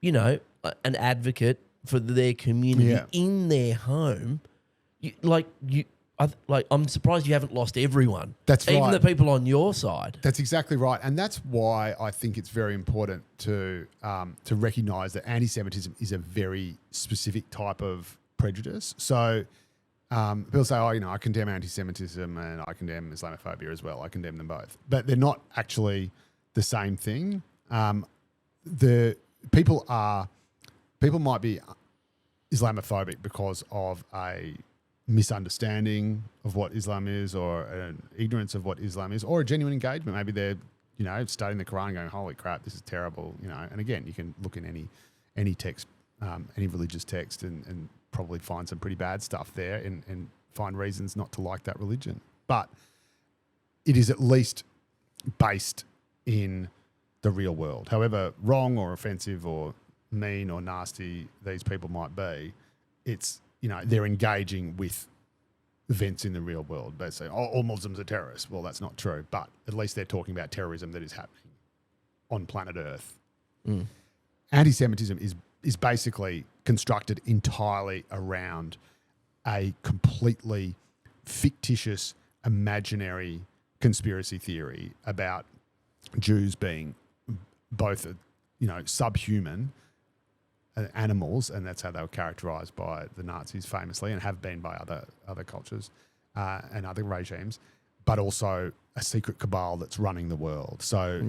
an advocate for their community in their home, I'm surprised you haven't lost everyone. That's right. Even the people on your side. That's exactly right. And that's why I think it's very important to recognise that anti-Semitism is a very specific type of prejudice. So people say, I condemn anti-Semitism and I condemn Islamophobia as well. I condemn them both. But they're not actually the same thing. People might be Islamophobic because of a misunderstanding of what Islam is, or an ignorance of what Islam is, or a genuine engagement. Maybe they're, studying the Quran and going, holy crap, this is terrible, And again, you can look in any text, any religious text and probably find some pretty bad stuff there and find reasons not to like that religion. But it is at least based in the real world. However wrong or offensive or mean or nasty these people might be, it's, they're engaging with events in the real world. They say, all Muslims are terrorists. Well, that's not true, but at least they're talking about terrorism that is happening on planet Earth. Anti-Semitism is basically constructed entirely around a completely fictitious, imaginary conspiracy theory about Jews being both, subhuman animals, and that's how they were characterised by the Nazis famously, and have been by other cultures and other regimes, but also a secret cabal that's running the world. So,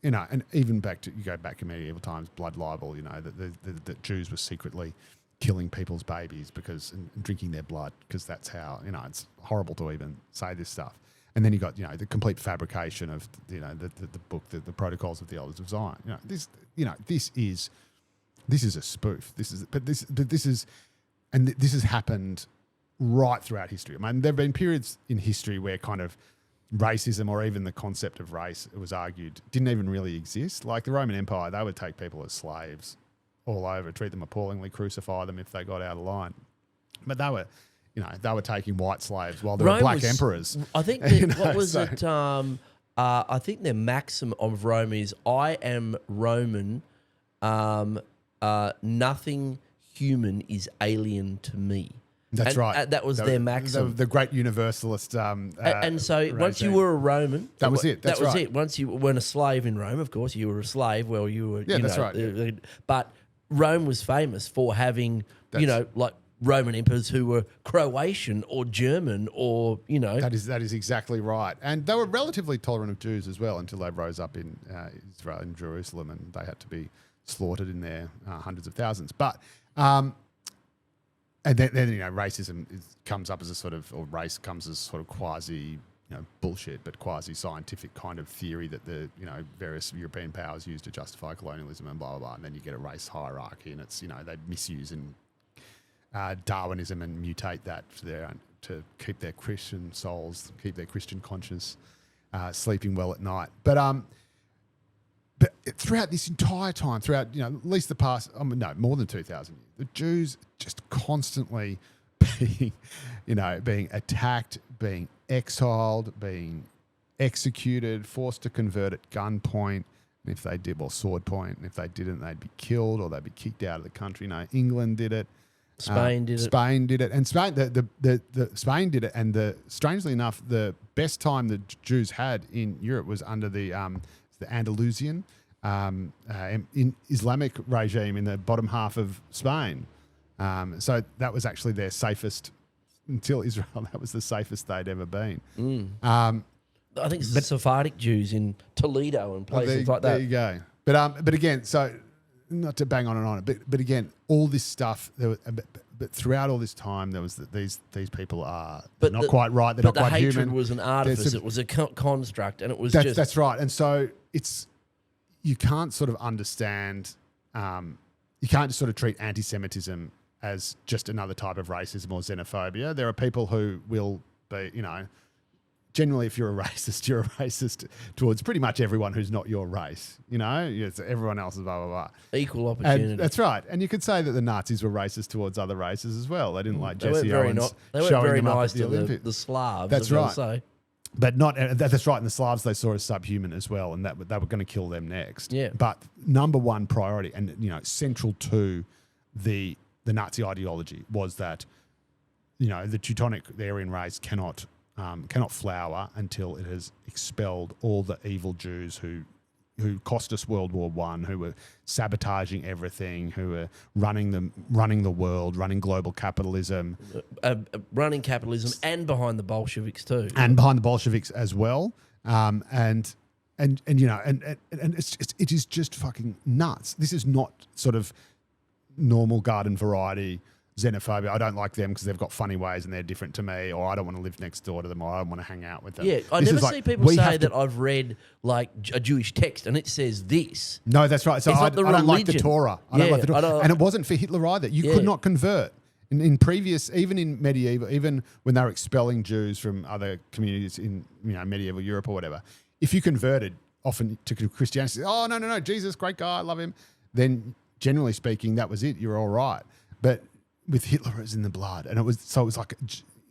and even you go back to medieval times, blood libel, that Jews were secretly killing people's babies and drinking their blood, because that's how, it's horrible to even say this stuff. And then you got, the complete fabrication of, the book, the Protocols of the Elders of Zion. This is a spoof. This has happened right throughout history. I mean, there have been periods in history where kind of racism, or even the concept of race, it was argued, didn't even really exist. Like the Roman Empire, they would take people as slaves all over, treat them appallingly, crucify them if they got out of line. But they were taking white slaves while there were black emperors. I think, I think their maxim of Rome is, I am Roman, nothing human is alien to me. That's right. That was their maxim. The great universalist. And so once you regime. were a Roman, That was it. That's that was right. it. Once you weren't a slave in Rome, of course, you were a slave. Well, you were. Yeah, you that's know, right. But Rome was famous for having, like Roman emperors who were Croatian or German or, That is exactly right. And they were relatively tolerant of Jews as well until they rose up in Israel, in Jerusalem, and they had to be slaughtered in there, hundreds of thousands. But and then racism comes up as a sort of, or race comes as sort of quasi, bullshit, but quasi-scientific kind of theory that the various European powers use to justify colonialism and blah blah blah. And then you get a race hierarchy, and it's they misuse and Darwinism and mutate that to keep their Christian souls, keep their Christian conscience sleeping well at night. But throughout this entire time, throughout at least the past, more than 2,000 years, the Jews just constantly being attacked, being exiled, being executed, forced to convert at gunpoint. And if they did, sword point. And if they didn't, they'd be killed or they'd be kicked out of the country. England did it. Spain did it. Spain did it, and Spain Spain did it. And strangely enough, the best time the Jews had in Europe was under the Andalusian in Islamic regime in the bottom half of Spain. So that was actually their safest until Israel. That was the safest they'd ever been. I think it's the Sephardic Jews in Toledo and places like that. There you go. But again, so. Not to bang on and on, but again, all this stuff. But throughout all this time, there was these people are not quite right. They're not quite human. But the hatred was an artifice. It was a construct, and it was that's right. And so you can't sort of understand. You can't just sort of treat anti-Semitism as just another type of racism or xenophobia. There are people who will be, generally, if you're a racist towards pretty much everyone who's not your race. It's everyone else is blah, blah, blah. Equal opportunity. And that's right. And you could say that the Nazis were racist towards other races as well. They didn't like Jesse Owens They weren't showing very them up nice at the to Olympics. the Slavs. That's right. Say. But that's right. And the Slavs they saw as subhuman as well, and that they were going to kill them next. Yeah. But number one priority, and central to the Nazi ideology, was that the Teutonic Aryan race cannot flower until it has expelled all the evil Jews who cost us World War I, who were sabotaging everything, who were running the world, running global capitalism, running capitalism, and behind the Bolsheviks too, and behind the Bolsheviks as well. And it is just fucking nuts. This is not sort of normal garden variety xenophobia. I don't like them because they've got funny ways and they're different to me, or I don't want to live next door to them, or I don't want to hang out with them. Yeah, I never see people say that I've read like a Jewish text and it says this. No, that's right. So I don't like the Torah. I don't like the Torah. And it wasn't for Hitler either. You could not convert. In previous, even in medieval, even when they were expelling Jews from other communities in medieval Europe or whatever, if you converted often to Christianity, no, Jesus, great guy, I love him, then generally speaking, that was it. You're all right. But with Hitler, it was in the blood, and it was like,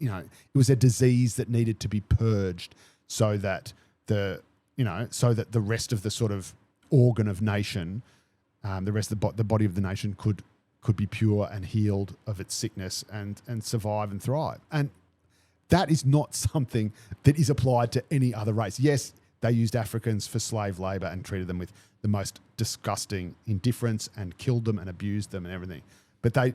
it was a disease that needed to be purged so that the rest of the sort of organ of nation, the rest of the body of the nation could be pure and healed of its sickness and survive and thrive. And that is not something that is applied to any other race. Yes, they used Africans for slave labor and treated them with the most disgusting indifference and killed them and abused them and everything. But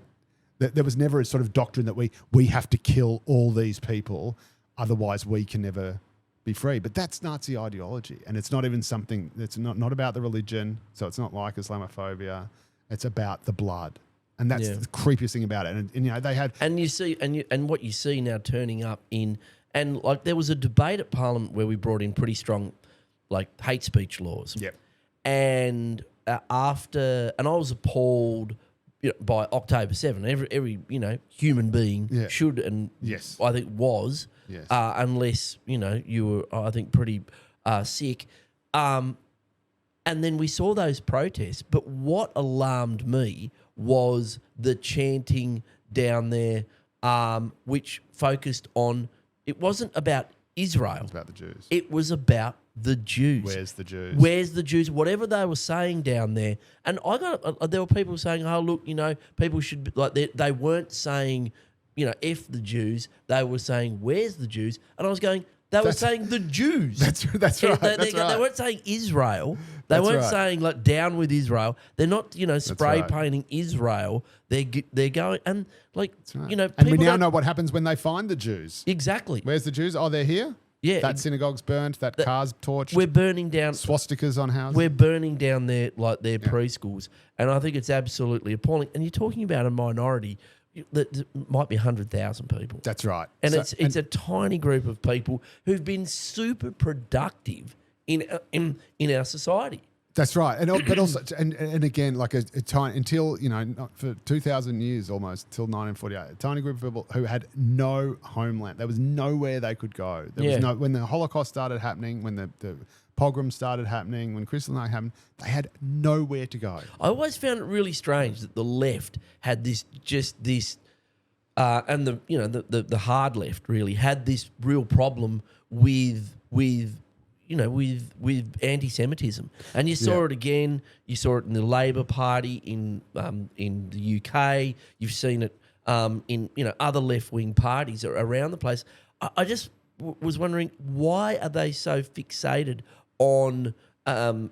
there was never a sort of doctrine that we have to kill all these people, otherwise we can never be free. But that's Nazi ideology, and it's not even something that's not about the religion. So it's not like Islamophobia. It's about the blood, and that's the creepiest thing about it. And they had, and you see, and what you see now turning up in, and like there was a debate at Parliament where we brought in pretty strong, like hate speech laws. Yep. And and I was appalled. By October 7, every human being should and I think was, unless you were I think pretty sick, and then we saw those protests. But what alarmed me was the chanting down there, which focused on, it wasn't about Israel. It's about the Jews. It was about the Jews. Where's the Jews? Where's the Jews? Whatever they were saying down there. And there were people saying, oh, look, people should be, like, they weren't saying, F the Jews. They were saying, where's the Jews? And I was going, they were saying the Jews. That's right. They weren't saying Israel. They weren't saying, like, down with Israel. They're not, spray painting Israel. They're going, and, like, right. people and we now know what happens when they find the Jews. Exactly. Where's the Jews? Oh, they're here? Yeah. That synagogue's burnt, that car's torched. We're burning down swastikas on houses. We're burning down their preschools. And I think it's absolutely appalling. And you're talking about a minority that might be 100,000 people. That's right. And it's a tiny group of people who've been super productive in our society. That's right, but also, and again, like a tiny, until for 2,000 years almost, till 1948, a tiny group of people who had no homeland. There was nowhere they could go. There was when the Holocaust started happening, when the pogroms started happening, when Kristallnacht happened, they had nowhere to go. I always found it really strange that the left had this, and the hard left really had this real problem with anti-Semitism, and you saw it again. You saw it in the Labor Party in the UK. You've seen it in other left-wing parties around the place. I just was wondering, why are they so fixated on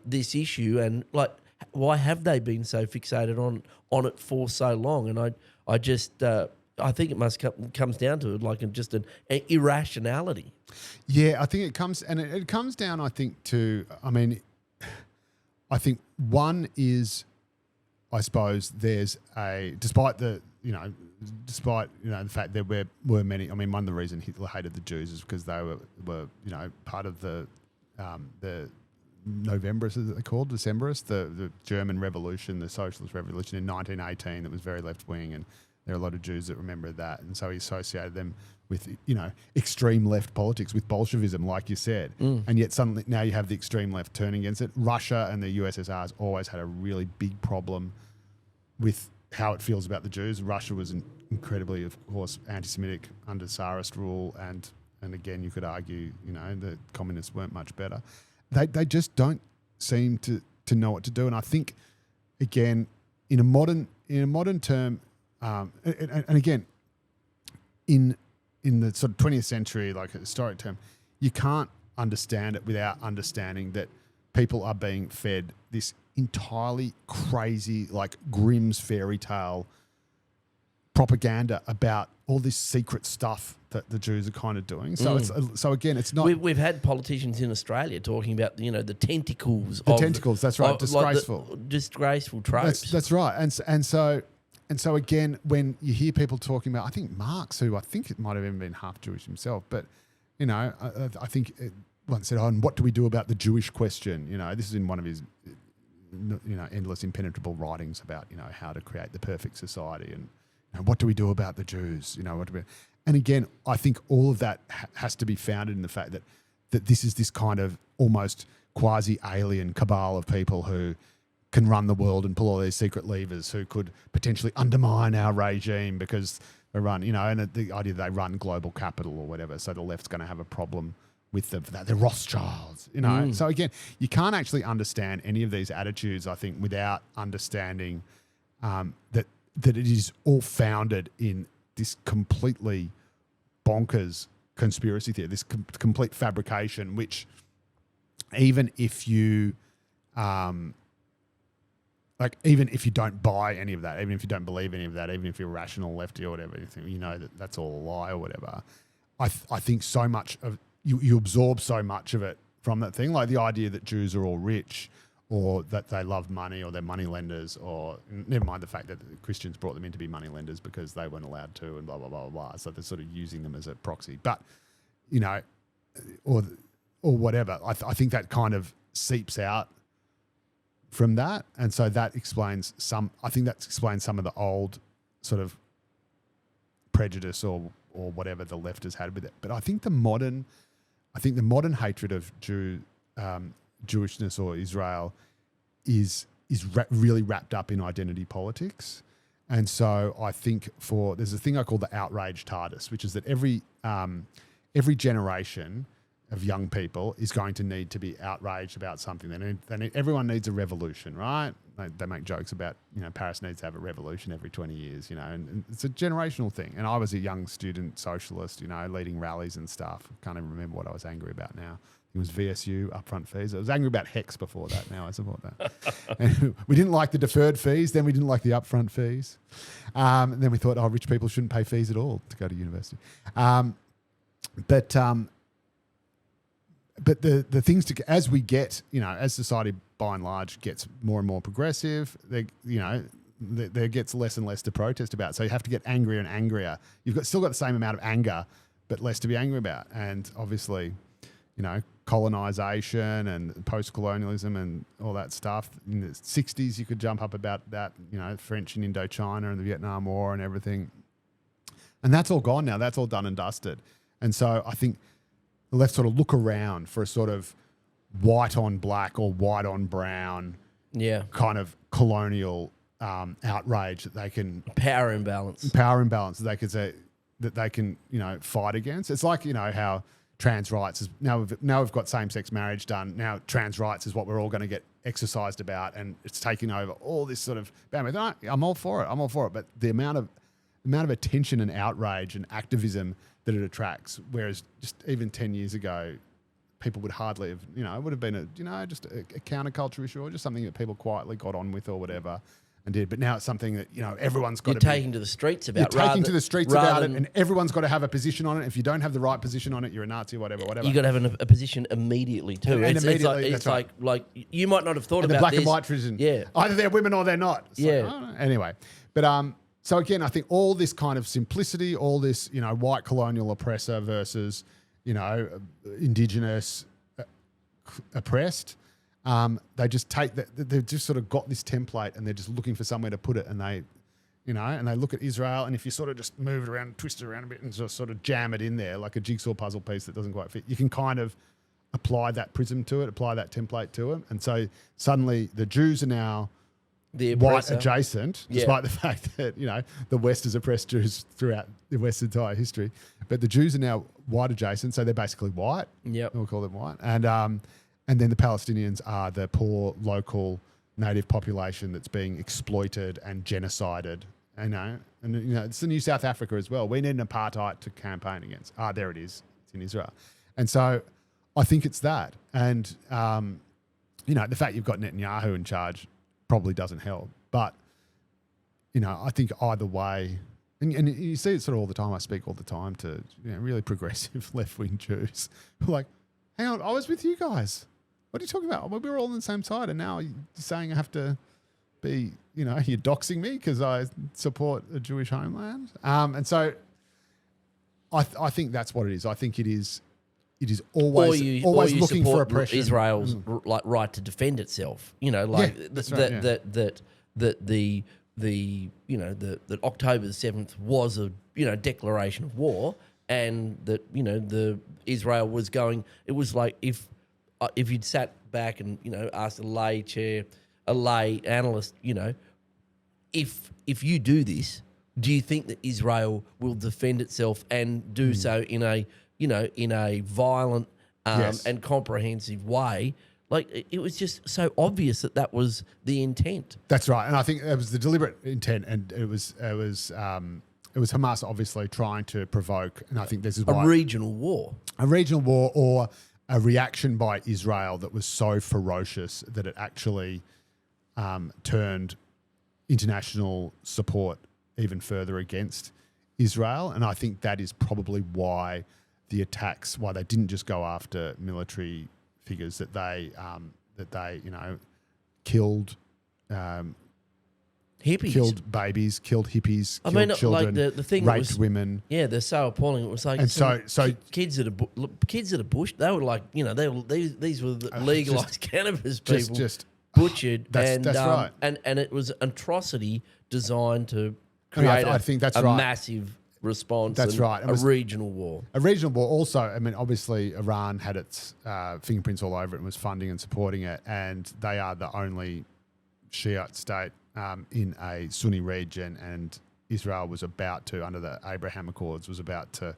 this issue, and like, why have they been so fixated on it for so long? And I think it comes down to like just an irrationality. Yeah, I think it comes down, I think, to, I think one is, I suppose there's despite the fact there were many, one of the reasons Hitler hated the Jews is because they were part of the Novembrists, as they're called, Decembrists, the German Revolution, the Socialist Revolution in 1918 that was very left-wing, and there are a lot of Jews that remember that, and so he associated them with, extreme left politics, with Bolshevism, like you said. And yet suddenly now you have the extreme left turning against it. Russia and the USSR has always had a really big problem with how it feels about the Jews. Russia was incredibly, of course, anti-Semitic under Tsarist rule, and again, you could argue, the communists weren't much better. They just don't seem to know what to do. And I think, again, in a modern term, and again, in the sort of 20th century, like a historic term, you can't understand it without understanding that people are being fed this entirely crazy, like Grimm's fairy tale propaganda about all this secret stuff that the Jews are kind of doing. So it's not. We've had politicians in Australia talking about the tentacles. That's right. Disgraceful. Like disgraceful tropes. That's right. And so again, when you hear people talking about, I think Marx, who I think it might have even been half Jewish himself, but I think once said, and what do we do about the Jewish question? This is in one of his endless impenetrable writings about how to create the perfect society, and what do we do about the Jews? And again, I think all of that has to be founded in the fact that this is this kind of almost quasi-alien cabal of people who can run the world and pull all these secret levers, who could potentially undermine our regime because they run, and the idea they run global capital or whatever. So the left's going to have a problem with them for that. They're Rothschilds, So again, you can't actually understand any of these attitudes, I think, without understanding that it is all founded in this completely bonkers conspiracy theory, this complete fabrication, which even if you even if you don't buy any of that, even if you don't believe any of that, even if you're rational lefty or whatever, you think that's all a lie or whatever. I think so much of you absorb so much of it from that thing, like the idea that Jews are all rich, or that they love money, or they're money lenders, or never mind the fact that the Christians brought them in to be money lenders because they weren't allowed to, and blah blah blah blah. So they're sort of using them as a proxy, but or whatever. I think that kind of seeps out from that, and so that explains some. I think that explains some of the old sort of prejudice or whatever the left has had with it. But I think the modern hatred of Jewishness or Israel is really wrapped up in identity politics, and so I think there's a thing I call the outrage TARDIS, which is that every every generation of young people is going to need to be outraged about something. Everyone needs a revolution, right? They make jokes about, Paris needs to have a revolution every 20 years, and it's a generational thing. And I was a young student socialist, leading rallies and stuff. I can't even remember what I was angry about now. It was VSU upfront fees. I was angry about HECS before that. Now I support that. And we didn't like the deferred fees. Then we didn't like the upfront fees. And then we thought, rich people shouldn't pay fees at all to go to university. But the things as we get, as society by and large gets more and more progressive, there gets less and less to protest about. So you have to get angrier and angrier. You've still got the same amount of anger, but less to be angry about. And obviously, colonization and post-colonialism and all that stuff. In the 60s, you could jump up about that, French in Indochina and the Vietnam War and everything. And that's all gone now. That's all done and dusted. And so I think the left sort of look around for a sort of white on black or white on brown kind of colonial outrage that they can... Power imbalance that they could say that they can, fight against. It's like, how trans rights is... Now we've got same-sex marriage done. Now trans rights is what we're all going to get exercised about, and it's taking over all this sort of... I'm all for it. But the amount of attention and outrage and activism that it attracts, whereas just even 10 years ago, people would hardly have, it would have been just a counterculture issue or just something that people quietly got on with or whatever and did. But now it's something that, everyone's got You're taking to the streets about. You're taking to the streets about it, and everyone's got to have a position on it. If you don't have the right position on it, you're a Nazi, whatever. You've got to have a position immediately too. It's like you might not have thought about the black this. and white vision. Yeah. Either they're women or they're not. It's yeah. Anyway, but so again, I think all this kind of simplicity, all this, white colonial oppressor versus, indigenous oppressed, they just take that. They've just sort of got this template and they're just looking for somewhere to put it. And they, and they look at Israel, and if you sort of just move it around, twist it around a bit and just sort of jam it in there like a jigsaw puzzle piece that doesn't quite fit, you can kind of apply that prism to it, apply that template to it. And so suddenly the Jews are now the white adjacent, despite the fact that, the West has oppressed Jews throughout the West's entire history. But the Jews are now white adjacent, so they're basically white. Yep. We'll call them white. And then the Palestinians are the poor local native population that's being exploited and genocided. And it's the new South Africa as well. We need an apartheid to campaign against. There it is. It's in Israel. And so I think it's that. And, the fact you've got Netanyahu in charge probably doesn't help. But, I think either way, and you see it sort of all the time. I speak all the time to really progressive left-wing Jews who are like, hang on, I was with you guys. What are you talking about? Well, we were all on the same side, and now you're saying I have to be, you're doxing me because I support a Jewish homeland. And so I think that's what it is. I think it is always looking for oppression. Israel's right to defend itself. That October the 7th was a declaration of war, and that the Israel was going. It was like if you'd sat back and asked a lay analyst, if you do this, do you think that Israel will defend itself and do so in a violent and comprehensive way? Like, it was just so obvious that was the intent. That's right, and I think it was the deliberate intent, and it was Hamas obviously trying to provoke, and I think this is why a regional war or a reaction by Israel that was so ferocious that it actually turned international support even further against Israel, and I think that is probably why the attacks, why they didn't just go after military figures, that they killed hippies, killed babies, killed hippies, killed children, like the thing raped women. Yeah, they're so appalling. It was like, and so kids at a bush. They were like, these were the legalized cannabis people, just butchered. That's right. And it was an atrocity designed to create I think that's a right. massive response. That's right. A regional war. A regional war. Also, obviously Iran had its fingerprints all over it and was funding and supporting it, and they are the only Shiite state in a Sunni region, and Israel was about to, under the Abraham Accords, was about to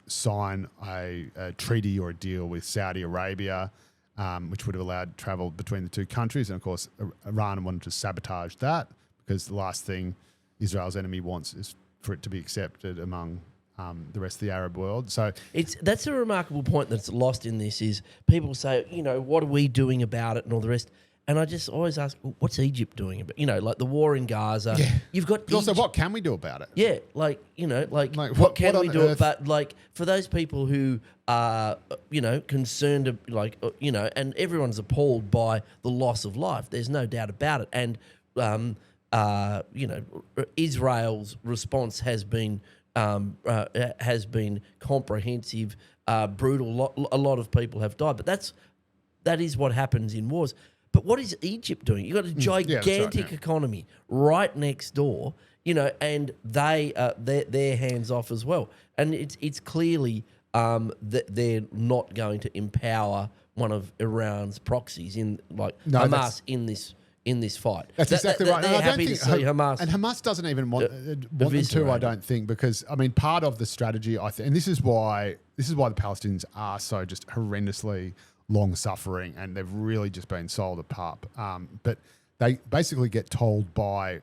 sign a treaty or a deal with Saudi Arabia, which would have allowed travel between the two countries. And of course, Iran wanted to sabotage that because the last thing Israel's enemy wants is for it to be accepted among the rest of the Arab world. So that's a remarkable point that's lost in this is people say, what are we doing about it and all the rest? And I just always ask, well, what's Egypt doing about it? Like the war in Gaza. Yeah. You've got but also, what can we do about it? Yeah, what can we do? But for those people who are, concerned, and everyone's appalled by the loss of life. There's no doubt about it. And Israel's response has been comprehensive, brutal. A lot of people have died, but that is what happens in wars. But what is Egypt doing? You've got a gigantic economy right next door, and they're hands off as well. And it's clearly that they're not going to empower one of Iran's proxies Hamas in this fight. That's exactly right. They're happy to see Hamas. And Hamas doesn't even want them to, I don't think, because, part of the strategy, I think, and this is why the Palestinians are so just horrendously long-suffering, and they've really just been sold a pup. But they basically get told by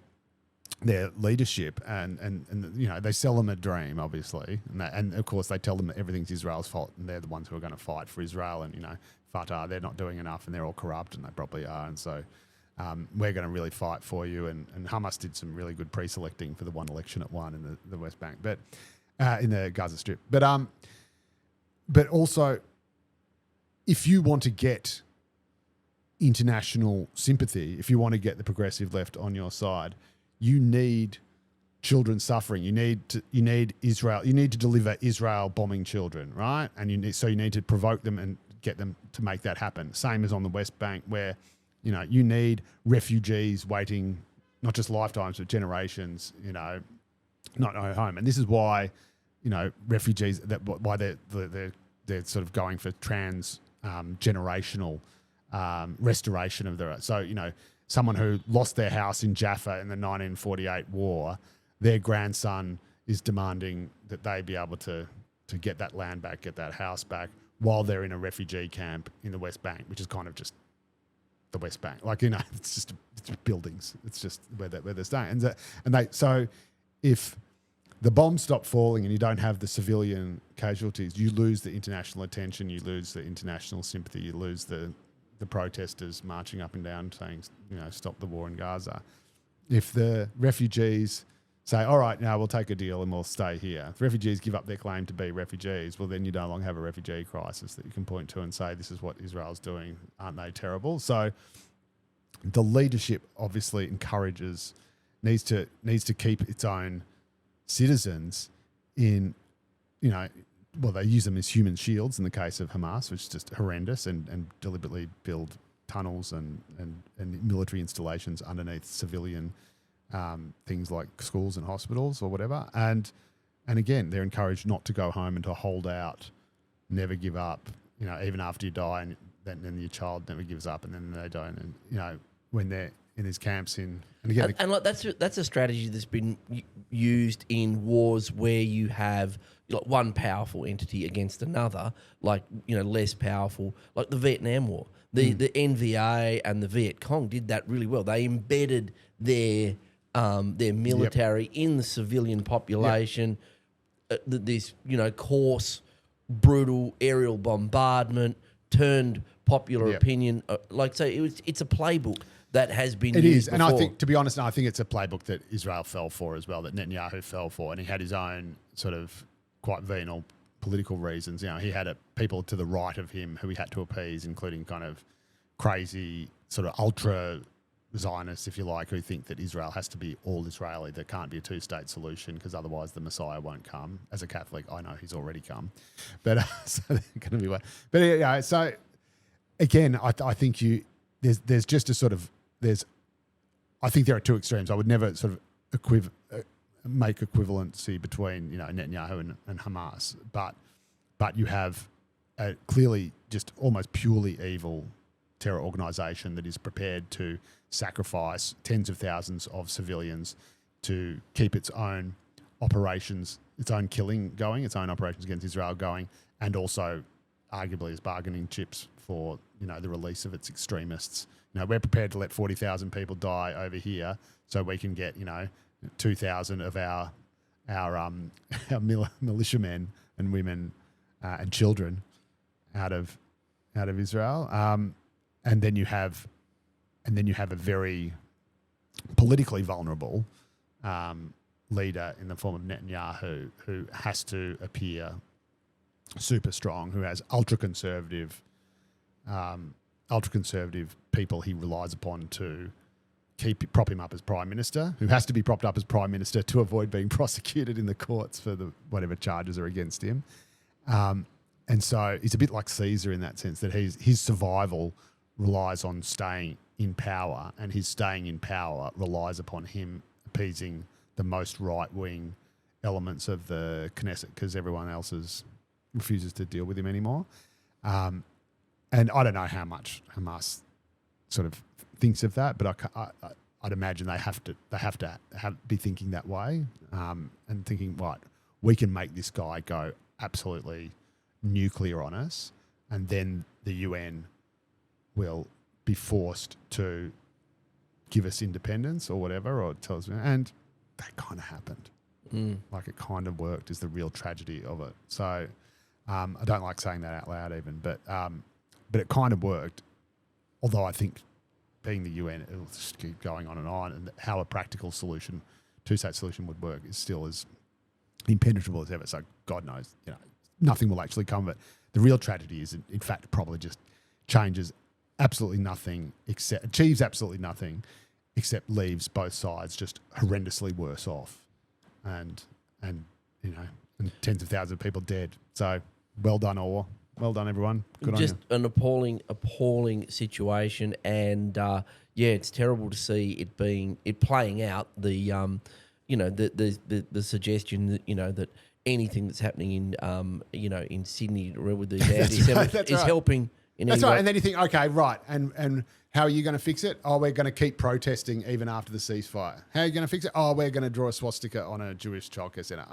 their leadership, and they sell them a dream, obviously, and of course they tell them that everything's Israel's fault, and they're the ones who are going to fight for Israel, and Fatah, they're not doing enough, and they're all corrupt, and they probably are, and so we're going to really fight for you. And Hamas did some really good pre-selecting for the one election it won in the West Bank, but in the Gaza Strip. But also, if you want to get international sympathy, if you want to get the progressive left on your side, you need children suffering. You need Israel. You need to deliver Israel bombing children, right? And you need to provoke them and get them to make that happen. Same as on the West Bank, where you need refugees waiting not just lifetimes but generations, not no home. And this is why, refugees why they're sort of going for generational restoration of their. So someone who lost their house in Jaffa in the 1948 war, their grandson is demanding that they be able to get that land back, get that house back, while they're in a refugee camp in the West Bank, which is kind of just the West Bank. It's just buildings. It's just where they're staying. So if the bombs stop falling and you don't have the civilian casualties, you lose the international attention, you lose the international sympathy, you lose the protesters marching up and down saying, stop the war in Gaza. If the refugees say, all right, now we'll take a deal and we'll stay here. If refugees give up their claim to be refugees, well, then you no longer have a refugee crisis that you can point to and say, this is what Israel's doing. Aren't they terrible? So the leadership obviously needs to keep its own citizens in, they use them as human shields in the case of Hamas, which is just horrendous, and deliberately build tunnels and military installations underneath civilian things like schools and hospitals or whatever. And again, they're encouraged not to go home and to hold out, never give up, even after you die, and then your child never gives up, and then they don't. And, when they're in these camps that's a strategy that's been used in wars where you have one powerful entity against another, less powerful, like the Vietnam War. The NVA and the Viet Cong did that really well. They embedded their military in the civilian population. This coarse, brutal aerial bombardment turned popular opinion. It's a playbook that has been used. It is, and I think, to be honest, I think it's a playbook that Israel fell for as well, that Netanyahu fell for, and he had his own sort of quite venal political reasons. He had people to the right of him who he had to appease, including kind of crazy sort of ultra Zionists, if you like, who think that Israel has to be all Israeli. There can't be a two-state solution because otherwise the Messiah won't come. As a Catholic, I know he's already come, but so they're going to be one. But so again, I think there's just a sort of I think there are two extremes. I would never sort of make equivalency between Netanyahu and Hamas, but you have a clearly just almost purely evil terror organisation that is prepared to sacrifice tens of thousands of civilians to keep its own operations its own killing going, its own operations against Israel going, and also arguably as bargaining chips for, the release of its extremists. We're prepared to let 40,000 people die over here so we can get, 2,000 of our militiamen and women and children out of Israel. And then you have a very politically vulnerable leader in the form of Netanyahu, who has to appear super strong, who has ultra conservative people he relies upon to prop him up as prime minister, who has to be propped up as prime minister to avoid being prosecuted in the courts for the whatever charges are against him. And so he's a bit like Caesar in that sense, that his survival relies on staying in power, and his staying in power relies upon him appeasing the most right-wing elements of the Knesset, because everyone else refuses to deal with him anymore. And I don't know how much Hamas sort of thinks of that, but I'd imagine they have to be thinking that way, and thinking, right, we can make this guy go absolutely nuclear on us, and then the UN will be forced to give us independence or whatever, or tell us, and that kind of happened. Like, it kind of worked, is the real tragedy of it. So I don't like saying that out loud even, but it kind of worked. Although I think, being the UN, it'll just keep going on, and how a practical solution, two-state solution would work is still as impenetrable as ever. So God knows, nothing will actually come of it. The real tragedy is, in fact, probably just changes absolutely nothing, achieves absolutely nothing, except leaves both sides just horrendously worse off, and tens of thousands of people dead. So well done, Orr. Well done, everyone. Good just on you. An appalling situation, and it's terrible to see it playing out. The the suggestion that that anything that's happening in Sydney with the anti-Semitism is helping. That's right. And then you think, okay, right, and how are you going to fix it? Oh, we're going to keep protesting even after the ceasefire. How are you going to fix it? Oh, we're going to draw a swastika on a Jewish childcare centre.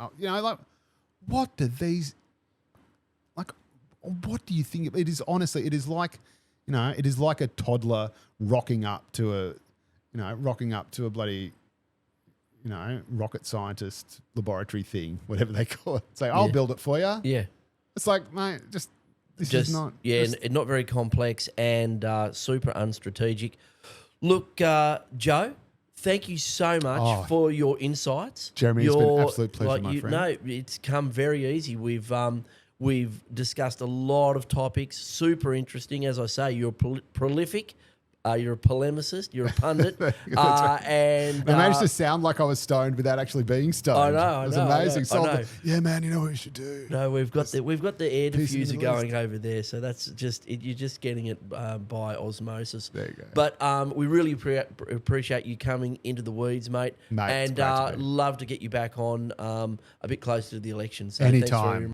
What do these? What do you think? It is honestly, it is like a toddler rocking up to a bloody, rocket scientist laboratory thing, whatever they call it. Say, I'll build it for you. Yeah. It's like, mate, this is not. Yeah, not very complex and super unstrategic. Look, Joe, thank you so much for your insights. Jeremy, it's been an absolute pleasure, my friend. No, it's come very easy. We've discussed a lot of topics, super interesting. As I say, you're prolific, you're a polemicist, you're a pundit, and I managed to sound like I was stoned without actually being stoned. I know, it was amazing. I know. Yeah, man, you know what you should do. No, we've got the air diffuser going over there, so that's just you're just getting it by osmosis. There you go. But we really appreciate you coming into the weeds, mate, and love to get you back on a bit closer to the election. So anytime. Thanks very much.